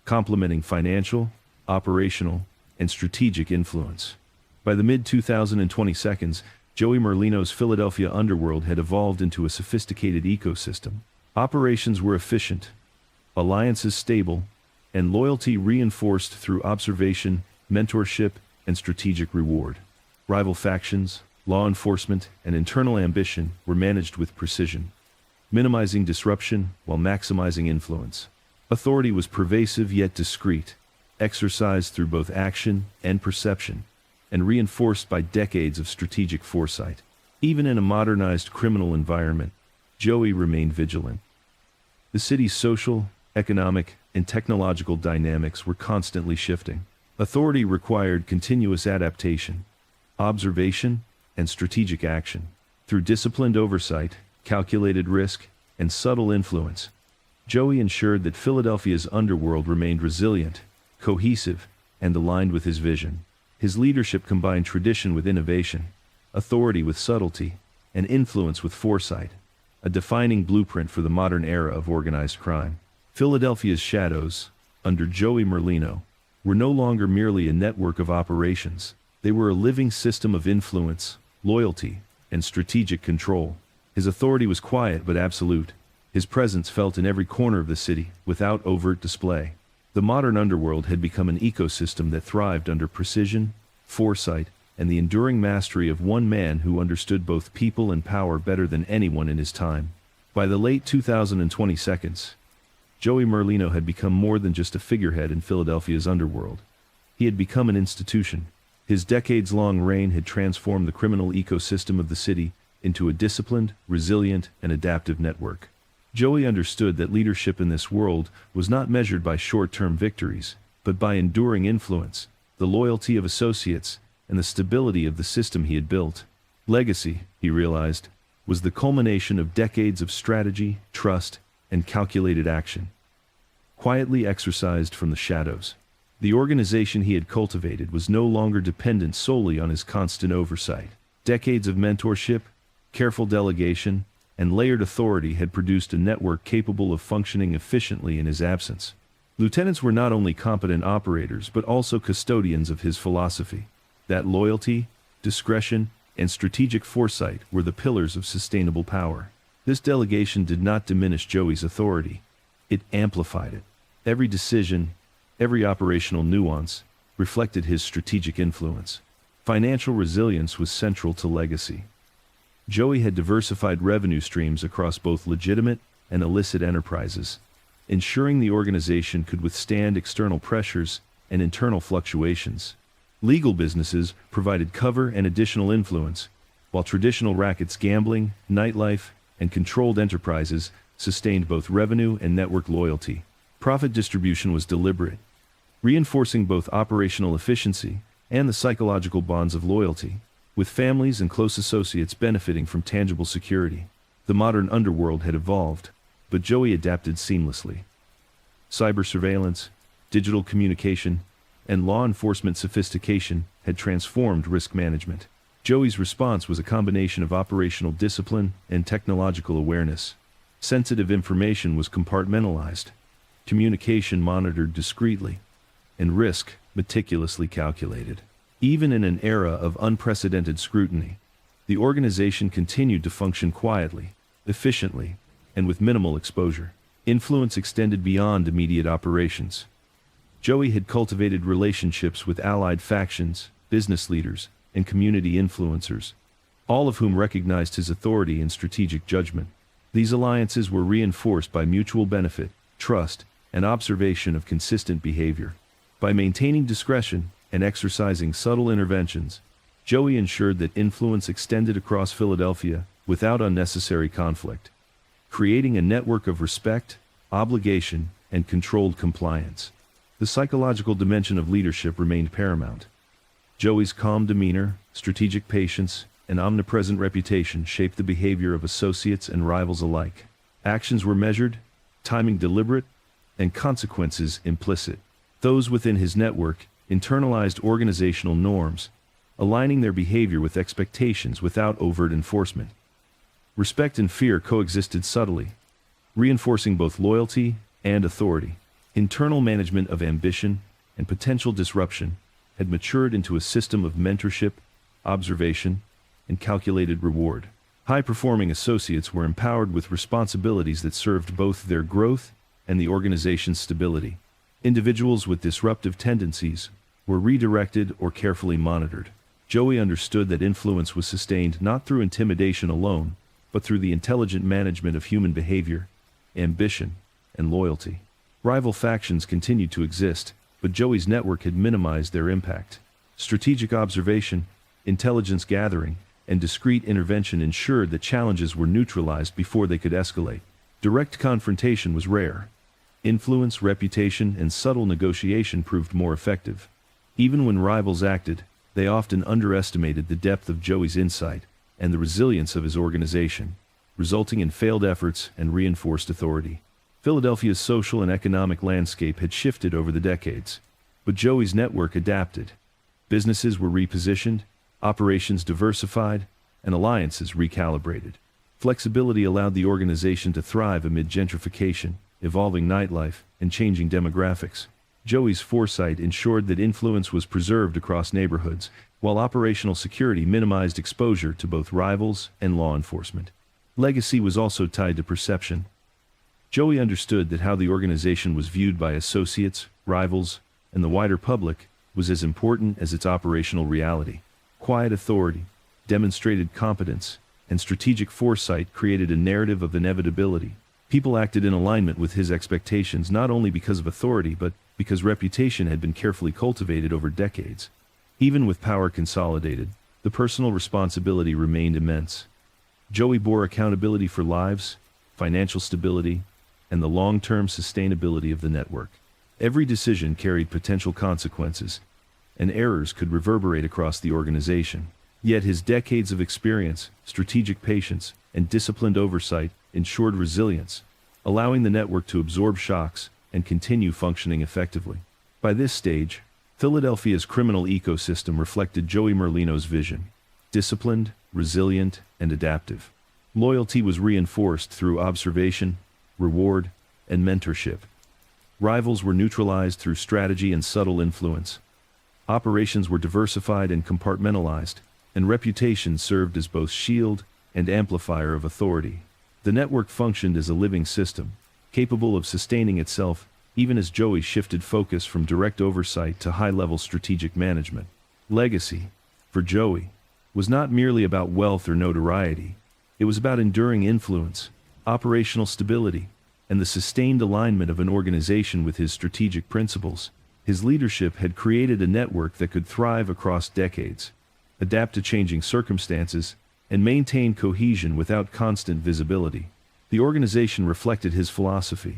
complementing financial, operational, and strategic influence. By the mid-2022s, Joey Merlino's Philadelphia underworld had evolved into a sophisticated ecosystem. Operations were efficient, alliances stable, and loyalty reinforced through observation, mentorship, and strategic reward. Rival factions, law enforcement, and internal ambition were managed with precision, minimizing disruption while maximizing influence. Authority was pervasive yet discreet, exercised through both action and perception, and reinforced by decades of strategic foresight. Even in a modernized criminal environment, Joey remained vigilant. The city's social, economic, and technological dynamics were constantly shifting. Authority required continuous adaptation, observation, and strategic action. Through disciplined oversight, calculated risk, and subtle influence, Joey ensured that Philadelphia's underworld remained resilient, cohesive, and aligned with his vision. His leadership combined tradition with innovation, authority with subtlety, and influence with foresight, a defining blueprint for the modern era of organized crime. Philadelphia's shadows, under Joey Merlino, were no longer merely a network of operations. They were a living system of influence, loyalty, and strategic control. His authority was quiet but absolute. His presence felt in every corner of the city, without overt display. The modern underworld had become an ecosystem that thrived under precision, foresight, and the enduring mastery of one man who understood both people and power better than anyone in his time. By the late 2022s, Joey Merlino had become more than just a figurehead in Philadelphia's underworld. He had become an institution. His decades-long reign had transformed the criminal ecosystem of the city into a disciplined, resilient, and adaptive network. Joey understood that leadership in this world was not measured by short-term victories, but by enduring influence, the loyalty of associates, and the stability of the system he had built. Legacy, he realized, was the culmination of decades of strategy, trust, and calculated action, quietly exercised from the shadows. The organization he had cultivated was no longer dependent solely on his constant oversight. Decades of mentorship, careful delegation, and layered authority had produced a network capable of functioning efficiently in his absence. Lieutenants were not only competent operators but also custodians of his philosophy. That loyalty, discretion, and strategic foresight were the pillars of sustainable power. This delegation did not diminish Joey's authority. It amplified it. Every decision, every operational nuance, reflected his strategic influence. Financial resilience was central to legacy. Joey had diversified revenue streams across both legitimate and illicit enterprises, ensuring the organization could withstand external pressures and internal fluctuations. Legal businesses provided cover and additional influence, while traditional rackets, gambling, nightlife, and controlled enterprises sustained both revenue and network loyalty. Profit distribution was deliberate, reinforcing both operational efficiency and the psychological bonds of loyalty, with families and close associates benefiting from tangible security. The modern underworld had evolved, but Joey adapted seamlessly. Cyber surveillance, digital communication, and law enforcement sophistication had transformed risk management. Joey's response was a combination of operational discipline and technological awareness. Sensitive information was compartmentalized, communication monitored discreetly, and risk meticulously calculated. Even in an era of unprecedented scrutiny, the organization continued to function quietly, efficiently, and with minimal exposure. Influence extended beyond immediate operations. Joey had cultivated relationships with allied factions, business leaders, and community influencers, all of whom recognized his authority and strategic judgment. These alliances were reinforced by mutual benefit, trust, and observation of consistent behavior. By maintaining discretion and exercising subtle interventions, Joey ensured that influence extended across Philadelphia without unnecessary conflict, creating a network of respect, obligation, and controlled compliance. The psychological dimension of leadership remained paramount. Joey's calm demeanor, strategic patience, and omnipresent reputation shaped the behavior of associates and rivals alike. Actions were measured, timing deliberate, and consequences implicit. Those within his network internalized organizational norms, aligning their behavior with expectations without overt enforcement. Respect and fear coexisted subtly, reinforcing both loyalty and authority. Internal management of ambition and potential disruption had matured into a system of mentorship, observation, and calculated reward. High-performing associates were empowered with responsibilities that served both their growth and the organization's stability. Individuals with disruptive tendencies were redirected or carefully monitored. Joey understood that influence was sustained not through intimidation alone, but through the intelligent management of human behavior, ambition, and loyalty. Rival factions continued to exist, but Joey's network had minimized their impact. Strategic observation, intelligence gathering, and discreet intervention ensured that challenges were neutralized before they could escalate. Direct confrontation was rare. Influence, reputation, and subtle negotiation proved more effective. Even when rivals acted, they often underestimated the depth of Joey's insight and the resilience of his organization, resulting in failed efforts and reinforced authority. Philadelphia's social and economic landscape had shifted over the decades, but Joey's network adapted. Businesses were repositioned, operations diversified, and alliances recalibrated. Flexibility allowed the organization to thrive amid gentrification, evolving nightlife, and changing demographics. Joey's foresight ensured that influence was preserved across neighborhoods, while operational security minimized exposure to both rivals and law enforcement. Legacy was also tied to perception. Joey understood that how the organization was viewed by associates, rivals, and the wider public was as important as its operational reality. quiet authority, demonstrated competence, and strategic foresight created a narrative of inevitability. People acted in alignment with his expectations not only because of authority but because reputation had been carefully cultivated over decades. Even with power consolidated, the personal responsibility remained immense. Joey bore accountability for lives, financial stability, and the long-term sustainability of the network. Every decision carried potential consequences, and errors could reverberate across the organization. Yet his decades of experience, strategic patience, and disciplined oversight ensured resilience, allowing the network to absorb shocks and continue functioning effectively. By this stage, Philadelphia's criminal ecosystem reflected Joey Merlino's vision: disciplined, resilient, and adaptive. Loyalty was reinforced through observation, reward, and mentorship. Rivals were neutralized through strategy and subtle influence. Operations were diversified and compartmentalized, and reputation served as both shield and amplifier of authority. The network functioned as a living system, capable of sustaining itself even as Joey shifted focus from direct oversight to high-level strategic management. Legacy, for Joey, was not merely about wealth or notoriety. It was about enduring influence, operational stability, and the sustained alignment of an organization with his strategic principles. His leadership had created a network that could thrive across decades, adapt to changing circumstances, and maintain cohesion without constant visibility. The organization reflected his philosophy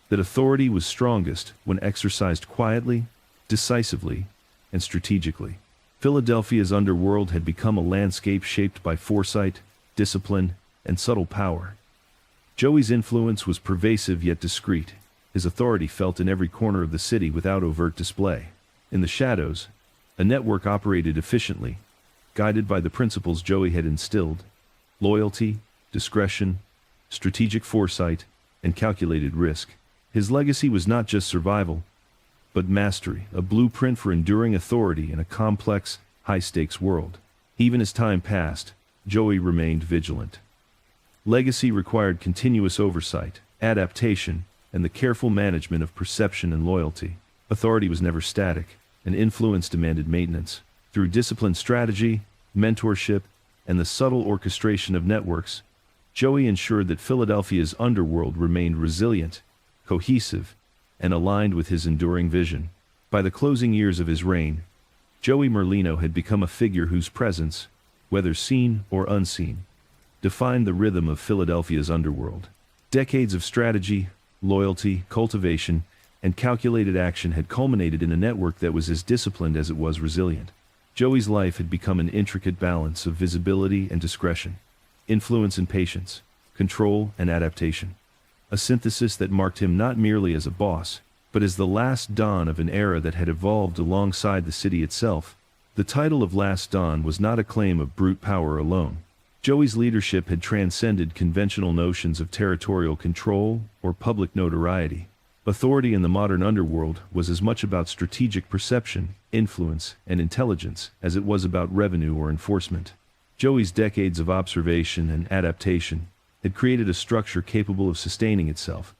that authority was strongest when exercised quietly, decisively, and strategically. Philadelphia's underworld had become a landscape shaped by foresight, discipline, and subtle power. Joey's influence was pervasive yet discreet, his authority felt in every corner of the city without overt display. In the shadows, a network operated efficiently, guided by the principles Joey had instilled: loyalty, discretion, strategic foresight, and calculated risk. His legacy was not just survival, but mastery, a blueprint for enduring authority in a complex, high-stakes world. Even as time passed, Joey remained vigilant. Legacy required continuous oversight, adaptation, and the careful management of perception and loyalty. Authority was never static, and influence demanded maintenance. Through disciplined strategy, mentorship, and the subtle orchestration of networks, Joey ensured that Philadelphia's underworld remained resilient, cohesive, and aligned with his enduring vision. By the closing years of his reign, Joey Merlino had become a figure whose presence, whether seen or unseen, defined the rhythm of Philadelphia's underworld. Decades of strategy, loyalty, cultivation, and calculated action had culminated in a network that was as disciplined as it was resilient. Joey's life had become an intricate balance of visibility and discretion, influence and patience, control and adaptation. A synthesis that marked him not merely as a boss, but as the last dawn of an era that had evolved alongside the city itself. The title of Last Dawn was not a claim of brute power alone. Joey's leadership had transcended conventional notions of territorial control or public notoriety. Authority in the modern underworld was as much about strategic perception, influence, and intelligence as it was about revenue or enforcement. Joey's decades of observation and adaptation had created a structure capable of sustaining itself.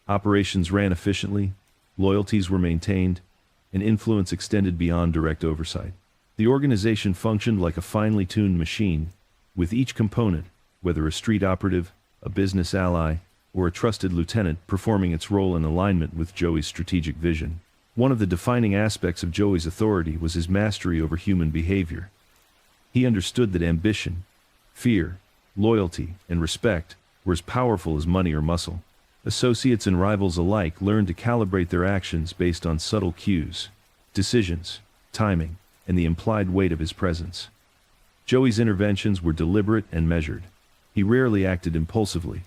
Operations ran efficiently, loyalties were maintained, and influence extended beyond direct oversight. The organization functioned like a finely tuned machine, with each component, whether a street operative, a business ally, or a trusted lieutenant, performing its role in alignment with Joey's strategic vision. One of the defining aspects of Joey's authority was his mastery over human behavior. He understood that ambition, fear, loyalty, and respect were as powerful as money or muscle. Associates and rivals alike learned to calibrate their actions based on subtle cues, decisions, timing, and the implied weight of his presence. Joey's interventions were deliberate and measured. He rarely acted impulsively,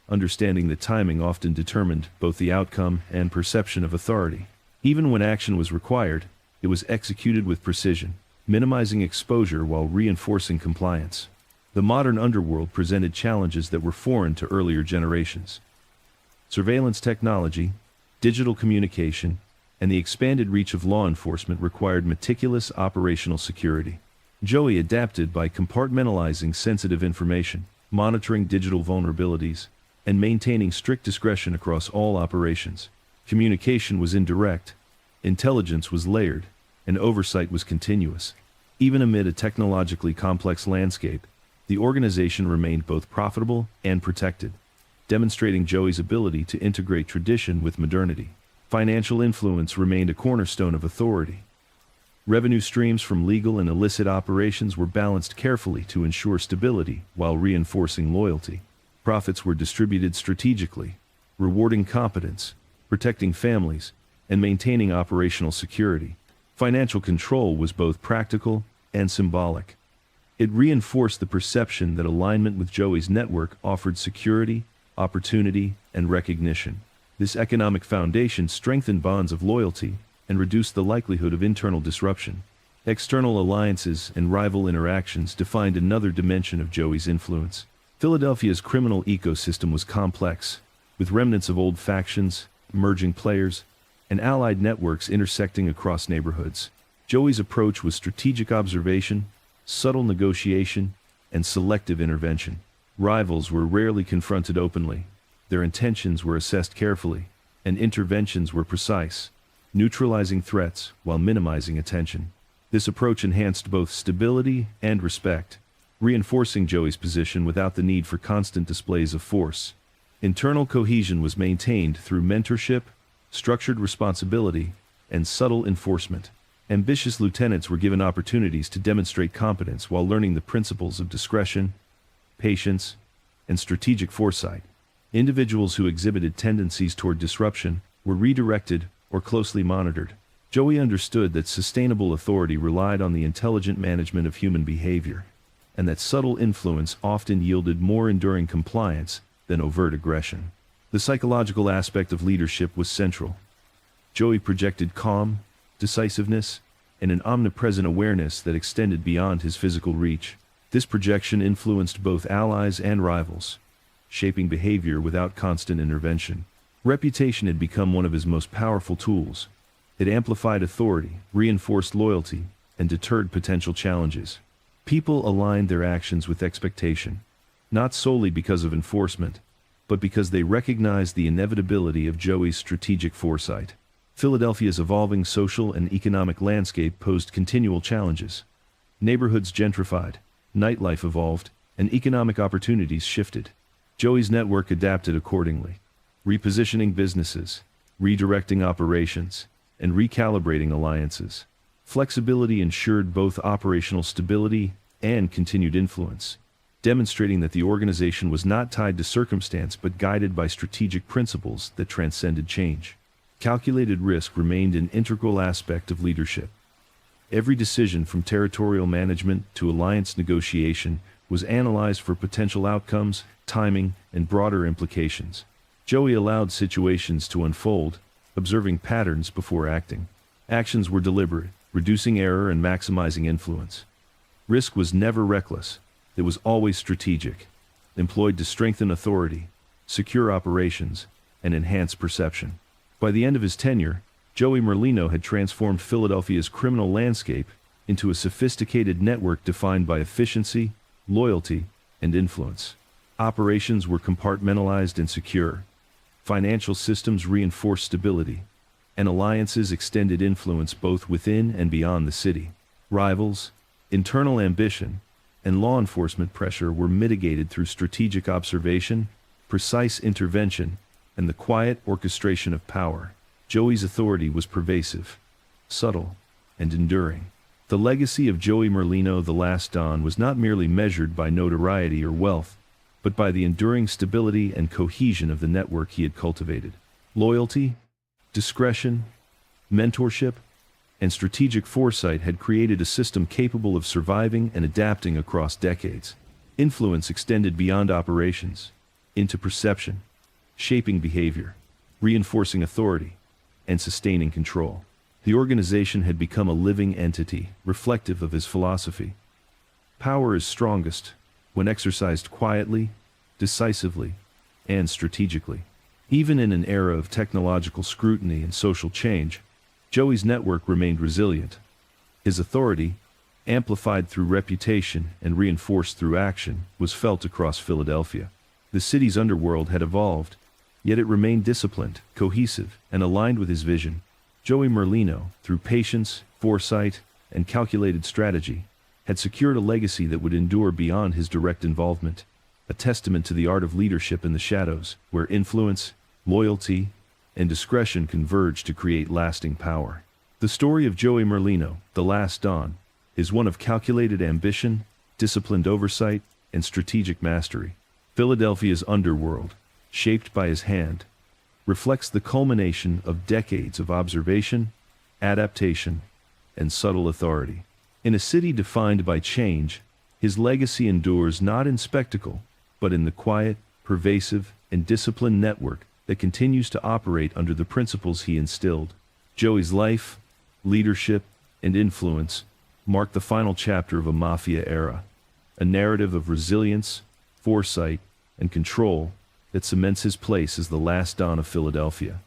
understanding that timing often determined both the outcome and perception of authority. Even when action was required, it was executed with precision, minimizing exposure while reinforcing compliance. The modern underworld presented challenges that were foreign to earlier generations. Surveillance technology, digital communication, and the expanded reach of law enforcement required meticulous operational security. Joey adapted by compartmentalizing sensitive information, monitoring digital vulnerabilities, and maintaining strict discretion across all operations. Communication was indirect, intelligence was layered, and oversight was continuous. Even amid a technologically complex landscape, the organization remained both profitable and protected, demonstrating Joey's ability to integrate tradition with modernity. Financial influence remained a cornerstone of authority. Revenue streams from legal and illicit operations were balanced carefully to ensure stability while reinforcing loyalty. Profits were distributed strategically, rewarding competence, protecting families, and maintaining operational security. Financial control was both practical and symbolic. It reinforced the perception that alignment with Joey's network offered security, opportunity, and recognition. This economic foundation strengthened bonds of loyalty and reduced the likelihood of internal disruption. External alliances and rival interactions defined another dimension of Joey's influence. Philadelphia's criminal ecosystem was complex, with remnants of old factions, emerging players, and allied networks intersecting across neighborhoods. Joey's approach was strategic observation, subtle negotiation, and selective intervention. Rivals were rarely confronted openly. Their intentions were assessed carefully, and interventions were precise, neutralizing threats while minimizing attention. This approach enhanced both stability and respect, reinforcing Joey's position without the need for constant displays of force. Internal cohesion was maintained through mentorship, structured responsibility, and subtle enforcement. Ambitious lieutenants were given opportunities to demonstrate competence while learning the principles of discretion, patience, and strategic foresight. Individuals who exhibited tendencies toward disruption were redirected or closely monitored. Joey understood that sustainable authority relied on the intelligent management of human behavior, and that subtle influence often yielded more enduring compliance than overt aggression. The psychological aspect of leadership was central. Joey projected calm, decisiveness, and an omnipresent awareness that extended beyond his physical reach. This projection influenced both allies and rivals, shaping behavior without constant intervention. Reputation had become one of his most powerful tools. It amplified authority, reinforced loyalty, and deterred potential challenges. People aligned their actions with expectation, not solely because of enforcement, but because they recognized the inevitability of Joey's strategic foresight. Philadelphia's evolving social and economic landscape posed continual challenges. Neighborhoods gentrified, nightlife evolved, and economic opportunities shifted. Joey's network adapted accordingly, repositioning businesses, redirecting operations, and recalibrating alliances. Flexibility ensured both operational stability and continued influence, demonstrating that the organization was not tied to circumstance but guided by strategic principles that transcended change. Calculated risk remained an integral aspect of leadership. Every decision from territorial management to alliance negotiation was analyzed for potential outcomes, timing, and broader implications. Joey allowed situations to unfold, observing patterns before acting. Actions were deliberate, reducing error and maximizing influence. Risk was never reckless. It was always strategic, employed to strengthen authority, secure operations, and enhance perception. By the end of his tenure, Joey Merlino had transformed Philadelphia's criminal landscape into a sophisticated network defined by efficiency, loyalty, and influence. Operations were compartmentalized and secure. Financial systems reinforced stability, and alliances extended influence both within and beyond the city. Rivals, internal ambition, and law enforcement pressure were mitigated through strategic observation, precise intervention, and the quiet orchestration of power. Joey's authority was pervasive, subtle, and enduring. The legacy of Joey Merlino, the Last Don, was not merely measured by notoriety or wealth, but by the enduring stability and cohesion of the network he had cultivated. Loyalty, discretion, mentorship, and strategic foresight had created a system capable of surviving and adapting across decades. Influence extended beyond operations, into perception, shaping behavior, reinforcing authority, and sustaining control. The organization had become a living entity, reflective of his philosophy. Power is strongest when exercised quietly, decisively, and strategically. Even in an era of technological scrutiny and social change, Joey's network remained resilient. His authority, amplified through reputation and reinforced through action, was felt across Philadelphia. The city's underworld had evolved, yet it remained disciplined, cohesive, and aligned with his vision. Joey Merlino, through patience, foresight, and calculated strategy, had secured a legacy that would endure beyond his direct involvement, a testament to the art of leadership in the shadows, where influence, loyalty, and discretion converge to create lasting power. The story of Joey Merlino, The Last Dawn, is one of calculated ambition, disciplined oversight, and strategic mastery. Philadelphia's underworld, shaped by his hand, reflects the culmination of decades of observation, adaptation, and subtle authority. In a city defined by change, his legacy endures not in spectacle, but in the quiet, pervasive, and disciplined network that continues to operate under the principles he instilled. Joey's life, leadership, and influence mark the final chapter of a mafia era, a narrative of resilience, foresight, and control that cements his place as the last Don of Philadelphia.